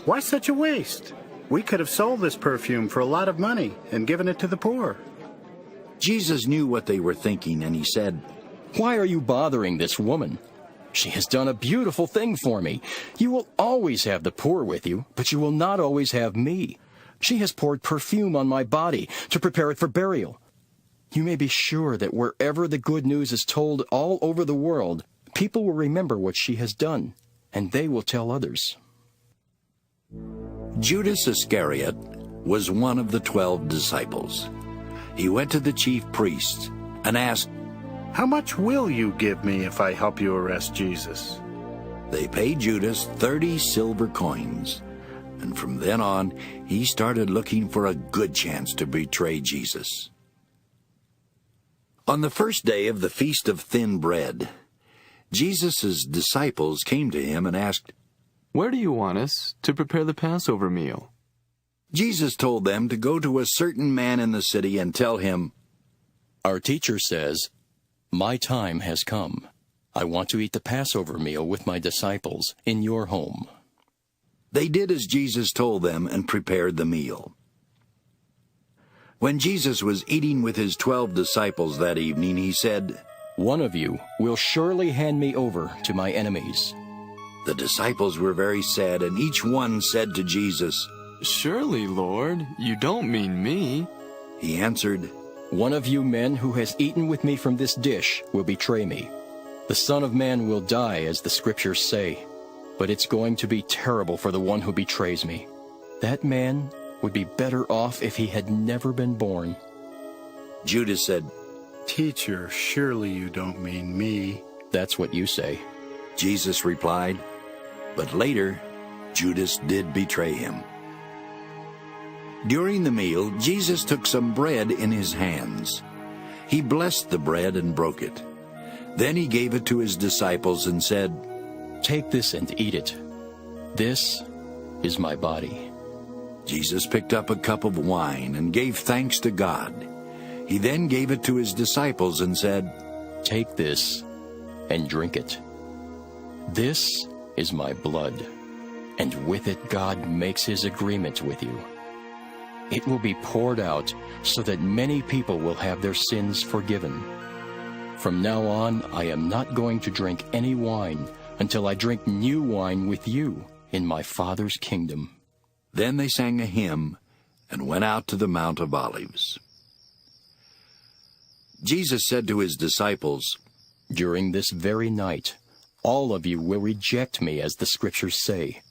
"Why such a waste? We could have sold this perfume for a lot of money and given it to the poor." Jesus knew what they were thinking, and he said, "Why are you bothering this woman? She has done a beautiful thing for me. You will always have the poor with you, but you will not always have me. She has poured perfume on my body to prepare it for burial. You may be sure that wherever the good news is told all over the world, people will remember what she has done, and they will tell others." Judas Iscariot was one of the 12 disciples. He went to the chief priests and asked, "How much will you give me if I help you arrest Jesus?" They paid Judas 30 silver coins, and from then on, he started looking for a good chance to betray Jesus. On the first day of the Feast of Thin Bread, Jesus' disciples came to him and asked, "Where do you want us to prepare the Passover meal?" Jesus told them to go to a certain man in the city and tell him, "Our teacher says, 'My time has come. I want to eat the Passover meal with my disciples in your home.'" They did as Jesus told them and prepared the meal. When Jesus was eating with his 12 disciples that evening, he said, "One of you will surely hand me over to my enemies." The disciples were very sad, and each one said to Jesus, "Surely, Lord, you don't mean me." He answered, "One of you men who has eaten with me from this dish will betray me. The Son of Man will die, as the Scriptures say, but it's going to be terrible for the one who betrays me. That man would be better off if he had never been born." Judas said, "Teacher, surely you don't mean me." "That's what you say." Jesus replied, but later Judas did betray him. During the meal, Jesus took some bread in his hands. He blessed the bread and broke it. Then he gave it to his disciples and said, "Take this and eat it. This is my body." Jesus picked up a cup of wine and gave thanks to God. He then gave it to his disciples and said, "Take this and drink it. This is my blood, and with it God makes his agreement with you. It will be poured out so that many people will have their sins forgiven. From now on, I am not going to drink any wine until I drink new wine with you in my Father's kingdom." Then they sang a hymn and went out to the Mount of Olives. Jesus said to his disciples, "During this very night, all of you will reject me, as the Scriptures say.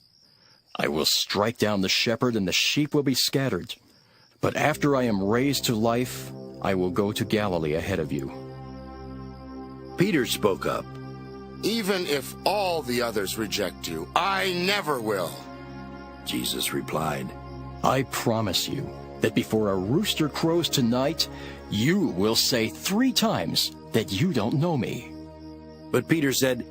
I will strike down the shepherd, and the sheep will be scattered. But after I am raised to life, I will go to Galilee ahead of you." Peter spoke up. "Even if all the others reject you, I never will." Jesus replied, "I promise you that before a rooster crows tonight, you will say 3 times that you don't know me." But Peter said,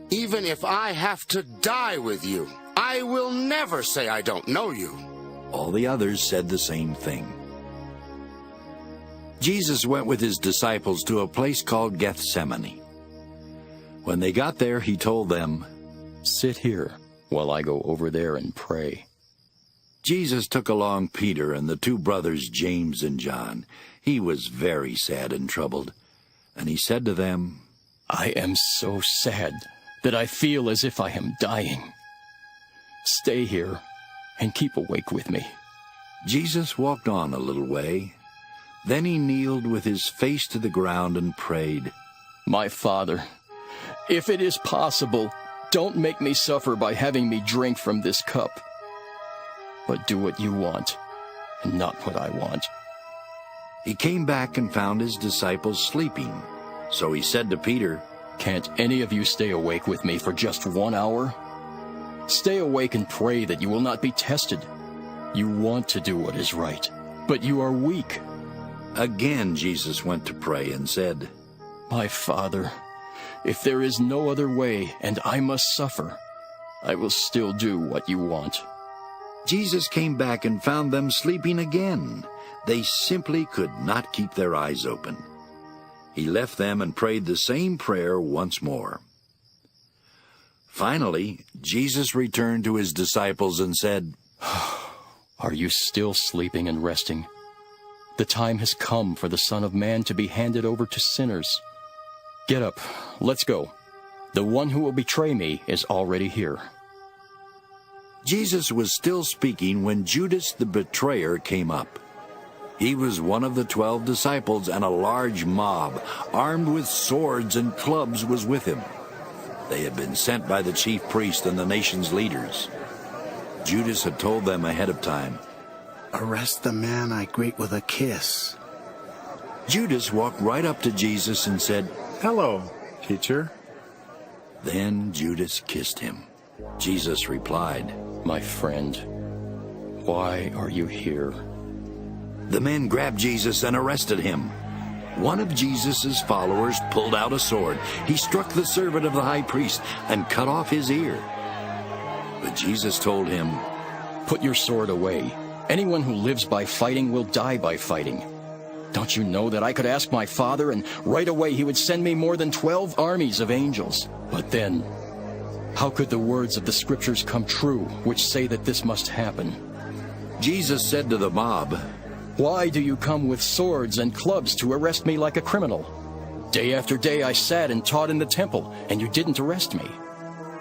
"Even if I have to die with you, I will never say I don't know you." All the others said the same thing. Jesus went with his disciples to a place called Gethsemane. When they got there, he told them, "Sit here while I go over there and pray." Jesus took along Peter and the 2 brothers James and John. He was very sad and troubled, and he said to them, "I am so sad that I feel as if I am dying. Stay here and keep awake with me." Jesus walked on a little way. Then he kneeled with his face to the ground and prayed, "My Father, if it is possible, don't make me suffer by having me drink from this cup. But do what you want, and not what I want." He came back and found his disciples sleeping, So he said to Peter, "Can't any of you stay awake with me for just 1 hour? Stay awake and pray that you will not be tested. You want to do what is right, but you are weak." Again Jesus went to pray and said, "My Father, if there is no other way and I must suffer, I will still do what you want." Jesus came back and found them sleeping again. They simply could not keep their eyes open. He left them and prayed the same prayer once more. Finally, Jesus returned to his disciples and said, "Are you still sleeping and resting? The time has come for the Son of Man to be handed over to sinners. Get up, let's go. The one who will betray me is already here." Jesus was still speaking when Judas the betrayer came up. He was one of the 12 disciples, and a large mob, armed with swords and clubs, was with him. They had been sent by the chief priest and the nation's leaders. Judas had told them ahead of time, "Arrest the man I greet with a kiss." Judas walked right up to Jesus and said, "Hello, teacher." Then Judas kissed him. Jesus replied, "My friend, why are you here?" The men grabbed Jesus and arrested him. One of Jesus' followers pulled out a sword. He struck the servant of the high priest and cut off his ear. But Jesus told him, "Put your sword away. Anyone who lives by fighting will die by fighting. Don't you know that I could ask my Father, and right away he would send me more than 12 armies of angels? But then, how could the words of the Scriptures come true, which say that this must happen?" Jesus said to the mob, "Why do you come with swords and clubs to arrest me like a criminal? Day after day I sat and taught in the temple, and you didn't arrest me.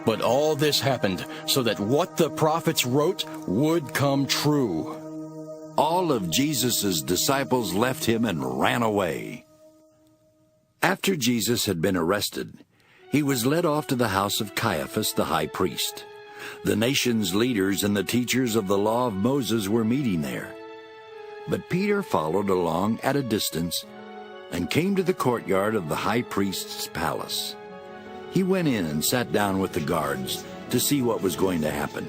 But all this happened so that what the prophets wrote would come true." All of Jesus' disciples left him and ran away. After Jesus had been arrested, he was led off to the house of Caiaphas the high priest. The nation's leaders and the teachers of the law of Moses were meeting there. But Peter followed along at a distance and came to the courtyard of the high priest's palace. He went in and sat down with the guards to see what was going to happen.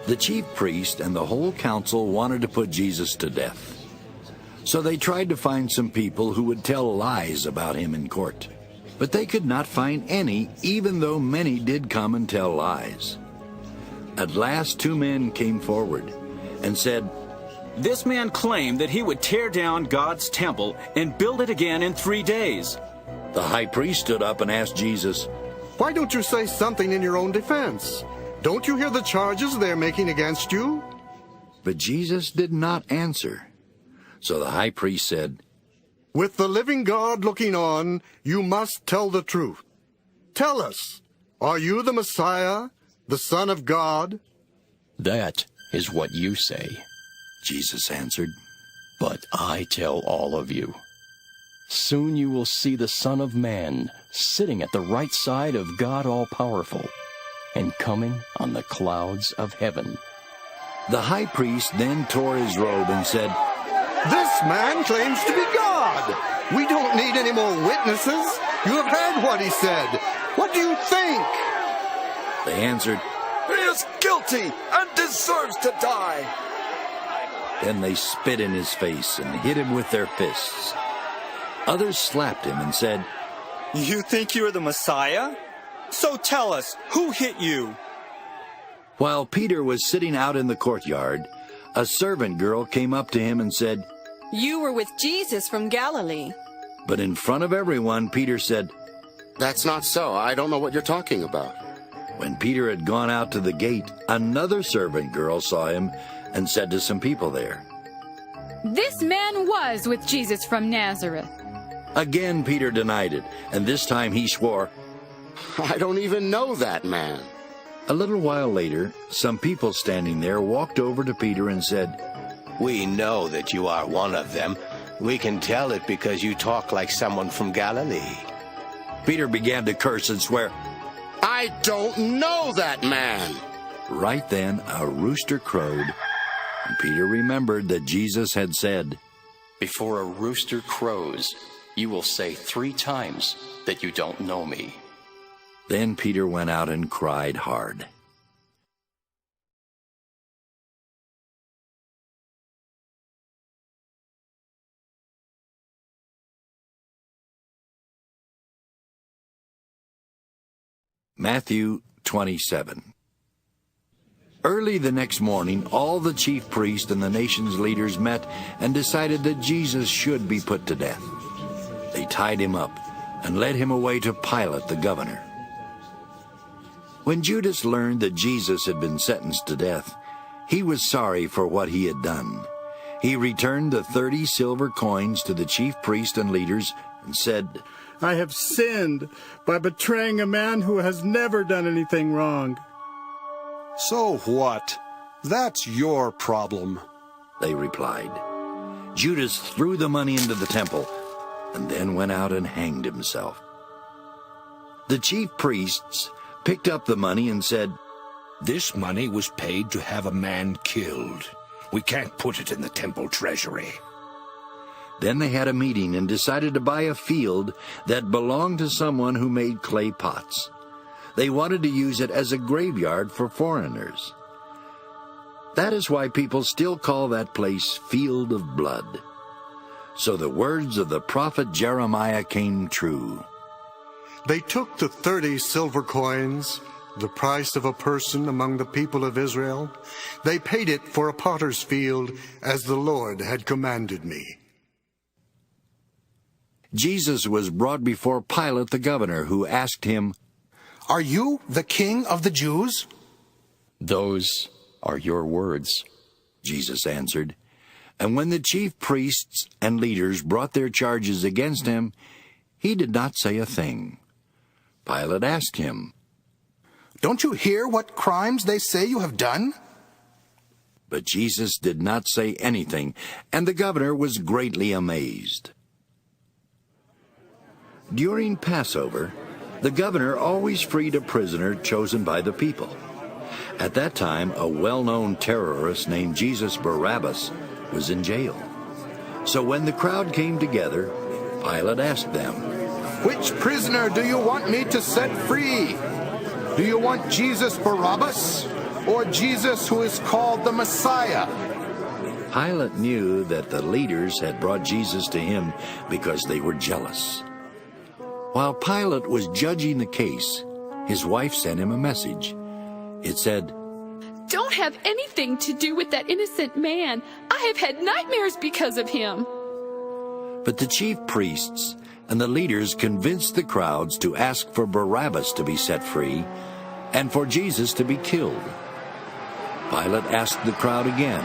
The chief priest and the whole council wanted to put Jesus to death. So they tried to find some people who would tell lies about him in court. But they could not find any, even though many did come and tell lies. At last 2 men came forward and said, "This man claimed that he would tear down God's temple and build it again in 3 days. The high priest stood up and asked Jesus, "Why don't you say something in your own defense? Don't you hear the charges they're making against you?" But Jesus did not answer. So the high priest said, "With the living God looking on, you must tell the truth. Tell us, are you the Messiah, the Son of God?" "That is what you say," Jesus answered. "But I tell all of you, soon you will see the Son of Man sitting at the right side of God All-Powerful and coming on the clouds of heaven." The high priest then tore his robe and said, "This man claims to be God. We don't need any more witnesses. You have heard what he said. What do you think?" They answered, "He is guilty and deserves to die." Then they spit in his face and hit him with their fists. Others slapped him and said, "You think you're the Messiah? So tell us, who hit you?" While Peter was sitting out in the courtyard, a servant girl came up to him and said, "You were with Jesus from Galilee." But in front of everyone, Peter said, "That's not so. I don't know what you're talking about." When Peter had gone out to the gate, another servant girl saw him and said to some people there, "This man was with Jesus from Nazareth." Again Peter denied it, and this time he swore, "I don't even know that man." A little while later, some people standing there walked over to Peter and said, "We know that you are one of them. We can tell it because you talk like someone from Galilee." Peter began to curse and swear, "I don't know that man." Right then a rooster crowed, and Peter remembered that Jesus had said, "Before a rooster crows, you will say 3 times that you don't know me." Then Peter went out and cried hard. Matthew 27. Early the next morning, all the chief priests and the nation's leaders met and decided that Jesus should be put to death. They tied him up and led him away to Pilate, the governor. When Judas learned that Jesus had been sentenced to death, he was sorry for what he had done. He returned the 30 silver coins to the chief priests and leaders and said, "I have sinned by betraying a man who has never done anything wrong." "So what? That's your problem," they replied. Judas threw the money into the temple and then went out and hanged himself. The chief priests picked up the money and said, "This money was paid to have a man killed. We can't put it in the temple treasury." Then they had a meeting and decided to buy a field that belonged to someone who made clay pots. They wanted to use it as a graveyard for foreigners. That is why people still call that place Field of Blood. So the words of the prophet Jeremiah came true. They took the 30 silver coins, the price of a person among the people of Israel. They paid it for a potter's field, as the Lord had commanded me. Jesus was brought before Pilate the governor, who asked him, "Are you the king of the Jews?" "Those are your words," Jesus answered. And when the chief priests and leaders brought their charges against him, he did not say a thing. Pilate asked him, "Don't you hear what crimes they say you have done?" But Jesus did not say anything, and the governor was greatly amazed. During Passover, the governor always freed a prisoner chosen by the people. At that time, a well-known terrorist named Jesus Barabbas was in jail. So when the crowd came together, Pilate asked them, "Which prisoner do you want me to set free? Do you want Jesus Barabbas or Jesus who is called the Messiah?" Pilate knew that the leaders had brought Jesus to him because they were jealous. While Pilate was judging the case, his wife sent him a message. It said, "Don't have anything to do with that innocent man. I have had nightmares because of him." But the chief priests and the leaders convinced the crowds to ask for Barabbas to be set free and for Jesus to be killed. Pilate asked the crowd again,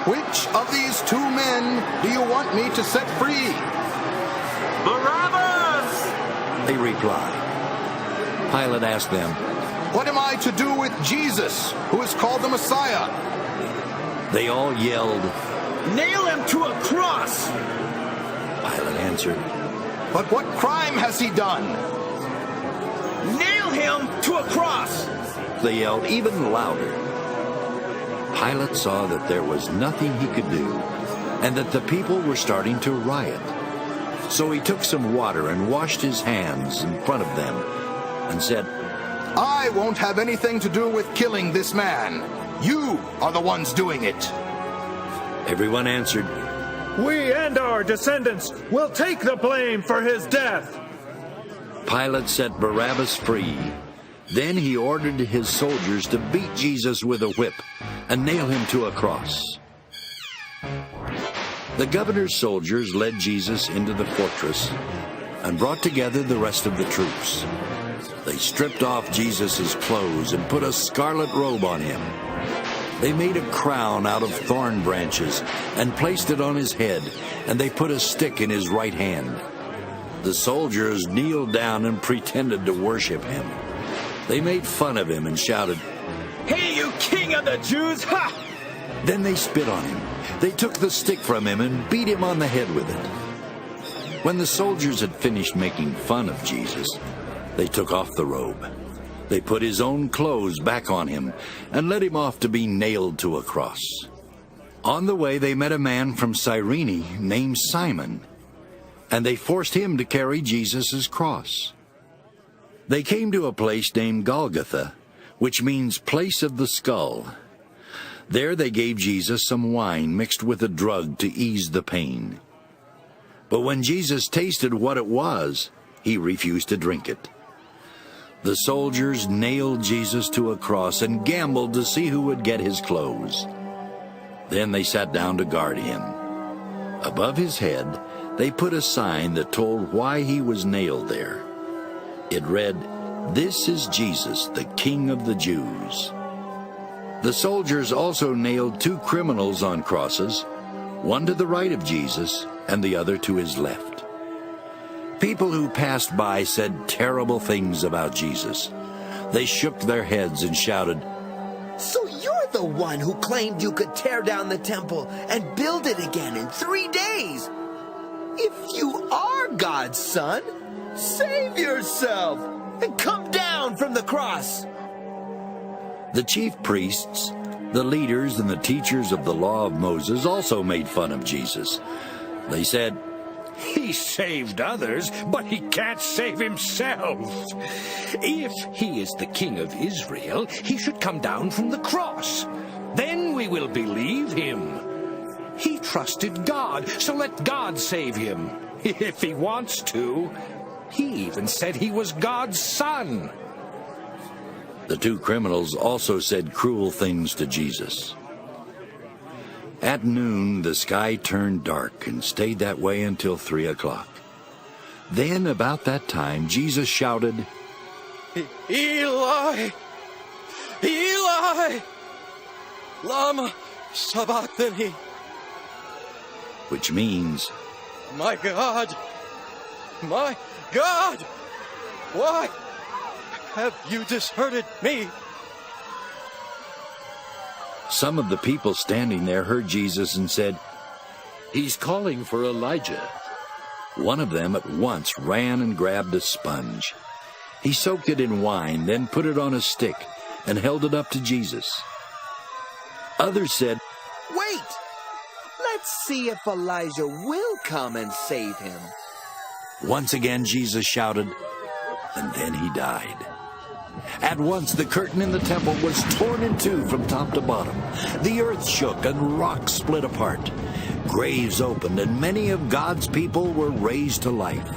"Which of these 2 men do you want me to set free?" "Barabbas!" they replied. Pilate asked them, "What am I to do with Jesus, who is called the Messiah?" They all yelled, "Nail him to a cross!" Pilate answered, "But what crime has he done?" "Nail him to a cross!" They yelled even louder. Pilate saw that there was nothing he could do, and that the people were starting to riot. So he took some water and washed his hands in front of them and said, "I won't have anything to do with killing this man. You are the ones doing it." Everyone answered, "We and our descendants will take the blame for his death." Pilate set Barabbas free. Then he ordered his soldiers to beat Jesus with a whip and nail him to a cross. The governor's soldiers led Jesus into the fortress and brought together the rest of the troops. They stripped off Jesus' clothes and put a scarlet robe on him. They made a crown out of thorn branches and placed it on his head, and they put a stick in his right hand. The soldiers kneeled down and pretended to worship him. They made fun of him and shouted, "Hey, you king of the Jews! Ha!" Then they spit on him. They took the stick from him and beat him on the head with it. When the soldiers had finished making fun of Jesus, they took off the robe. They put his own clothes back on him and led him off to be nailed to a cross. On the way, they met a man from Cyrene named Simon. and they forced him to carry Jesus' cross. They came to a place named Golgotha, which means place of the skull. There they gave Jesus some wine mixed with a drug to ease the pain. But when Jesus tasted what it was, he refused to drink it. The soldiers nailed Jesus to a cross and gambled to see who would get his clothes. Then they sat down to guard him. Above his head, they put a sign that told why he was nailed there. It read, "This is Jesus, the King of the Jews." The soldiers also nailed 2 criminals on crosses, one to the right of Jesus and the other to his left. People who passed by said terrible things about Jesus. They shook their heads and shouted, "So you're the one who claimed you could tear down the temple and build it again in 3 days? If you are God's son, save yourself and come down from the cross." The chief priests, the leaders, and the teachers of the law of Moses also made fun of Jesus. They said, "He saved others, but he can't save himself. If he is the King of Israel, he should come down from the cross. Then we will believe him. He trusted God, so let God save him, if he wants to. He even said he was God's son." The 2 criminals also said cruel things to Jesus. At noon, the sky turned dark and stayed that way until 3 o'clock. Then, about that time, Jesus shouted, "Eli, Eli, lama sabachthani," which means, my God, why have you deserted me?" Some of the people standing there heard Jesus and said, "He's calling for Elijah." One of them at once ran and grabbed a sponge. He soaked it in wine, then put it on a stick and held it up to Jesus. Others said, "Wait! Let's see if Elijah will come and save him." Once again Jesus shouted, and then he died. At once the curtain in the temple was torn in 2 from top to bottom. The earth shook and rocks split apart. Graves opened and many of God's people were raised to life.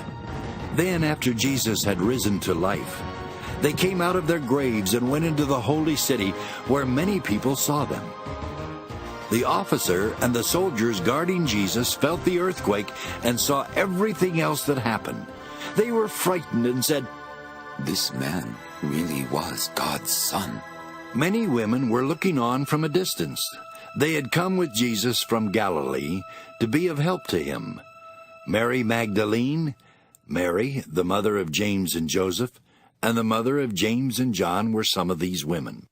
Then after Jesus had risen to life, they came out of their graves and went into the holy city where many people saw them. The officer and the soldiers guarding Jesus felt the earthquake and saw everything else that happened. They were frightened and said, "This man really was God's son." Many women were looking on from a distance. They had come with Jesus from Galilee to be of help to him. Mary Magdalene, Mary, the mother of James and Joseph, and the mother of James and John were some of these women.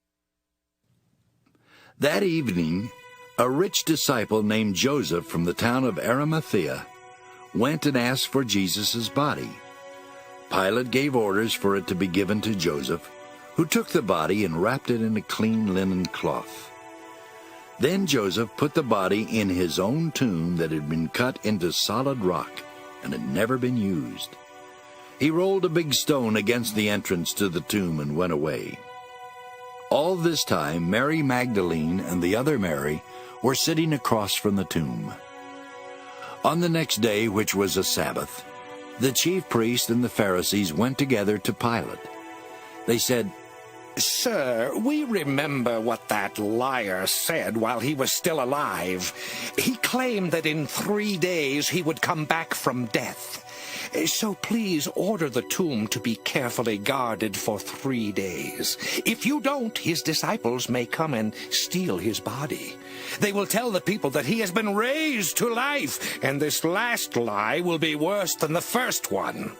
That evening, a rich disciple named Joseph from the town of Arimathea went and asked for Jesus' body. Pilate gave orders for it to be given to Joseph, who took the body and wrapped it in a clean linen cloth. Then Joseph put the body in his own tomb that had been cut into solid rock and had never been used. He rolled a big stone against the entrance to the tomb and went away. All this time, Mary Magdalene and the other Mary were sitting across from the tomb. On the next day, which was a Sabbath, the chief priests and the Pharisees went together to Pilate. They said, "Sir, we remember what that liar said while he was still alive. He claimed that in 3 days he would come back from death. So please order the tomb to be carefully guarded for 3 days. If you don't, his disciples may come and steal his body. They will tell the people that he has been raised to life, and this last lie will be worse than the first one."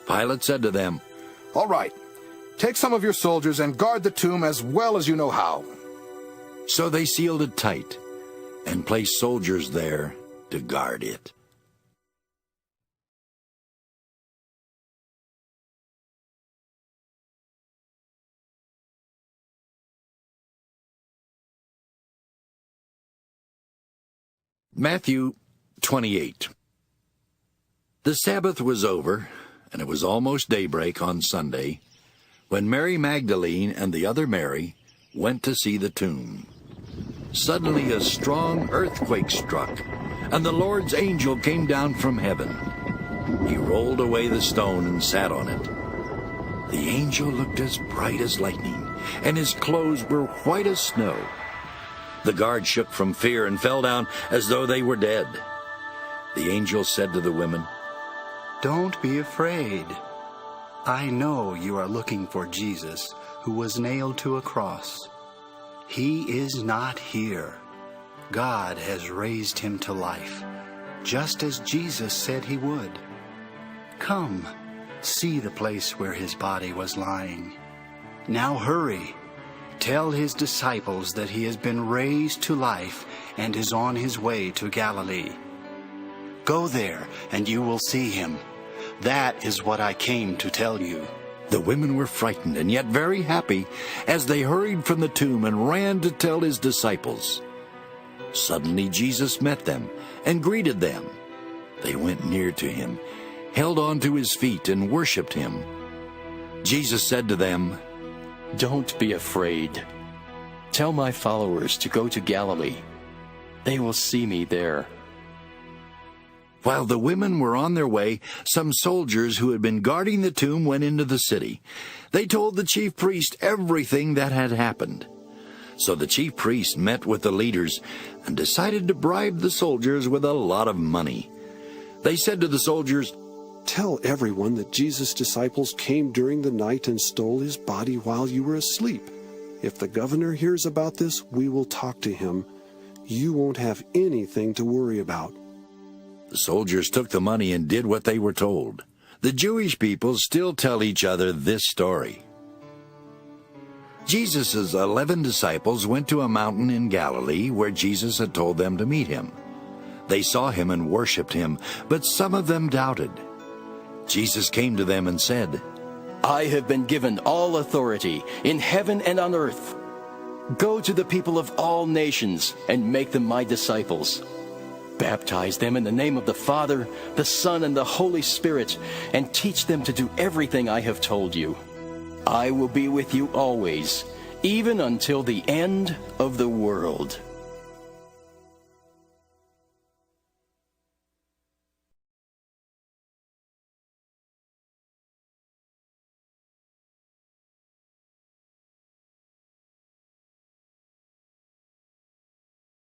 Pilate said to them, "All right, take some of your soldiers and guard the tomb as well as you know how." So they sealed it tight and placed soldiers there to guard it. Matthew 28. The Sabbath was over, and it was almost daybreak on Sunday, when Mary Magdalene and the other Mary went to see the tomb. Suddenly a strong earthquake struck, and the Lord's angel came down from heaven. He rolled away the stone and sat on it. The angel looked as bright as lightning, and his clothes were white as snow. The guards shook from fear and fell down as though they were dead. The angel said to the women, "Don't be afraid. I know you are looking for Jesus, who was nailed to a cross. He is not here. God has raised him to life, just as Jesus said he would. Come, see the place where his body was lying. Now hurry. Tell his disciples that he has been raised to life and is on his way to Galilee. Go there, and you will see him. That is what I came to tell you." The women were frightened and yet very happy as they hurried from the tomb and ran to tell his disciples. Suddenly Jesus met them and greeted them. They went near to him, held on to his feet, and worshipped him. Jesus said to them, "Don't be afraid. Tell my followers to go to Galilee. They will see me there." While the women were on their way, some soldiers who had been guarding the tomb went into the city. They told the chief priest everything that had happened. So the chief priest met with the leaders and decided to bribe the soldiers with a lot of money. They said to the soldiers, "Tell everyone that Jesus' disciples came during the night and stole his body while you were asleep. If the governor hears about this, we will talk to him. You won't have anything to worry about." The soldiers took the money and did what they were told. The Jewish people still tell each other this story. Jesus' 11 disciples went to a mountain in Galilee where Jesus had told them to meet him. They saw him and worshipped him, but some of them doubted. Jesus came to them and said, "I have been given all authority in heaven and on earth. Go to the people of all nations and make them my disciples. Baptize them in the name of the Father, the Son, and the Holy Spirit, and teach them to do everything I have told you. I will be with you always, even until the end of the world."